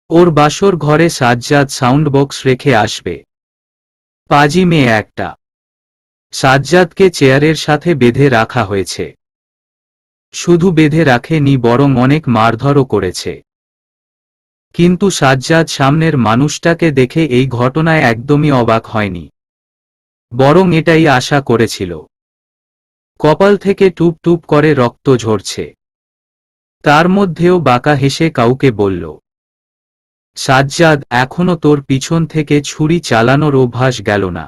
ওর বাসর ঘরে সাজ্জাদ সাউন্ড বক্স রেখে আসবে। পাজি মেয়ে একটা। সাজ্জাদকে চেয়ারের সাথে বেঁধে রাখা হয়েছে। শুধু বেঁধে রাখেনি, বরং অনেক মারধরও করেছে। কিন্তু সাজ্জাদ সামনের মানুষটাকে দেখে এই ঘটনায় একদমই অবাক হয়নি। বরং এটাই আশা করেছিল। কপাল থেকে টুপ টুপ করে রক্ত ঝরছে। তার মধ্যেও বাঁকা হেসে কাউকে বলল, সাজ্জাদ, এখনো তোর পিছন থেকে ছুরি চালানোর অভ্যাস গেল না?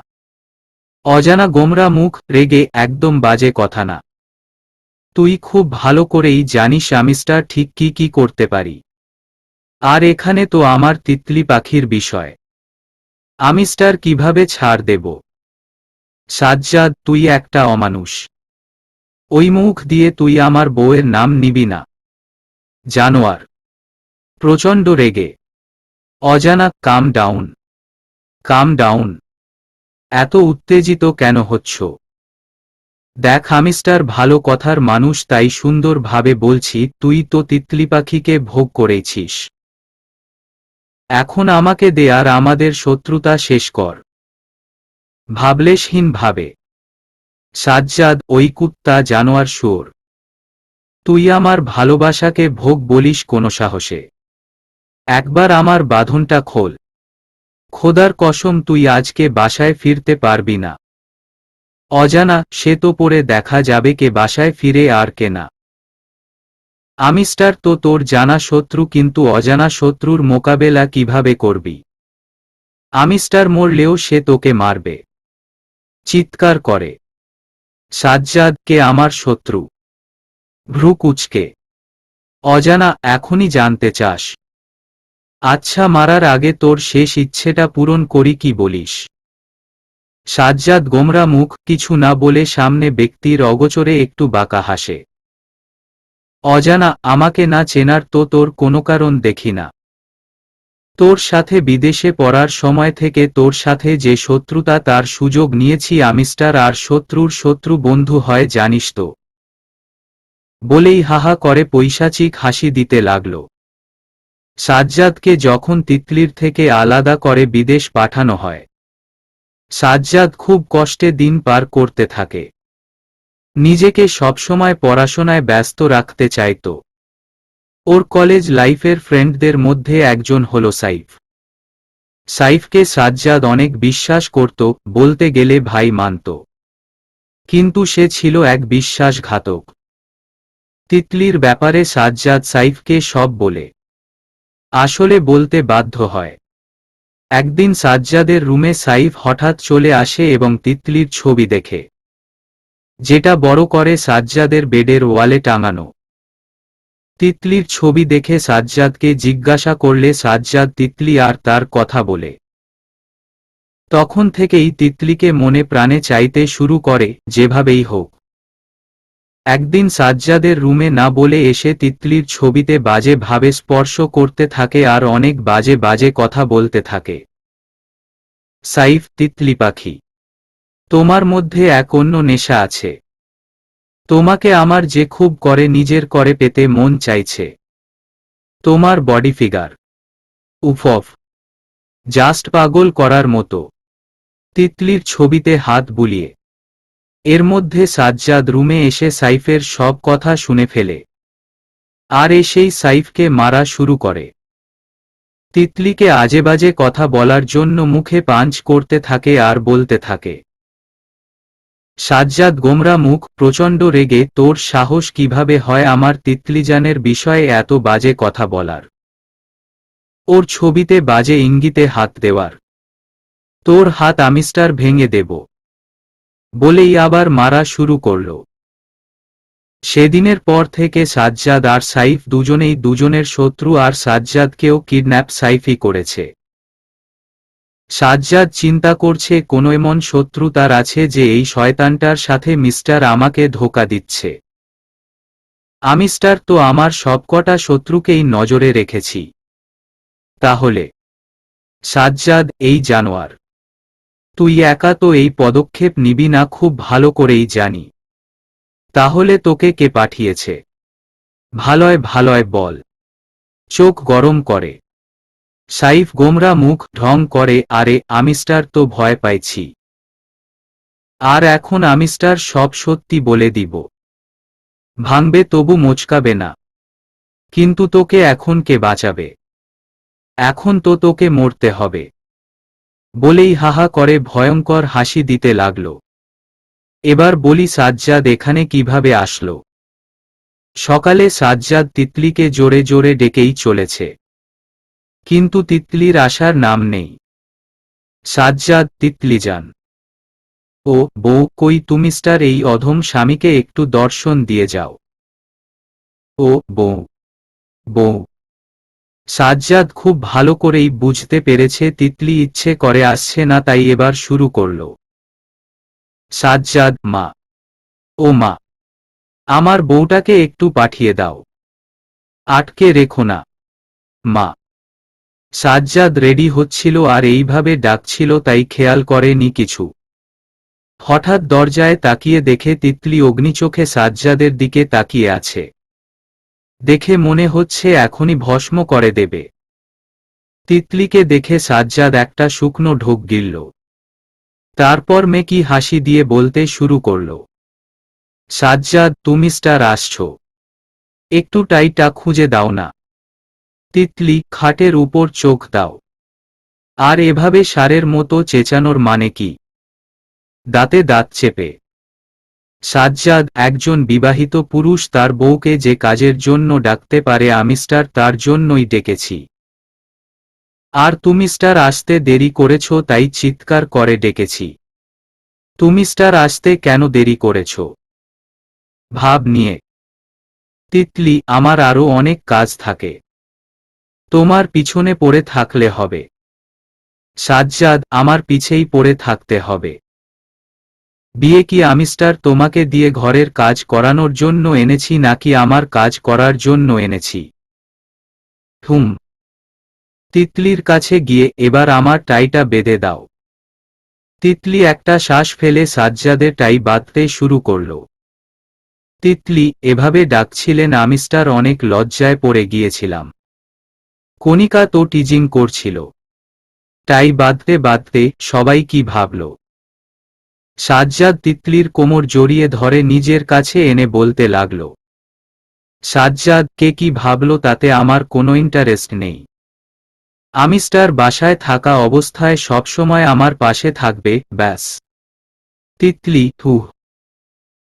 অজানা গোমরা মুখ, রেগে, একদম বাজে কথা না। তুই খুব ভালো করেই জানিস আমিস্টার ঠিক কি কি করতে পারি। আর এখানে তো আমার তিতলি পাখির বিষয়। আমিস্টার কিভাবে ছাড় দেব? সাজ্জাদ, তুই একটা অমানুষ। ওই মুখ দিয়ে তুই আমার বউয়ের নাম নিবি না। জানোয়ার। প্রচণ্ড রেগে। অজানা, কাম ডাউন। কাম ডাউন। এত উত্তেজিত কেন হচ্ছ? দেখ আমিস্টার ভালো কথার মানুষ, তাই সুন্দরভাবে বলছি, তুই তো তিতলি পাখিকে ভোগ করেছিস। এখন আমাকে দে আর আমাদের শত্রুতা শেষ কর। ভাবলেশহীন ভাবে। সাজ্জাদ, ওই কুত্তা, জানোয়ার, শুয়োর। তুই আমার ভালোবাসাকে ভোগ বলিস কোনো সাহসে? একবার আমার বাঁধনটা খোল। খোদার কসম তুই আজকে বাসায় ফিরতে পারবি না। অজানা, সে তো পরে দেখা যাবে কে বাসায় ফিরে আর কে না। আমিস্টার তো তোর জানা শত্রু, কিন্তু অজানা শত্রুর মোকাবেলা কিভাবে করবি? আমিস্টার মরলেও সে তোকে মারবে। চিৎকার করে। সাজ্জাদ, কে আমার শত্রু? ভ্রু কুঁচকে। অজানা, এখনই জানতে চাস? আচ্ছা, মারার আগে তোর শেষ ইচ্ছেটা পূরণ করি, কি বলিস? সাজ্জাদ গোমরা মুখ, কিছু না বলে সামনে ব্যক্তির অগোচরে একটু বাঁকা হাসে। অজানা, আমাকে না চেনার তো তোর কোনো কারণ দেখি না। তোর সাথে বিদেশে পড়ার সময় থেকে তোর সাথে যে শত্রুতা, তার সুযোগ নিয়েছি আমিস্টার, আর শত্রুর শত্রু বন্ধু হয় জানিস তো। বলেই হাহা করে পৈশাচিক হাসি দিতে লাগল। সাজ্জাদকে যখন তিতলির থেকে আলাদা করে বিদেশ পাঠানো হয়, সাজ্জাদ খুব কষ্টে দিন পার করতে থাকে। নিজেকে সবসময় পড়াশোনায় ব্যস্ত রাখতে চাইত। ওর কলেজ লাইফের ফ্রেন্ডদের মধ্যে একজন হল সাইফ। সাইফকে সাজ্জাদ অনেক বিশ্বাস করত, বলতে গেলে ভাই মানত। কিন্তু সে ছিল এক বিশ্বাসঘাতক। তিতলির ব্যাপারে সাজ্জাদ সাইফকে সব বলে। আসলে বলতে বাধ্য হয়। একদিন সাজ্জাদের রুমে সাইফ হঠাৎ চলে আসে এবং তিতলির ছবি দেখে, যেটা বড় করে সাজ্জাদের বেডের ওয়ালে টাঙানো। তিতলির ছবি দেখে সাজ্জাদকে জিজ্ঞাসা করলে সাজ্জাদ তিতলি আর তার কথা বলে। তখন থেকেই তিতলিকে মনে প্রাণে চাইতে শুরু করে, যেভাবেই হোক। একদিন সাজ্জাদের রুমে না বলে এসে তিতলির ছবিতে বাজে ভাবে স্পর্শ করতে থাকে আর অনেক বাজে বাজে কথা বলতে থাকে। সাইফ, তিতলি পাখি, তোমার মধ্যে এক অন্য নেশা আছে। তোমাকে আমার যে খুব করে নিজের করে পেতে মন চাইছে। তোমার বডি ফিগার, উফ, জাস্ট পাগল করার মতো। তিতলির ছবিতে হাত বুলিয়ে। এর মধ্যে সাজ্জাদ রুমে এসে সাইফের সব কথা শুনে ফেলে। আর এসেই সাইফকে মারা শুরু করে। তিতলিকে আজেবাজে কথা বলার জন্য মুখে পাঞ্চ করতে থাকে আর বলতে থাকে। সাজ্জাদ গোমরা মুখ, প্রচণ্ড রেগে, তোর সাহস কিভাবে হয় আমার তিতলিজানের বিষয়ে এত বাজে কথা বলার? ওর ছবিতে বাজে ইঙ্গিতে হাত দেওয়ার? তোর হাত আমিস্টার ভেঙে দেব। বলেই আবার মারা শুরু করল। সেদিনের পর থেকে সাজ্জাদ আর সাইফ দুজনেই দুজনের শত্রু, আর সাজ্জাদকেও কিডন্যাপ সাইফই করেছে। সাজ্জাদ চিন্তা করছে কোনো এমন শত্রু তার আছে যে এই শয়তানটার সাথে মিস্টার আমাকে ধোঁকা দিচ্ছে। আমিস্টার তো আমার সবকটা শত্রুকেই নজরে রেখেছি। তাহলে সাজ্জাদ, এই জানোয়ার, তুই একা তো এই পদক্ষেপ নিবি না, খুব ভালো করেই জানি। তাহলে তোকে কে পাঠিয়েছে? ভালয় ভালয় বল। চোখ গরম করে। সাইফ গোমরা মুখ, ঢং করে, আরে আমিস্টার তো ভয় পাইছি। আর এখন আমিস্টার সব সত্যি বলে দিব। ভাঙবে তবু মোচকাবে না। কিন্তু তোকে এখন কে বাঁচাবে? এখন তো তোকে মরতে হবে। বলেই হাহা করে ভয়ঙ্কর হাসি দিতে লাগল। এবার বলি সাজ্জাদ এখানে কিভাবে আসলো? সকালে সাজ্জাদ তিতলিকে জোরে জোরে ডেকেই চলেছে, কিন্তু তিতলির আসার নাম নেই। সাজ্জাদ, তিতলি যান। ও বউ কই তুমি? মিস্টার এই অধম স্বামীকে একটু দর্শন দিয়ে যাও। ও বউ, বউ। সাজ্জাদ খুব ভালো করেই বুঝতে পেরেছে তিতলি ইচ্ছে করে আসছে না, তাই এবার শুরু করল। সাজ্জাদ, মা, ও মা, আমার বউটাকে একটু পাঠিয়ে দাও, আটকে রেখো না, মা। সাজ্জাদ রেডি হচ্ছিল আর এইভাবে ডাকছিল, তাই খেয়াল করেনি কিছু। হঠাৎ দরজায় তাকিয়ে দেখে তিতলি অগ্নিচোখে সাজ্জাদের দিকে তাকিয়ে আছে। দেখে মনে হচ্ছে এখনই ভস্ম করে দেবে। তিতলিকে দেখে সাজ্জাদ একটা শুকনো ঢোক গিলল। তারপর মেকি হাসি দিয়ে বলতে শুরু করল, সাজ্জাদ, তুমি মিস্টার আসছো, একটু টাইটা খুঁজে দাও না। তিতলি, খাটের উপর চোখ দাও। আর এভাবে ষাঁড়ের মতো চেঁচানোর মানে কি? দাঁতে দাঁত চেপে। সাজ্জাদ, একজন বিবাহিত পুরুষ তার বউকে যে কাজের জন্য ডাকতে পারে, আমি মিস্টার তার জন্যই ডেকেছি। আর তুমি মিস্টার আসতে দেরি করেছ, তাই চিৎকার করে ডেকেছি। তুমি মিস্টার আসতে কেন দেরি করেছ? ভাব নিয়ে। তিতলি, আমার আরো অনেক কাজ থাকে, তোমার পিছনে পড়ে থাকলে হবে। সাজ্জাদ, আমার পিছেই পড়ে থাকতে হবে। বিয়ে কি আমি মিস্টার তোমাকে দিয়ে ঘরের কাজ করানোর জন্য এনেছি, নাকি আমার কাজ করার জন্য এনেছি? হুম। তিতলির কাছে গিয়ে এবার আমার টাইটা বেঁধে দাও। তিতলি একটা শ্বাস ফেলে সাজ্জাদের টাই বাঁধতে শুরু করল। তিতলি, এভাবে ডাকছিলেন আমি মিস্টার, অনেক লজ্জায় পড়ে গিয়েছিলাম। কণিকা তো টিজিং করছিল। টাই বাঁধতে বাঁধতে সবাই কি ভাবল? সাজ্জাদ তিতলির কোমর জড়িয়ে ধরে নিজের কাছে এনে বলতে লাগল, সাজ্জাদ, কে কি ভাবল তাতে আমার কোনো ইন্টারেস্ট নেই। আমি মিস্টার বাসায় থাকা অবস্থায় সবসময় আমার পাশে থাকবে, ব্যাস। তিতলি, হুহ।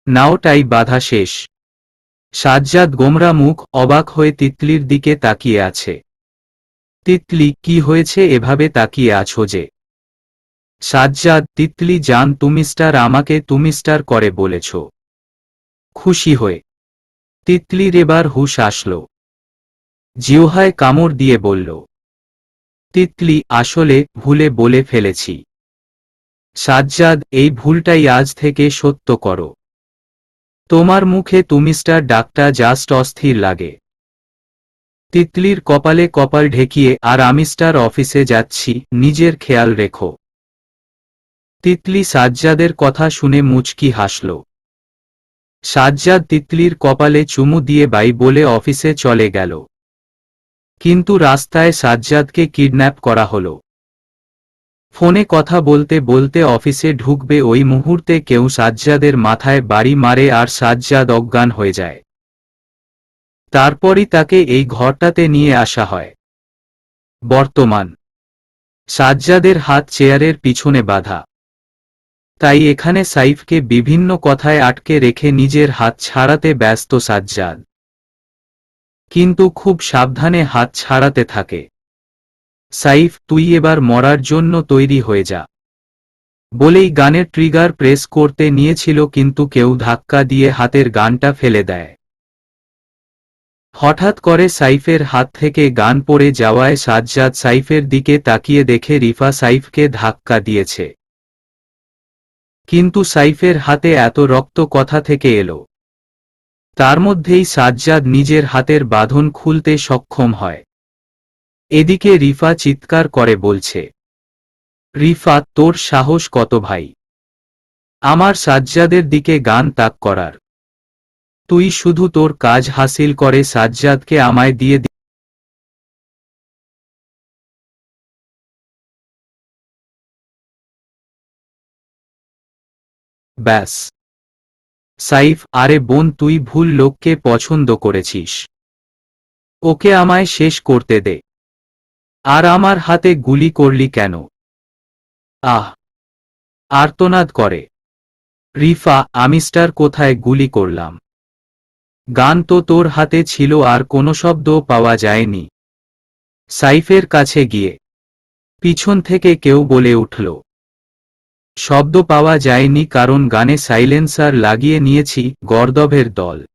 নাও টাই বাঁধা শেষ। সাজ্জাদ গোমরা মুখ অবাক হয়ে তিতলির দিকে তাকিয়ে আছে। তিতলি, কি হয়েছে এভাবে তাকিয়ে আছো যে? সাজ্জাদ, তিতলি জান, তুমি মিস্টার আমাকে তুমি মিস্টার করে বলেছ। খুশি হয়ে। তিতলির এবার হুঁশ আসল। জিহ্বায় কামড় দিয়ে বলল, তিতলি, আসলে ভুলে বলে ফেলেছি। সাজ্জাদ, এই ভুলটাই আজ থেকে সত্য করো। তোমার মুখে তুমি মিস্টার ডাকটা জাস্ট অস্থির লাগে। তিতলির কপালে কপাল ঢেকিয়ে, আর আমি মিস্টার অফিসে যাচ্ছি, নিজের খেয়াল রেখো। তিতলি সাজ্জাদের কথা শুনে মুচকি হাসল। সাজ্জাদ তিতলির কপালে চুমু দিয়ে বাই বলে অফিসে চলে গেল। কিন্তু রাস্তায় সাজ্জাদকে কিডন্যাপ করা হলো। ফোনে কথা বলতে বলতে অফিসে ঢুকবে ওই মুহূর্তে কেউ সাজ্জাদের মাথায় বাড়ি মারে আর সাজ্জাদ অজ্ঞান হয়ে যায়। তারপরই তাকে এই ঘরটাতে নিয়ে আসা হয়। বর্তমান। সাজ্জাদের হাত চেয়ারের পিছনে বাঁধা। তাই এখানে সাইফকে বিভিন্ন কথায় আটকে রেখে নিজের হাত ছাড়াতে ব্যস্ত সাজ্জাদ। কিন্তু খুব সাবধানে হাত ছাড়াতে থাকে। সাইফ, তুই এবার মরার জন্য তৈরি হয়ে যা। বলেই গানের ট্রিগার প্রেস করতে নিয়েছিল, কিন্তু কেউ ধাক্কা দিয়ে হাতের গানটা ফেলে দেয়। হঠাৎ করে সাইফের হাত থেকে গান পড়ে যাওয়ায় সাজ্জাদ সাইফের দিকে তাকিয়ে দেখে রিফা সাইফকে ধাক্কা দিয়েছে। কিন্তু সাইফের হাতে এত রক্ত কোথা থেকে এলো? তার মধ্যেই সাজ্জাদ নিজের হাতের বাঁধন খুলতে সক্ষম হয়। এদিকে রিফা চিৎকার করে বলছে, রিফা, তোর সাহস কত ভাই, আমার সাজ্জাদের দিকে গান তাক করার? তুই শুধু তোর কাজ হাসিল করে সাজ্জাদকে আমায় দিয়ে ব্যাস। সাইফ, আরে বোন, তুই ভুল লোককে পছন্দ করেছিস। ওকে আমায় শেষ করতে দে। আর আমার হাতে গুলি করলি কেন? আহ আর্তনাদ করে। রিফা, আমি স্টার কোথায় গুলি করলাম? গান তো তোর হাতে ছিল আর কোনো শব্দও পাওয়া যায়নি। সাইফের কাছে গিয়ে পিছন থেকে কেউ বলে উঠল, শব্দ পাওয়া যায়নি কারণ গানে সাইলেন্সার লাগিয়ে নিয়েছি, গর্দভের দল।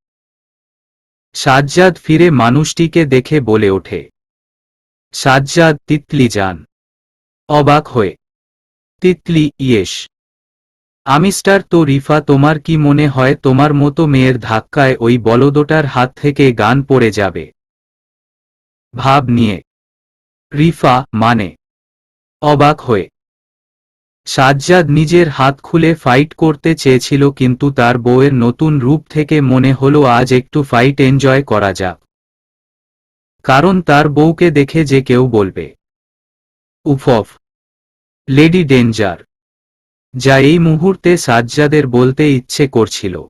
সাজ্জাদ ফিরে মানুষটিকে দেখে বলে ওঠে, সাজ্জাদ, তিতলি যান। অবাক হয়ে, তিতলি, ইয়েস। আমি স্টার তো। রিফা, তোমার কি মনে হয় তোমার মতো মেয়ের ধাক্কায় ওই বলদটার হাত থেকে গান পড়ে যাবে? ভাব নিয়ে রিফা, মানে? অবাক হয়ে সাজ্জাদ নিজের হাত খুলে ফাইট করতে চেয়েছিল, কিন্তু তার বউয়ের নতুন রূপ থেকে মনে হলো আজ একটু ফাইট এনজয় করা যাক। কারণ তার বউকে দেখে যে কেউ বলবে, উফ, লেডি ডেঞ্জার, যা এই মুহূর্তে সাজ্জাদের বলতে ইচ্ছে করছিল।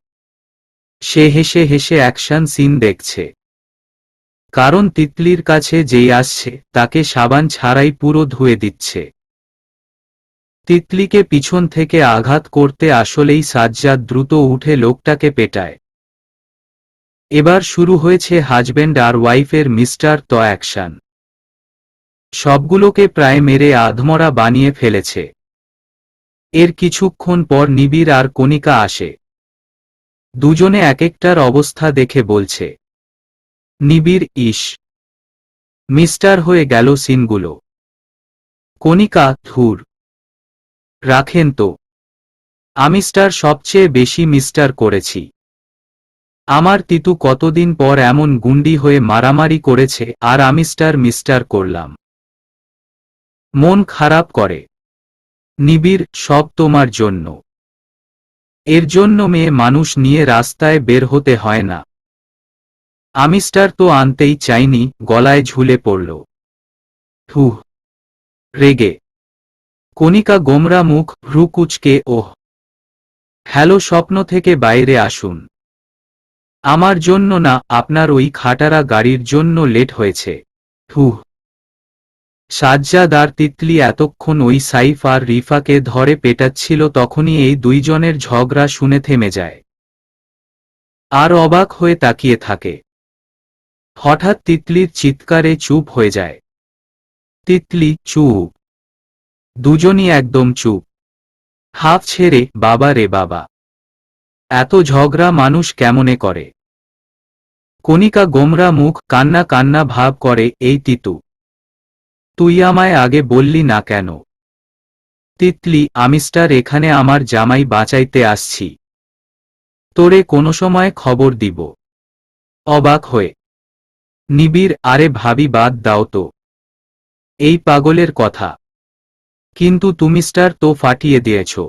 সে হেসে হেসে অ্যাকশন সিন দেখছে। কারণ তিতলির কাছে যেই আসছে তাকে সাবান ছাড়াই পুরো ধুয়ে দিচ্ছে। তিতলিকে পিছন থেকে আঘাত করতে আসলেই সাজ্জাদ দ্রুত উঠে লোকটাকে পেটায়। এবার শুরু হয়েছে হাজব্যান্ড আর ওয়াইফের মিস্টার ত অ্যাকশন। সবগুলোকে প্রায় মেরে আধমরা বানিয়ে ফেলেছে। এর কিছুক্ষণ পর নিবিড় আর কণিকা আসে। দুজনে এক একটার অবস্থা দেখে বলছে, নিবিড়, ইস, মিস্টার হয়ে গেল সিনগুলো। কণিকা, ধুর, রাখেন তো, আমি স্টার সবচেয়ে বেশি মিস্টার করেছি। আমার তিতু কতদিন পর এমন গুন্ডি হয়ে মারামারি করেছে আর আমি স্টার মিস্টার করলাম। মন খারাপ করে। নিবিড়, সব তোমার জন্য। এর জন্য মেয়ে মানুষ নিয়ে রাস্তায় বের হতে হয় না। আমি স্টার তো আনতেই চাইনি, গলায় ঝুলে পড়ল। হুহ, রেগে কণিকা গোমরা মুখ, ভ্রু কুঁচকে, ওহ, হ্যালো, স্বপ্ন থেকে বাইরে আসুন। আমার জন্য না, আপনার ওই খাটারা গাড়ির জন্য লেট হয়েছে। হুহ। সাজ্জাদ আর তিতলি এতক্ষণ ওই সাইফ আর রিফাকে ধরে পেটাচ্ছিল, তখনই এই দুইজনের ঝগড়া শুনে থেমে যায়। আর অবাক হয়ে তাকিয়ে থাকে। হঠাৎ তিতলির চিৎকারে চুপ হয়ে যায়। তিতলি, চুপ। দুজনই একদম চুপ। হাফ ছেড়ে, বাবা রে বাবা, এত ঝগড়া মানুষ কেমনে করে? কণিকা গোমরা মুখ, কান্না কান্না ভাব করে, এই তিতু, তুই আমায় আগে বললি না কেন? তিতলি, আমি স্টার এখানে আমার জামাই বাঁচাইতে আসছি। তোরে কোনো সময় খবর দিব। অবাক হয়ে নিবিড়, আরে ভাবি, বাদ দাও তো এই পাগলের কথা। কিন্তু তুমি স্টার তো ফাটিয়ে দিয়েছ।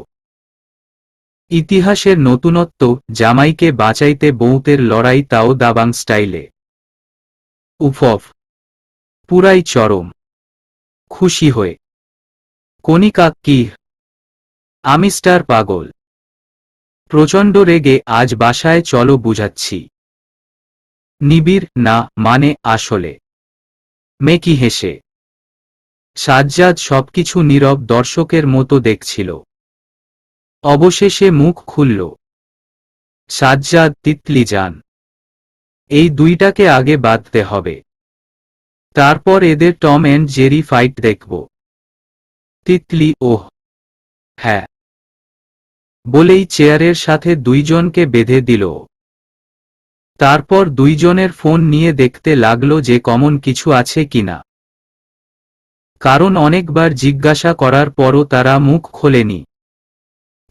ইতিহাসের নতুনত্ব, জামাইকে বাঁচাইতে বউতের লড়াই, তাও দাবাং স্টাইলে। উফফ, পুরাই চরম। খুশি হয়ে কণিকা, কি? আমি স্টার পাগল। প্রচণ্ড রেগে, আজ বাসায় চলো বুঝাচ্ছি। নিবিড়, না, মানে আসলে। মেকি হেসে সাজ্জাদ সবকিছু নীরব দর্শকের মতো দেখছিল। অবশেষে মুখ খুলল, সাজ্জাদ, তিতলি যান। এই দুইটাকে আগে বাঁধতে হবে, তারপর এদের টম অ্যান্ড জেরি ফাইট দেখব। তিতলি, ওহ হ্যাঁ, বলেই চেয়ারের সাথে দুইজনকে বেঁধে দিল। তারপর দুইজনের ফোন নিয়ে দেখতে লাগলো যে কমন কিছু আছে কিনা। কারণ অনেকবার জিজ্ঞাসা করার পরও তারা মুখ খোলেনি,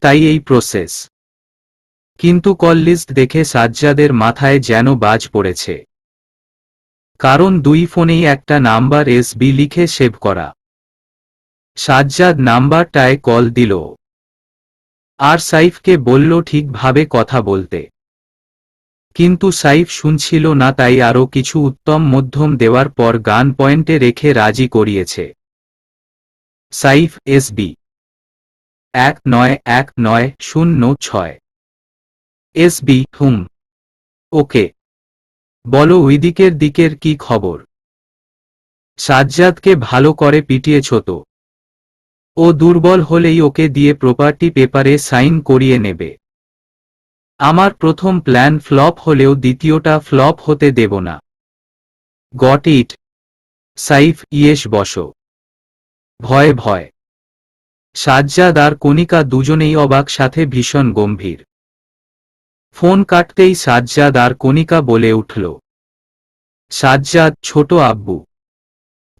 তাই এই প্রসেস। কিন্তু কল লিস্ট দেখে সাজ্জাদের মাথায় যেন বাজ পড়েছে। কারণ দুই ফোনেই একটা নাম্বার SB লিখে সেভ করা। সাজ্জাদ নাম্বারটায় কল দিল আর সাইফকে বলল ঠিকভাবে কথা বলতে। কিন্তু সাইফ শুনছিল না, তাই আরও কিছু উত্তম মধ্যম দেওয়ার পর গান পয়েন্টে রেখে রাজি করিয়েছে। সাইফ, SB 191906। SB, হুম, ওকে, বলো ওইদিকের দিকের কি খবর? সাজ্জাদকে ভালো করে পিটিয়েছ তো? ও দুর্বল হলেই ওকে দিয়ে প্রপার্টি পেপারে সাইন করিয়ে নেবে। আমার প্রথম প্ল্যান ফ্লপ হলেও দ্বিতীয়টা ফ্লপ হতে দেব না। Got it? সাইফ ইয়েস বসো। ভয় ভয়। সাজ্জাদ আর কণিকা দুজনেই অবাক, সাথে ভীষণ গম্ভীর। ফোন কাটতেই সাজ্জাদ আর কণিকা বলে উঠল, সাজ্জাদ ছোট আব্বু।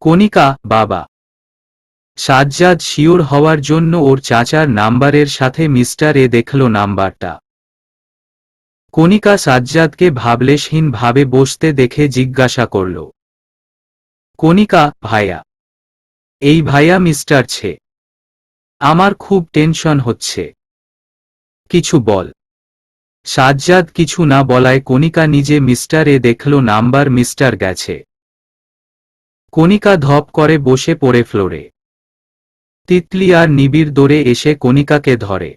কণিকা বাবা। সাজ্জাদ শিওর হওয়ার জন্য ওর চাচার নাম্বারের সাথে মিস্টার এ দেখল নাম্বারটা। কণিকা সাজ্জাদকে ভাবলেশহীন ভাবে বসতে দেখে জিজ্ঞাসা করল, কণিকা ভাইয়া? এই ভাইয়া মিস্টার ছে? আমার খুব টেনশন হচ্ছে। কিছু বল। সাজ্জাদ কিছু না বলায় কণিকা নিজে মিস্টার এ দেখল নাম্বার মিস্টার গেছে। কণিকা ধপ করে বসে পড়ে ফ্লোরে। তিতলি আর নিবিড় দৌড়ে এসে কণিকাকে ধরে।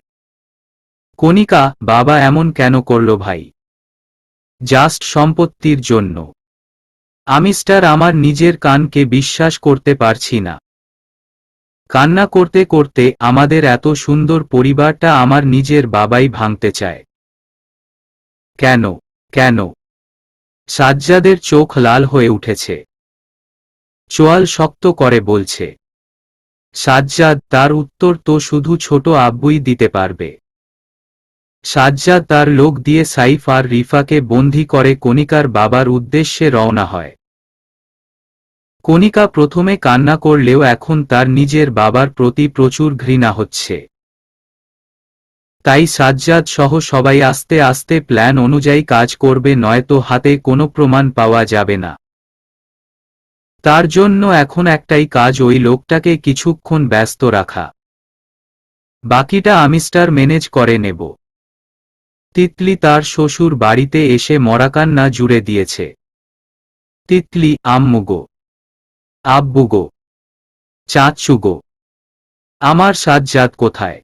কণিকা বাবা এমন কেন করল ভাই? জাস্ট সম্পত্তির জন্য। আমি স্টার আমার নিজের কানকে বিশ্বাস করতে পারছি না। কান্না করতে করতে আমাদের এত সুন্দর পরিবারটা আমার নিজের বাবাই ভাঙতে চায়। কেন কেন? সাজ্জাদের চোখ লাল হয়ে উঠেছে। চোয়াল শক্ত করে বলছে। সাজ্জাদ তার উত্তর তো শুধু ছোট আব্বুই দিতে পারবে। সাজ্জাদ তার লোক দিয়ে সাইফ আর রিফাকে বন্দী করে কণিকার বাবার উদ্দেশ্যে রওনা হয়। কণিকা প্রথমে কান্না করলেও এখন তার নিজের বাবার প্রতি প্রচুর ঘৃণা হচ্ছে। তাই সাজ্জাদ সহ সবাই আস্তে আস্তে প্ল্যান অনুযায়ী কাজ করবে, নয়তো হাতে কোনো প্রমাণ পাওয়া যাবে না। তার জন্য এখন একটাই কাজ, ওই লোকটাকে কিছুক্ষণ ব্যস্ত রাখা। বাকিটা আমি স্টার ম্যানেজ করে নেব। তিতলি তার শ্বশুর বাড়িতে এসে মরাকান্না জুড়ে দিয়েছে। তিতলি আম্মু গো, আব্বু গো, চাচু গো, আমার সাজ্জাদ কোথায়?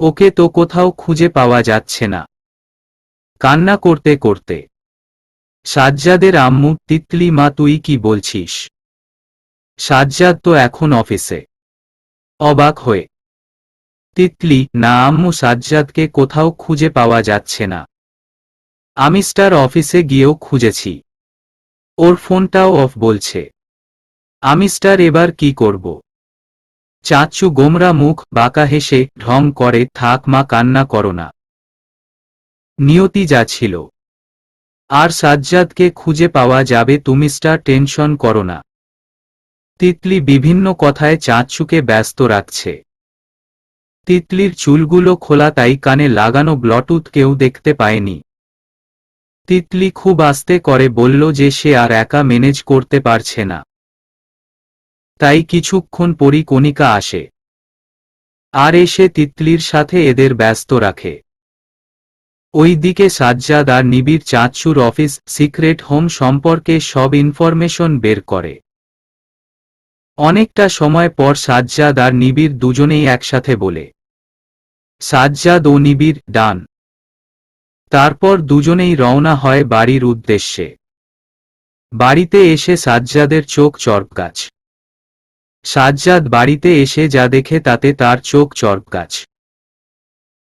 ওকে তো কোথাও খুঁজে পাওয়া যাচ্ছে না। কান্না করতে করতে সাজ্জাদের আম্মু, তিতলি মা তুই কি বলছিস? সাজ্জাদ তো এখন অফিসে। অবাক হয়ে তিতলি না আম্মু, সাজ্জাদকে কোথাও খুঁজে পাওয়া যাচ্ছে না। আমি স্টার অফিসে গিয়েও খুঁজেছি, ওর ফোনটাও অফ বলছে। আমি স্টার এবার কি করব? চাচু গোমরা মুখ বাঁকা হেসে ঢং করে, থাক মা কান্না করো না। নিয়তি যা ছিল। আর সাজ্জাদকে খুঁজে পাওয়া যাবে, তুমি স্টার টেনশন করো না। তিতলি বিভিন্ন কথায় চাচুকে ব্যস্ত রাখছে। তিতলির চুলগুলো খোলা, তাই কানে লাগানো ব্লুটুথ কেউ দেখতে পায়নি। তিতলি খুব আস্তে করে বলল যে সে আর একা ম্যানেজ করতে পারছে না। তাই কিছুক্ষণ পরই কণিকা আসে আর এসে তিতলির সাথে এদের ব্যস্ত রাখে। ওইদিকে সাজ্জাদ আর নিবিড় চাচুর অফিস সিক্রেট হোম সম্পর্কে সব ইনফরমেশন বের করে। অনেকটা সময় পর সাজ্জাদ আর নিবিড় দুজনেই একসাথে বলে, সাজ্জাদ ও নিবিড় ডান। তারপর দুজনেই রওনা হয় বাড়ির উদ্দেশ্যে। বাড়িতে এসে সাজ্জাদের চোখ চড়কগাছ। সাজ্জাদ বাড়িতে এসে যা দেখে তাতে তার চোখ চড়কগাছ।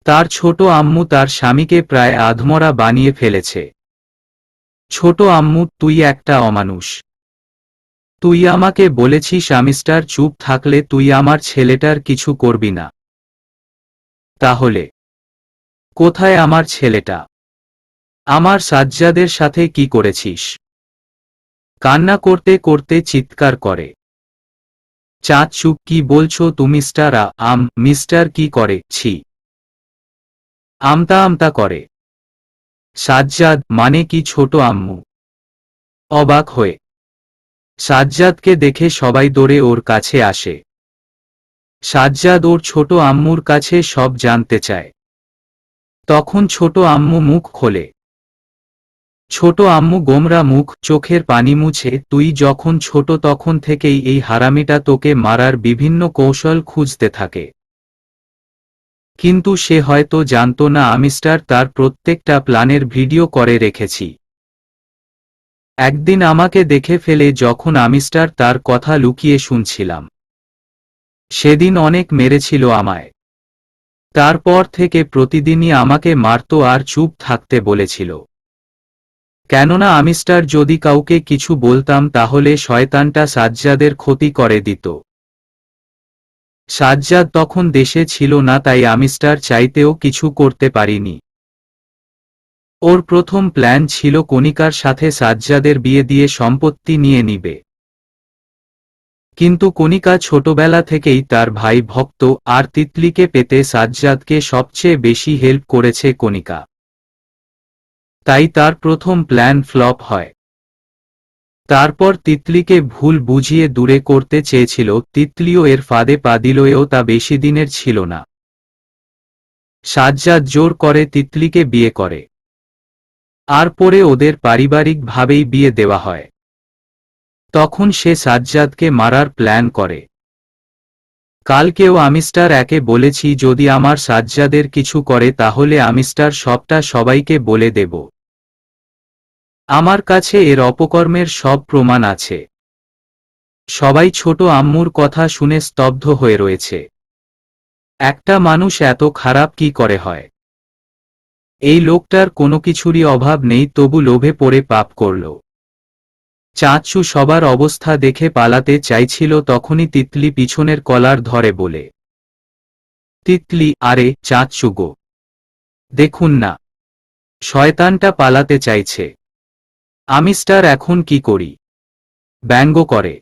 তার ছোট আম্মু তার স্বামীকে প্রায় আধমরা বানিয়ে ফেলেছে। ছোট আম্মু, তুই একটা অমানুষ। তুই আমাকে বলেছিস আমি স্টার চুপ থাকলে তুই আমার ছেলেটার কিছু করবি না। তাহলে কোথায় আমার ছেলেটা? আমার সাজ্জাদের সাথে কি করেছিস? কান্না করতে করতে চিৎকার করে। চাচু কি বলছো তুমি? স্টার মিস্টার কি করে? ছি। আমতা আমতা করে। সাজ্জাদ মানে কি? ছোট আম্মু অবাক হয়ে সাজ্জাদকে দেখে সবাই দৌড়ে ওর কাছে আসে। সাজ্জাদ ওর ছোট আম্মুর কাছে সব জানতে চায়। তখন ছোট আম্মু মুখ খোলে। ছোট আম্মু গোমরা মুখ, চোখের পানি মুছে, তুই যখন ছোট তখন থেকেই এই হারামিটা তোকে মারার বিভিন্ন কৌশল খুঁজতে থাকে। কিন্তু সে হয়তো জানতো না আমি স্টার তার প্রত্যেকটা প্ল্যানের ভিডিও করে রেখেছি। একদিন আমাকে দেখে ফেলে যখন আমি স্টার তার কথা লুকিয়ে শুনছিলাম। সেদিন অনেক মেরেছিল আমায়। তারপর থেকে প্রতিদিনই আমাকে মারতো আর চুপ থাকতে বলেছিল। কেননা আমিস্টার যদি কাউকে কিছু বলতাম তাহলে শয়তানটা সাজ্জাদের ক্ষতি করে দিত। সাজ্জাদ তখন দেশে ছিল না, তাই আমিস্টার চাইতেও কিছু করতে পারিনি। ওর প্রথম প্ল্যান ছিল কণিকার সাথে সাজ্জাদের বিয়ে দিয়ে সম্পত্তি নিয়ে নিবে। কিন্তু কণিকা ছোটবেলা থেকেই তার ভাই ভক্ত, আর তিতলিকে পেতে সাজ্জাদকে সবচেয়ে বেশি হেল্প করেছে কণিকা। তাই তার প্রথম প্ল্যান ফ্লপ হয়। তারপর তিতলিকে ভুল বুঝিয়ে দূরে করতে চেয়েছিল। তিতলিও এর ফাঁদে পা দিল, এও তা বেশি দিনের ছিল না। সাজ্জাদ জোর করে তিতলিকে বিয়ে করে, আর পরে ওদের পারিবারিকভাবেই বিয়ে দেওয়া হয়। তখন সে সাজ্জাদকে মারার প্ল্যান করে। কালকেও আমিস্টার একে বলেছি যদি আমার সাজ্জাদের কিছু করে তাহলে আমিস্টার সবটা সবাইকে বলে দেব। আমার কাছে এর অপকর্মের সব প্রমাণ আছে। সবাই ছোট আম্মুর কথা শুনে স্তব্ধ হয়ে রয়েছে। একটা মানুষ এত খারাপ কি করে হয়? এই লোকটার কোনো কিছুরই অভাব নেই, তবু লোভে পড়ে পাপ করল। চাঁচু সবার অবস্থা দেখে পালাতে চাইছিল, তখনই তিতলি পিছনের কলার ধরে বলে, তিতলি, আরে চাঁচু গো, দেখুন না, শয়তানটা পালাতে চাইছে। আমিস্টার এখন কি করি? ব্যঙ্গ করে।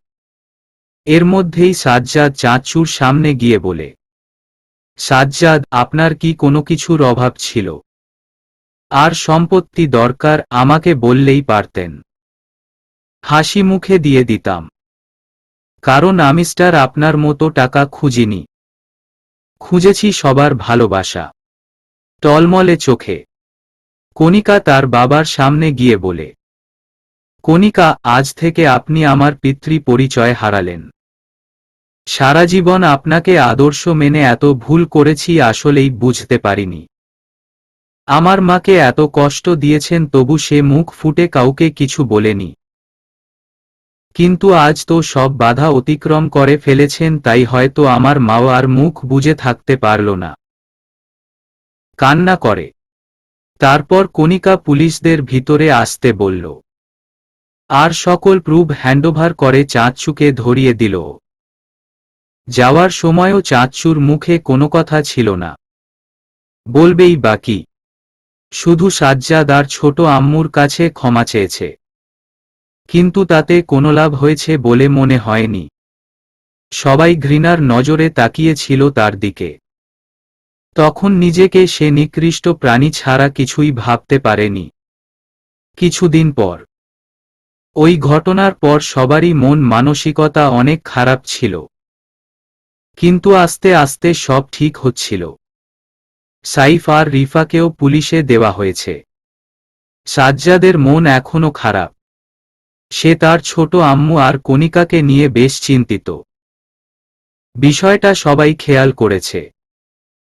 এর মধ্যেই সাজ্জাদ চাঁচুর সামনে গিয়ে বলে, সাজ্জাদ, আপনার কি কোনো কিছুর অভাব ছিল? আর সম্পত্তি দরকার আমাকে বললেই পারতেন, হাসি মুখে দিয়ে দিতাম। কারণ আমিস্টার আপনার মতো টাকা খুঁজিনি, খুঁজেছি সবার ভালোবাসা। টলমলে চোখে কণিকা তার বাবার সামনে গিয়ে বলে, কণিকা, আজ থেকে আপনি আমার পিতৃ পরিচয় হারালেন। সারা জীবন আপনাকে আদর্শ মেনে এত ভুল করেছি, আসলেই বুঝতে পারিনি। আমার মাকে এত কষ্ট দিয়েছেন, তবু সে মুখ ফুটে কাউকে কিছু বলেনি। কিন্তু আজ তো সব বাধা অতিক্রম করে ফেলেছেন, তাই হয়তো আমার মাও আর মুখ বুজে থাকতে পারল না। কান্না করে। তারপর কণিকা পুলিশদের ভিতরে আসতে বলল, আর সকল প্রুফ হ্যান্ডওভার করে চাঁচুকে ধরিয়ে দিল। যাওয়ার সময়ও চাঁচুর মুখে কোনো কথা ছিল না। বলবেই বাকি, শুধু সাজ্জাদ আর ছোট আম্মুর কাছে ক্ষমা চেয়েছে। কিন্তু তাতে কোনো লাভ হয়েছে বলে মনে হয়নি। সবাই ঘৃণার নজরে তাকিয়েছিল তার দিকে। তখন নিজেকে সে নিকৃষ্ট প্রাণী ছাড়া কিছুই ভাবতে পারেনি। কিছুদিন পর, ওই ঘটনার পর সবারই মন মানসিকতা অনেক খারাপ ছিল। কিন্তু আস্তে আস্তে সব ঠিক হচ্ছিল। সাইফ আর রিফাকেও পুলিশে দেওয়া হয়েছে। সাজ্জাদের মন এখনো খারাপ। সে তার ছোট আম্মু আর কণিকাকে নিয়ে বেশ চিন্তিত। বিষয়টা সবাই খেয়াল করেছে।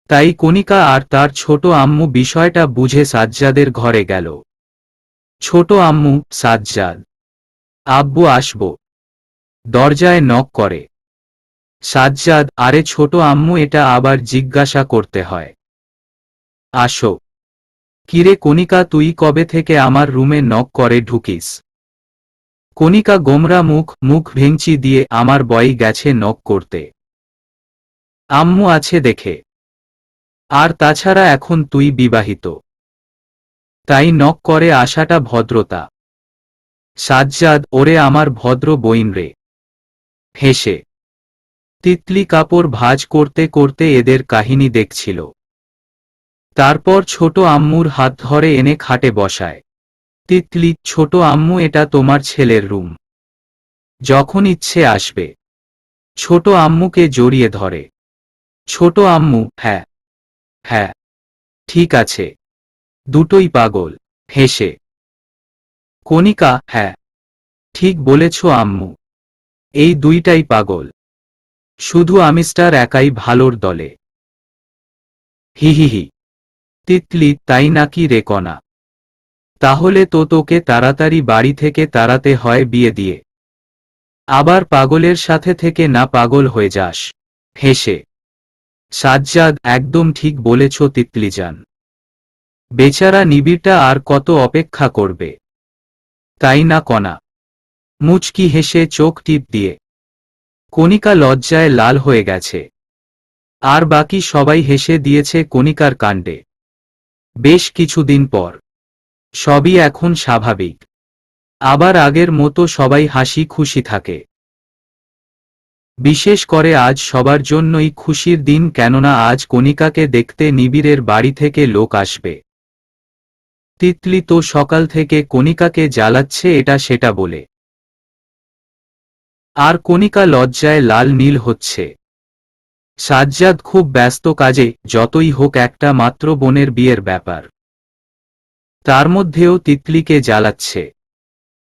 তাই কণিকা আর তার ছোট আম্মু বিষয়টা বুঝে সাজ্জাদের ঘরে গেল। ছোট আম্মু, সাজ্জাদ, আব্বু আসব। দরজায় নক করে। সাজ্জাদ, আরে ছোট আম্মু, এটা আবার জিজ্ঞাসা করতে হয়? আসো। কিরে কণিকা, তুই কবে থেকে আমার রুমে নক করে ঢুকিস? কণিকা গোমরা মুখ ভেঙচি দিয়ে, আমার বয় গেছে নক করতে। আম্মু আছে দেখে। আর তাছাড়া এখন তুই বিবাহিত, তাই নক করে আসাটা ভদ্রতা। সাজ্জাদ, ওরে আমার ভদ্র বইন রে। হেসে তিতলি কাপড় ভাঁজ করতে করতে এদের কাহিনী দেখছিল। তারপর ছোট আম্মুর হাত ধরে এনে খাটে বসায়। তিতলি, ছোট আম্মু, এটা তোমার ছেলের রুম, যখন ইচ্ছে আসবে। ছোট আম্মুকে জড়িয়ে ধরে। ছোট আম্মু, হ্যাঁ হ্যাঁ, ঠিক আছে, দুটোই পাগল। হেসে কণিকা, হ্যাঁ, ঠিক বলেছ আম্মু, এই দুইটাই পাগল। শুধু আমিস্টার একাই ভালোর দলে। হিহিহি। তিতলি, তাই নাকি রে কণা? তাহলে তো তোকে তাড়াতাড়ি বাড়ি থেকে তাড়াতে হয় বিয়ে দিয়ে। আবার পাগলের সাথে থেকে না পাগল হয়ে যাস। হেসে, সাজ্জাদ, একদম ঠিক বলেছ তিতলিজান। বেচারা নিবিড়টা আর কত অপেক্ষা করবে, তাই না কণা? মুচকি হেসে চোখ টিপ দিয়ে কণিকা লজ্জায় লাল হয়ে গেছে। আর বাকি সবাই হেসে দিয়েছে কণিকার কাণ্ডে। বেশ কিছুদিন পর সবই এখন স্বাভাবিক। আবার আগের মতো সবাই হাসি খুশি থাকে। বিশেষ করে আজ সবার জন্যই খুশির দিন, কেননা আজ কণিকাকে দেখতে নিবিড়ের বাড়ি থেকে লোক আসবে। তিতলি তো সকাল থেকে কণিকাকে জ্বালাচ্ছে এটা সেটা বলে, আর কণিকা লজ্জায় লাল নীল হচ্ছে। সাজ্জাদ খুব ব্যস্ত কাজে, যতই হোক একটা মাত্র বোনের বিয়ের ব্যাপার, তার মধ্যেও তিতলিকে জ্বালাচ্ছে।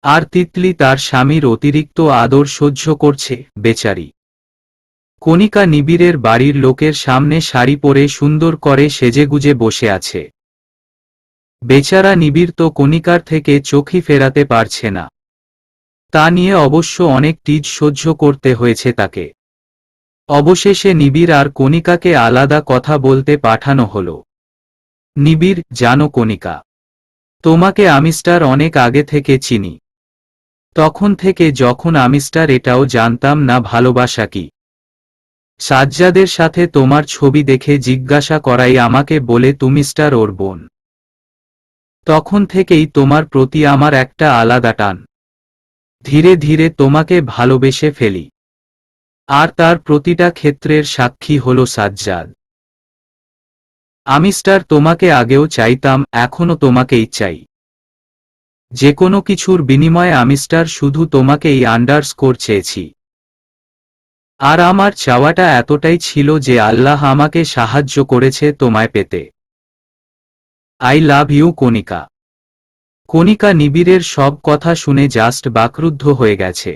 আর তিতলি তার স্বামীর অতিরিক্ত আদর সহ্য করছে, বেচারি। কণিকা নিবিড়ের বাড়ির লোকের সামনে শাড়ি পরে সুন্দর করে সেজেগুজে বসে আছে। বেচারা নিবিড় তো কণিকার থেকে চোখই ফেরাতে পারছে না। তা নিয়ে অবশ্য অনেক টিজ সহ্য করতে হয়েছে তাকে। অবশেষে নিবিড় আর কণিকাকে আলাদা কথা বলতে পাঠানো হলো। নিবিড়, জানো কণিকা, তোমাকে আমিস্টার অনেক আগে থেকে চিনি। তখন থেকে যখন আমিস্টার এটাও জানতাম না ভালোবাসা কি। সাজ্জাদের সাথে তোমার ছবি দেখে জিজ্ঞাসা করাই আমাকে বলে তুমিস্টার ওর বোন। তখন থেকেই তোমার প্রতি আমার একটা আলাদা টান। ধীরে ধীরে তোমাকে ভালোবেসে ফেলি। আর তার প্রতিটা ক্ষেত্রের সাক্ষী হলো সাজ্জাদ। আমিস্টার তোমাকে আগেও চাইতাম, এখনো তোমাকেই চাই। যে কোনো কিছুর বিনিময়ে আমিস্টার শুধু তোমাকেই আন্ডারস্কোর চেয়েছি। আর আমার চাওয়াটা এতটাই ছিল যে আল্লাহ আমাকে সাহায্য করেছে তোমায় পেতে। আই লাভ ইউ কণিকা। কণিকা নিবিড়ের সব কথা শুনে জাস্ট বাকরুদ্ধ হয়ে গেছে।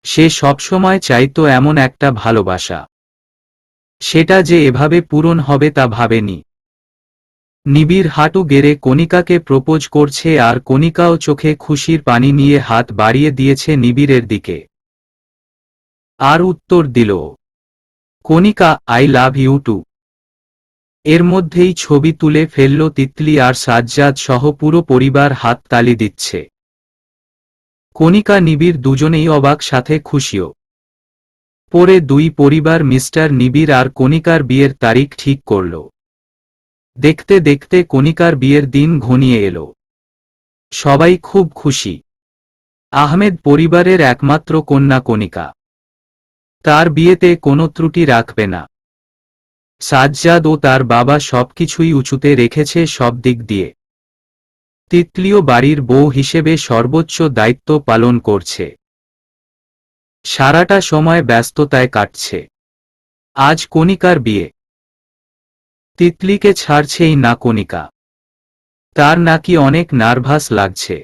সে সবসময় চাইতো এমন একটা ভালোবাসা, সেটা যে এভাবে পূরণ হবে তা ভাবেনি। নিবিড় হাঁটু গেড়ে কণিকাকে প্রপোজ করছে, আর কণিকাও চোখে খুশির পানি নিয়ে হাত বাড়িয়ে দিয়েছে নিবিড়ের দিকে। আর উত্তর দিল, কণিকা, আই লাভ ইউ টু। এর মধ্যেই ছবি তুলে ফেলল তিতলি, আর সাজ্জাদ সহ পুরো পরিবার হাততালি দিচ্ছে। কণিকা নিবিড় দুজনেই অবাক, সাথে খুশিও। পরে দুই পরিবার মিস্টার নিবিড় আর কণিকার বিয়ের তারিখ ঠিক করল। দেখতে দেখতে কণিকার বিয়ের দিন ঘনিয়ে এলো। সবাই খুব খুশি। আহমেদ পরিবারের একমাত্র কন্যা কণিকা, তার বিয়েতে কোনো ত্রুটি রাখবে না। সাজ্জাদ ও তার বাবা সবকিছুই উঁচুতে রেখেছে সব দিক দিয়ে। তিতলিও বাড়ির বউ হিসেবে সর্বোচ্চ দায়িত্ব পালন করছে। সারাটা সময় ব্যস্ততায় কাটছে। আজ কণিকার বিয়ে। তিতলিকে ছাড়ছেই না কণিকা। তার নাকি অনেক নার্ভাস লাগছে,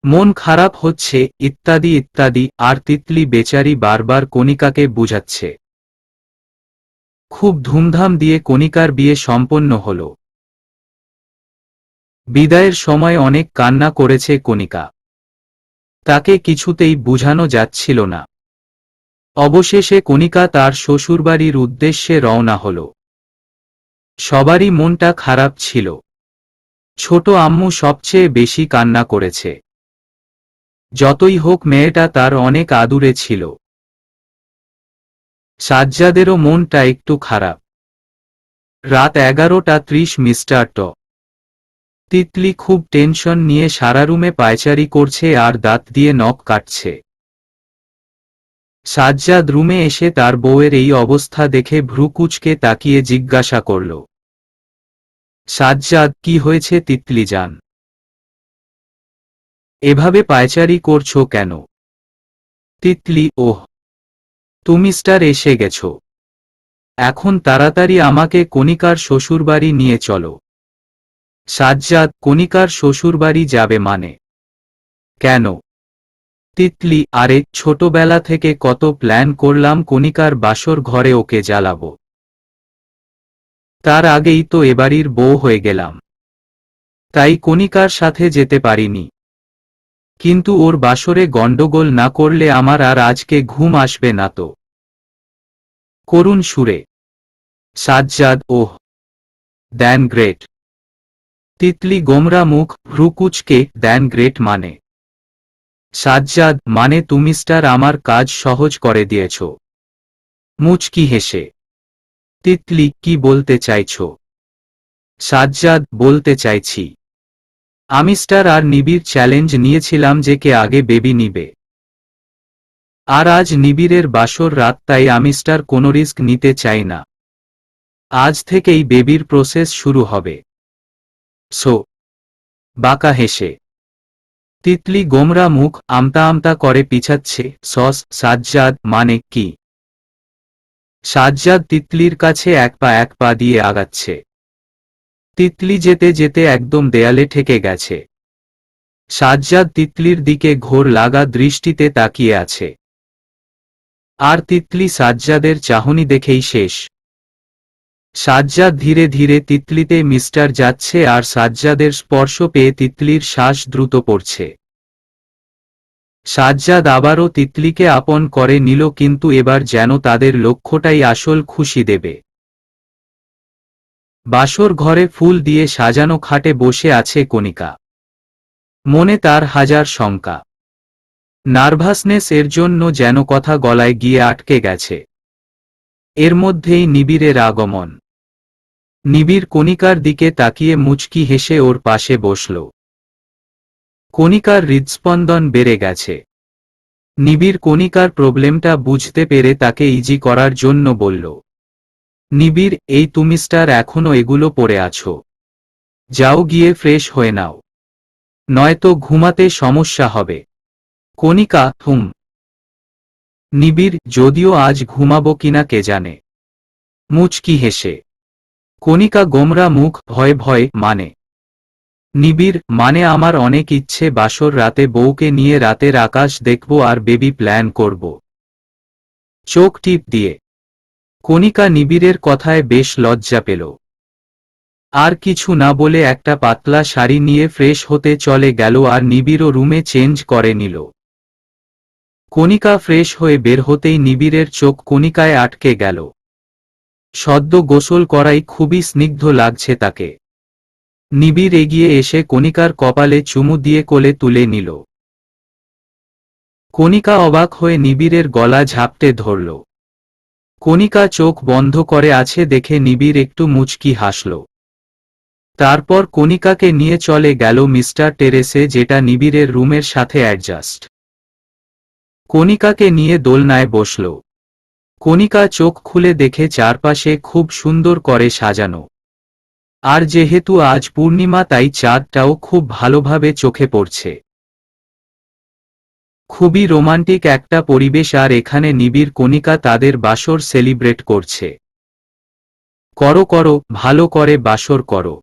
মন খারাপ হচ্ছে, ইত্যাদি ইত্যাদি। আর তিতলি বেচারি বারবার কণিকাকে বুঝাচ্ছে। খুব ধুমধাম দিয়ে কণিকার বিয়ে সম্পন্ন হল। বিদায়ের সময় অনেক কান্না করেছে কণিকা। তাকে কিছুতেই বুঝানো যাচ্ছিল না। অবশেষে কণিকা তার শ্বশুরবাড়ির উদ্দেশ্যে রওনা হল। সবারই মনটা খারাপ ছিল। ছোট আম্মু সবচেয়ে বেশি কান্না করেছে। যতই হোক মেয়েটা তার অনেক আদুরে ছিল। সাজ্জাদেরও মনটা একটু খারাপ। রাত 11:30 মিস্টার ট। তিতলি খুব টেনশন নিয়ে সারা রুমে পায়চারি করছে আর দাঁত দিয়ে নখ কাটছে। সাজ্জাদ রুমে এসে তার বউয়ের এই অবস্থা দেখে ভ্রু কুঁচকে তাকিয়ে জিজ্ঞাসা করল, সাজ্জাদ, কি হয়েছে তিতলি জান? এভাবে পায়চারি করছো কেন? তিতলি, ওহ, তুমি স্টার এসে গেছো। এখন তাড়াতাড়ি আমাকে কণিকার শ্বশুরবাড়ি নিয়ে চলো। সাজ্জাদ, কণিকার শ্বশুরবাড়ি যাবে মানে? কেন? তিতলি, আরে ছোটবেলা থেকে কত প্ল্যান করলাম কণিকার বাসর ঘরে ওকে জ্বালাবো। তার আগেই তো এবাড়ির বউ হয়ে গেলাম, তাই কণিকার সাথে যেতে পারিনি। কিন্তু ওর বাসরে গন্ডগোল না করলে আমার আর আজকে ঘুম আসবে না তো। করুণ সুরে। সাজ্জাদ, ওহ, দ্যান গ্রেট। তিতলি গোমরা মুখ, ভ্রুকুচকে, দ্যান গ্রেট মানে? সাজ্জাদ, মানে তুমি স্টার আমার কাজ সহজ করে দিয়েছ। মুচকি হেসে। তিতলি, কি বলতে চাইছ? সাজ্জাদ, বলতে চাইছি, আমি স্টার আর নিবিড় চ্যালেঞ্জ নিয়েছিলাম যে কে আগে বেবি নিবে। আর আজ নিবিড়ের বাসর রাত, তাই আমি স্টার কোনো রিস্ক নিতে চাই না। আজ থেকেই বেবির প্রসেস শুরু হবে। সো, বাঁকা হেসে। তিতলি গোমরা মুখ আমতা আমতা করে পিছাচ্ছে। সস, সাজ্জাদ, মানে কি? সাজ্জাদ তিতলির কাছে এক পা দিয়ে আগাচ্ছে। তিতলি যেতে যেতে একদম দেয়ালে ঠেকে গেছে। সাজ্জাদ তিতলির দিকে ঘোর লাগা দৃষ্টিতে তাকিয়ে আছে। আর তিতলি সাজ্জাদের চাহনি দেখেই শেষ। সাজ্জাদ ধীরে ধীরে তিতলিতে মিস্টার যাচ্ছে আর সাজ্জাদের স্পর্শ পেয়ে তিতলির শ্বাস দ্রুত পড়ছে। সাজ্জাদ আবারও তিতলিকে আপন করে নিল, কিন্তু এবার যেন তাদের লক্ষ্যটাই আসল খুশি দেবে। বাসর ঘরে ফুল দিয়ে সাজানো খাটে বসে আছে কণিকা। মনে তার হাজার শঙ্কা। নার্ভাসনেস এর জন্য যেন কথা গলায় গিয়ে আটকে গেছে। এর মধ্যেই নিবিড়ের আগমন। নিবিড় কণিকার দিকে তাকিয়ে মুচকি হেসে ওর পাশে বসল। কণিকার হৃদস্পন্দন বেড়ে গেছে। নিবিড় কণিকার প্রবলেমটা বুঝতে পেরে তাকে ইজি করার জন্য বলল, নিবিড়, এই তুমি স্টার এখনো এগুলো পরে আছো? যাও গিয়ে ফ্রেশ হয়ে নাও, নয়তো ঘুমাতে সমস্যা হবে। কণিকা, নিবিড়, যদিও আজ ঘুমাবো কিনা কে জানে। মুচকি হেসে। কণিকা গোমরা মুখ, ভয় ভয়, মানে? নিবিড়, মানে আমার অনেক ইচ্ছে বাসর রাতে বউকে নিয়ে রাতের আকাশ দেখব আর বেবি প্ল্যান করব। চোখ টিপ দিয়ে। কণিকা নিবিড়ের কথায় বেশ লজ্জা পেল। আর কিছু না বলে একটা পাতলা শাড়ি নিয়ে ফ্রেশ হতে চলে গেল আর নিবিড়ও রুমে চেঞ্জ করে নিল। কণিকা ফ্রেশ হয়ে বের হতেই নিবিড়ের চোখ কণিকায় আটকে গেল। সদ্য গোসল করাই খুবই স্নিগ্ধ লাগছে তাকে। নিবিড় এগিয়ে এসে কণিকার কপালে চুমু দিয়ে কোলে তুলে নিল। কণিকা অবাক হয়ে নিবিড়ের গলা ঝাপটে ধরল। কণিকা চোখ বন্ধ করে আছে দেখে নিবিড় একটু মুচকি হাসল। তারপর কণিকাকে নিয়ে চলে গেল মিস্টার টেরেসে, যেটা নিবিড়ের রুমের সাথে অ্যাডজাস্ট। কণিকাকে নিয়ে দোলনায় বসল। কণিকা চোখ খুলে দেখে চারপাশে খুব সুন্দর করে সাজানো। আর যেহেতু আজ পূর্ণিমা, তাই চাঁদটাও খুব ভালোভাবে চোখে পড়ছে। খুবই রোমান্টিক একটা পরিবেশ। আর এখানে নিবিড় কণিকা তাদের বাসর সেলিব্রেট করছে। করো করো, ভালো করে বাসর করো,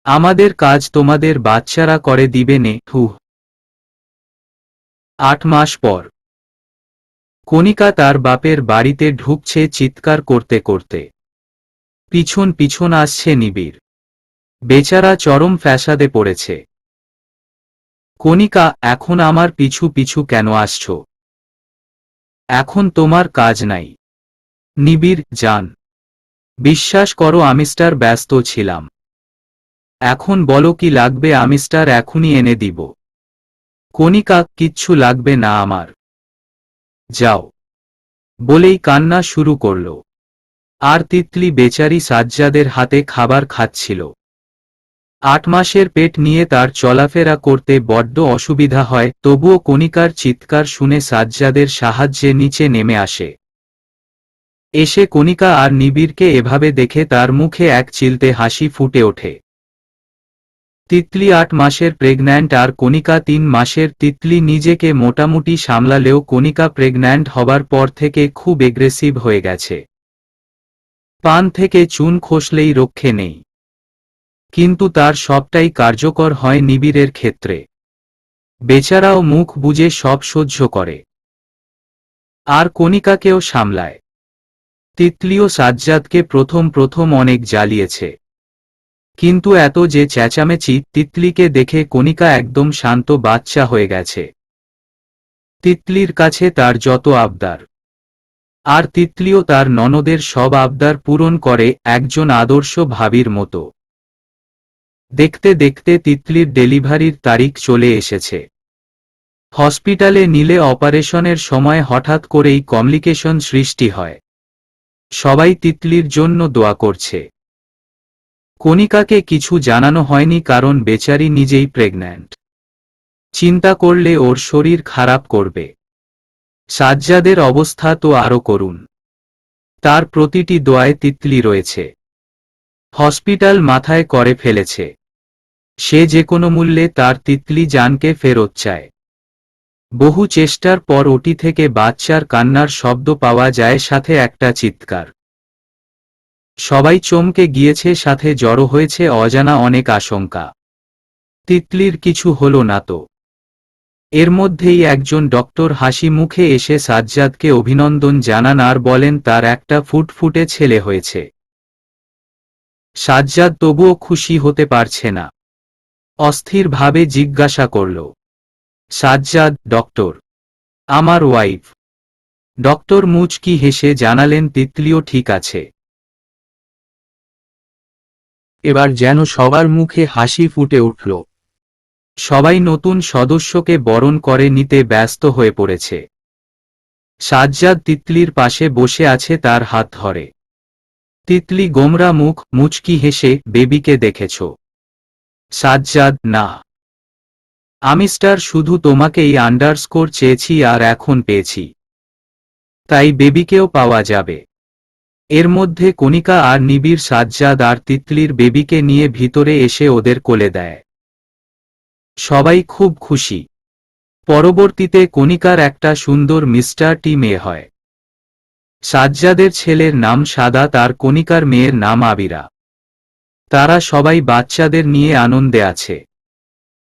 আমাদের কাজ তোমাদের বাচ্চারা করে দিবে নে। 8 মাস পর কণিকা তার বাপের বাড়িতে ঢুকছে চিৎকার করতে করতে। পিছন পিছন আসছে নিবিড়। বেচারা চরম ফ্যাসাদে পড়েছে। কণিকা, এখন আমার পিছু পিছু কেন আসছো? এখন তোমার কাজ নাই। নিবিড়, জান, বিশ্বাস করো আমি স্টার ব্যস্ত ছিলাম। এখন বলো কি লাগবে, আমি স্টার এখনই এনে দিব। কণিকা, কিচ্ছু লাগবে না আমার, যাও, বলেই কান্না শুরু করল। আর তিতলি বেচারি সাজ্জাদের হাতে খাবার খাচ্ছিল। 8 মাসের পেট নিয়ে তার চলাফেরা করতে বড্ড অসুবিধা হয়, তবুও কণিকার চিৎকার শুনে সাজ্জাদের সাহায্যে নিচে নেমে আসে। এসে কণিকা আর নিবিড়কে এভাবে দেখে তার মুখে এক চিলতে হাসি ফুটে ওঠে। তিতলি 8 মাসের প্রেগন্যান্ট আর কণিকা 3 মাসের। তিতলি নিজেকে মোটামুটি সামলালেও কণিকা প্রেগন্যান্ট হবার পর থেকে খুব এগ্রেসিভ হয়ে গেছে। পান থেকে চুন খসলেই রক্ষে নেই। কিন্তু তার সবটাই কার্যকর হয় নিবিড়ের ক্ষেত্রে। বেচারাও মুখ বুজে সব সহ্য করে। আর কণিকাকেও সামলায়। তিতলিও সাজ্জাদকে প্রথম অনেক জ্বালিয়েছে। কিন্তু এত যে চেঁচামেচি, তিতলিকে দেখে কণিকা একদম শান্ত বাচ্চা হয়ে গেছে। তিতলির কাছে তার যত আবদার, আর তিতলিও তার ননদের সব আবদার পূরণ করে একজন আদর্শ ভাবির মতো। দেখতে দেখতে তিতলির ডেলিভারির তারিখ চলে এসেছে। হসপিটালে নিলে অপারেশনের সময় হঠাৎ করেই কমপ্লিকেশন সৃষ্টি হয়। সবাই তিতলির জন্য দোয়া করছে। কণিকাকে কিছু জানানো হয়নি কারণ বেচারি নিজেই প্রেগন্যান্ট। চিন্তা করলে ওর শরীর খারাপ করবে। সাজ্জাদের অবস্থা তো আরও করুণ। তার প্রতিটি দোয়ায় তিতলি রয়েছে। হসপিটাল মাথায় করে ফেলেছে। সে যে কোনো মূল্যে তার তিতলি জানকে ফেরত চায়। বহু চেষ্টার পর ওটি থেকে বাচ্চার কান্নার শব্দ পাওয়া যায়, সাথে একটা চিৎকার। সবাই চমকে গিয়েছে, সাথে জড়ো হয়েছে অজানা অনেক আশঙ্কা। তিতলির কিছু হলো না তো? এর মধ্যেই একজন ডক্টর হাসি মুখে এসে সাজ্জাদকে অভিনন্দন জানান আর বলেন তার একটা ফুটফুটে ছেলে হয়েছে। সাজ্জাদ তবুও খুশি হতে পারছে না। অস্থিরভাবে জিজ্ঞাসা করল, সাজ্জাদ, ডক্টর, আমার ওয়াইফ? ডক্টর মুচকি হেসে জানালেন তিতলিও ঠিক আছে। এবার যেন সবার মুখে হাসি ফুটে উঠল। সবাই নতুন সদস্যকে বরণ করে নিতে ব্যস্ত হয়ে পড়েছে। সাজ্জাদ তিতলির পাশে বসে আছে, তার হাত ধরে। তিতলি গোমরা মুখ, মুচকি হেসে, বেবিকে দেখেছ? সাজ্জাদ, না। আমি স্টার শুধু তোমাকেই আন্ডারস্কোর চেয়েছি আর এখন পেয়েছি। তাই বেবিকেও পাওয়া যাবে। এর মধ্যে কণিকা আর নিবিড় সাজ্জাদ আর তিতলির বেবিকে নিয়ে ভিতরে এসে ওদের কোলে দেয়। সবাই খুব খুশি। পরবর্তীতে কণিকার একটা সুন্দর মিস্টার টি মেয়ে হয়। সাজ্জাদের ছেলের নাম সাদাত আর কণিকার মেয়ের নাম আবিরা। তারা সবাই বাচ্চাদের নিয়ে আনন্দে আছে।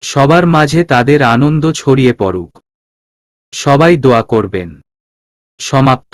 সবার মাঝে তাদের আনন্দ ছড়িয়ে পড়ুক। সবাই দোয়া করবেন। সমাপ্ত।